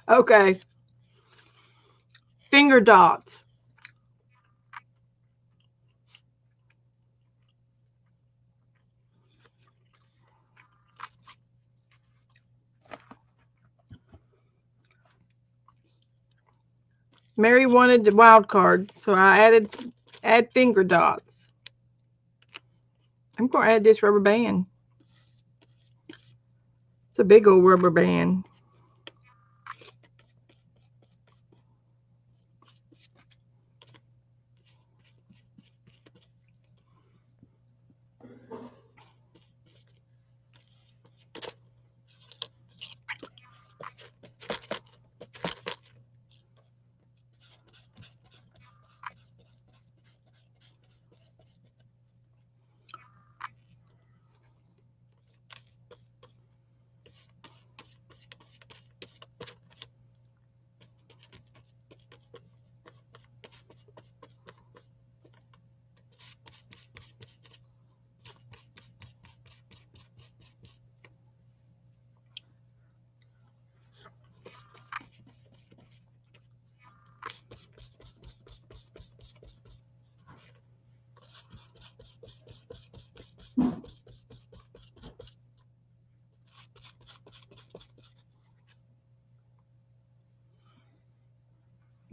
Okay. Finger dots. Mary wanted the wild card, so I add finger dots. I'm going to add this rubber band. It's a big old rubber band.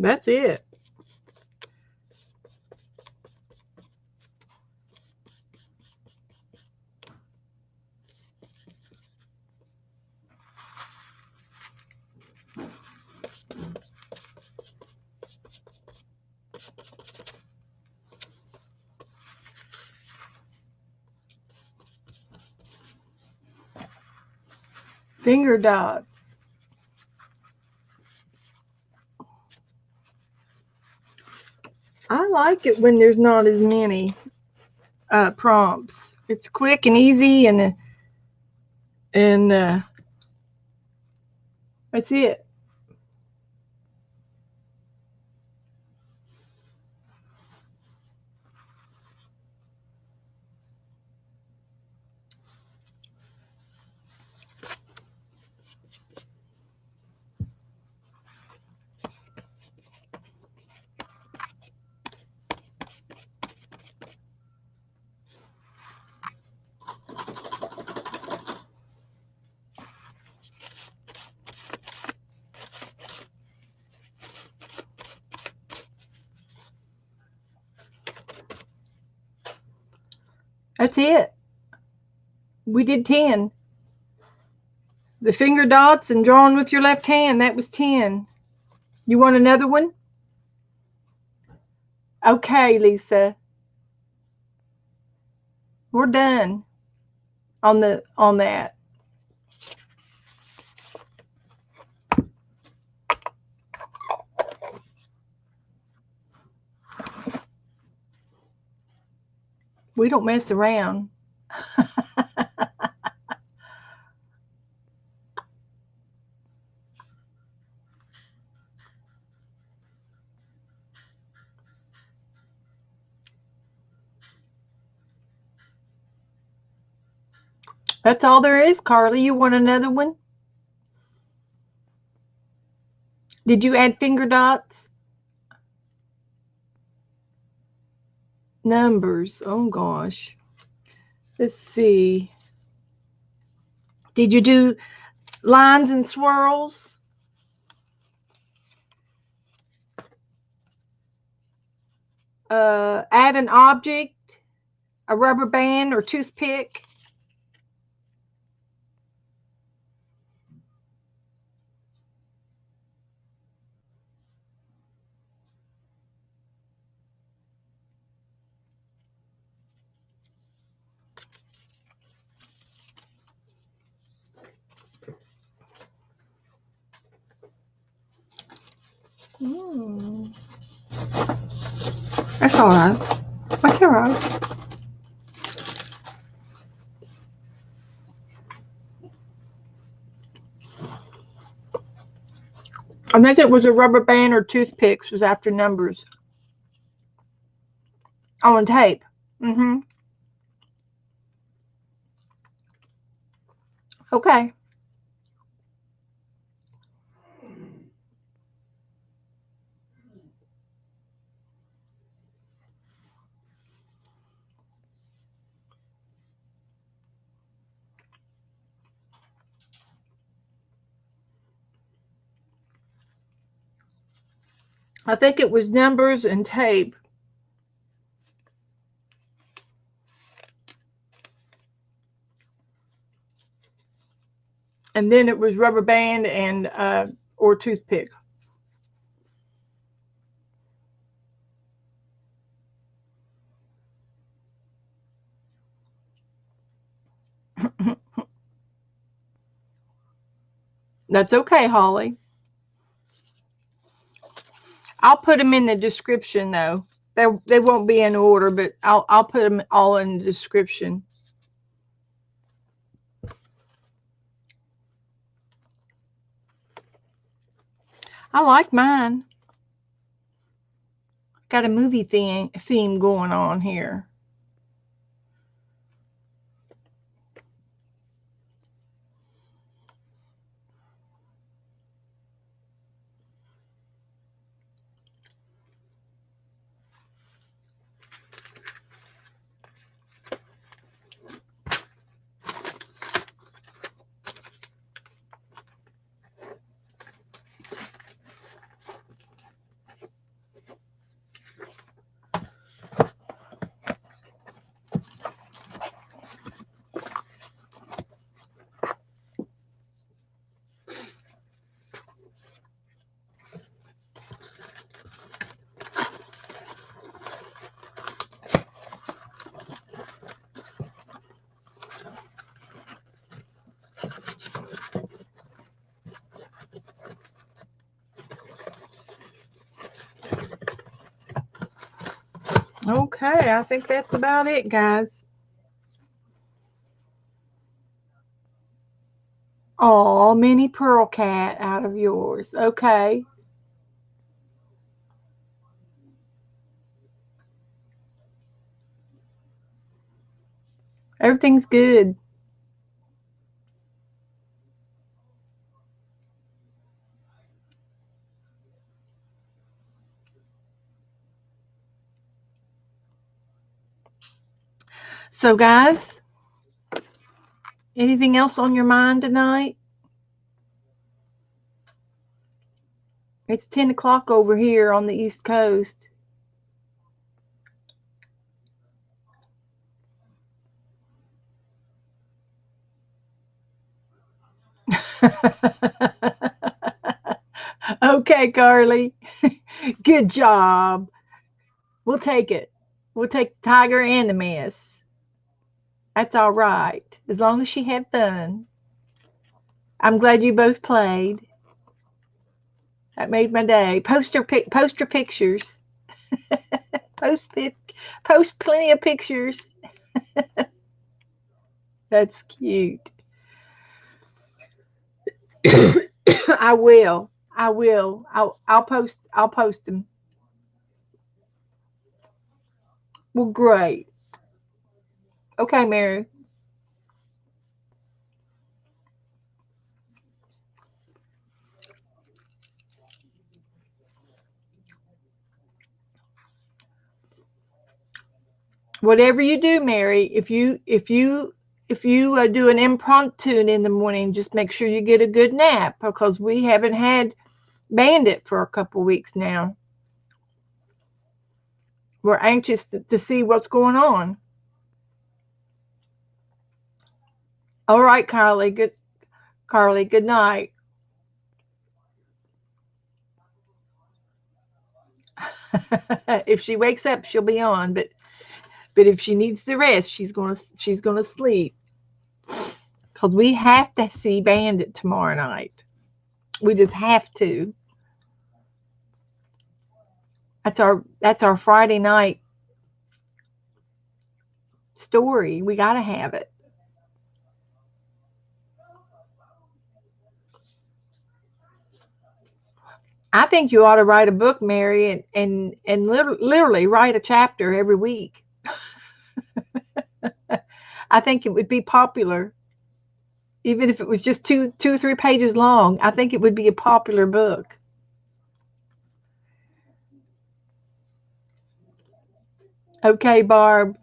That's it. Finger dots. I like it when there's not as many prompts. It's quick and easy, and that's it. That's it. We did 10. The finger dots and drawing with your left hand, that was 10. You want another one? Okay, Lisa. We're done on that. We don't mess around. That's all there is, Carly. You want another one? Did you add finger dots? Numbers. Oh gosh. Let's see. Did you do lines and swirls? Add an object, a rubber band or toothpick. Mm. That's all right. That's all right. I think it was a rubber band or toothpicks was after numbers on tape. Mm-hmm. Okay. I think it was numbers and tape. And then it was rubber band and or toothpick. That's okay, Holly. I'll put them in the description though. They won't be in order, but I'll put them all in the description. I like mine. Got a movie theme going on here. Okay, I think that's about it, guys. Oh, mini pearl cat out of yours. Okay. Everything's good. So, guys, anything else on your mind tonight? It's 10 o'clock over here on the East Coast. Okay, Carly. Good job. We'll take it. We'll take the tiger and the mess. That's all right. As long as she had fun. I'm glad you both played. That made my day. Post your pictures. Post post plenty of pictures. That's cute. I will. I will. I'll post them. Well, great. Okay, Mary. Whatever you do, Mary, if you do an impromptu in the morning, just make sure you get a good nap because we haven't had Bandit for a couple weeks now. We're anxious to see what's going on. All right, Carly. Good, Carly. Good night. If she wakes up, she'll be on. But if she needs the rest, she's gonna sleep because we have to see Bandit tomorrow night. We just have to. That's our Friday night story. We got to have it. I think you ought to write a book, Mary, and literally write a chapter every week. I think it would be popular, even if it was just two or 3 pages long. I think it would be a popular book. Okay, Barb.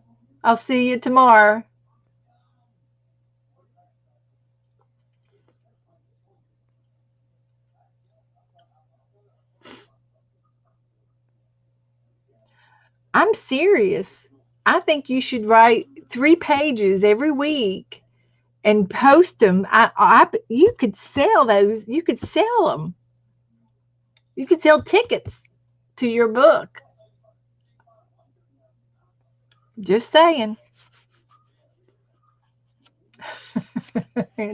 I'll see you tomorrow. I'm serious. I think you should write 3 pages every week and post them. You could sell those. You could sell them. You could sell tickets to your book. Just saying.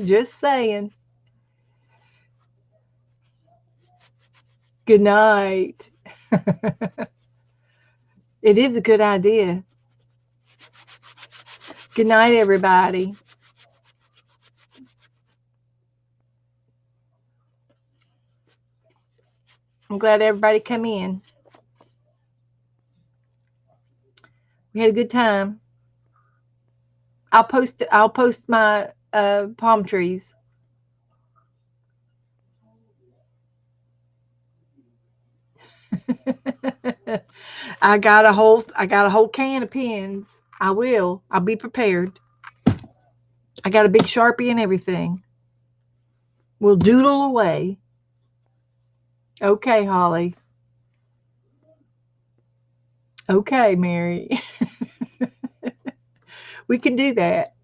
Just saying. Good night. It is a good idea. Good night, everybody. I'm glad everybody come in. We had a good time. I'll post my palm trees. I got a whole can of pins. I will. I'll be prepared. I got a big Sharpie and everything. We'll doodle away. Okay, Holly. Okay, Mary. We can do that.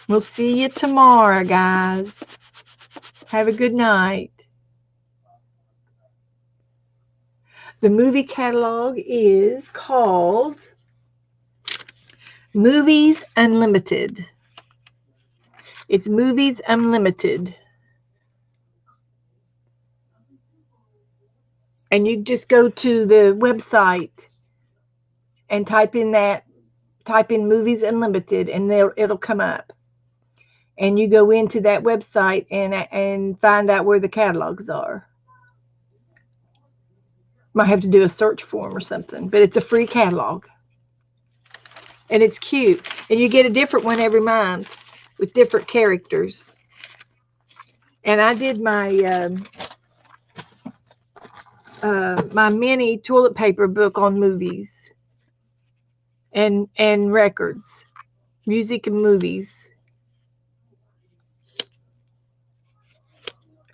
We'll see you tomorrow, guys. Have a good night. The movie catalog is called Movies Unlimited. It's Movies Unlimited. And you just go to the website and type in Movies Unlimited, and it'll come up. And you go into that website and find out where the catalogs are. Might have to do a search form or something, but it's a free catalog. And it's cute. And you get a different one every month with different characters. And I did my mini toilet paper book on movies and records, music and movies.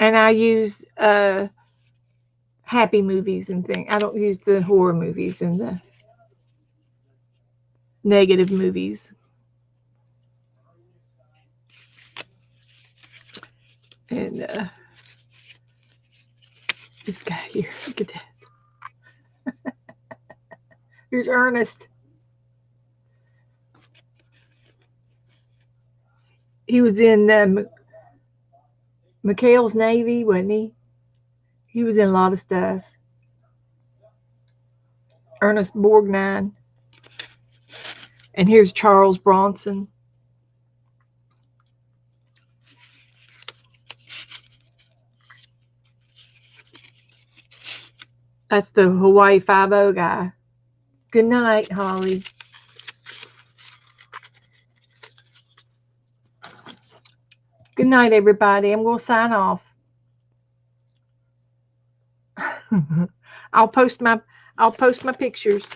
And I use happy movies and things. I don't use the horror movies and the negative movies. And this guy here, look at that. Here's Ernest. He was in McHale's Navy, wasn't he? He was in a lot of stuff. Ernest Borgnine. And here's Charles Bronson. That's the Hawaii Five-0 guy. Good night, Holly. Good night, everybody. I'm going to sign off. I'll post my pictures.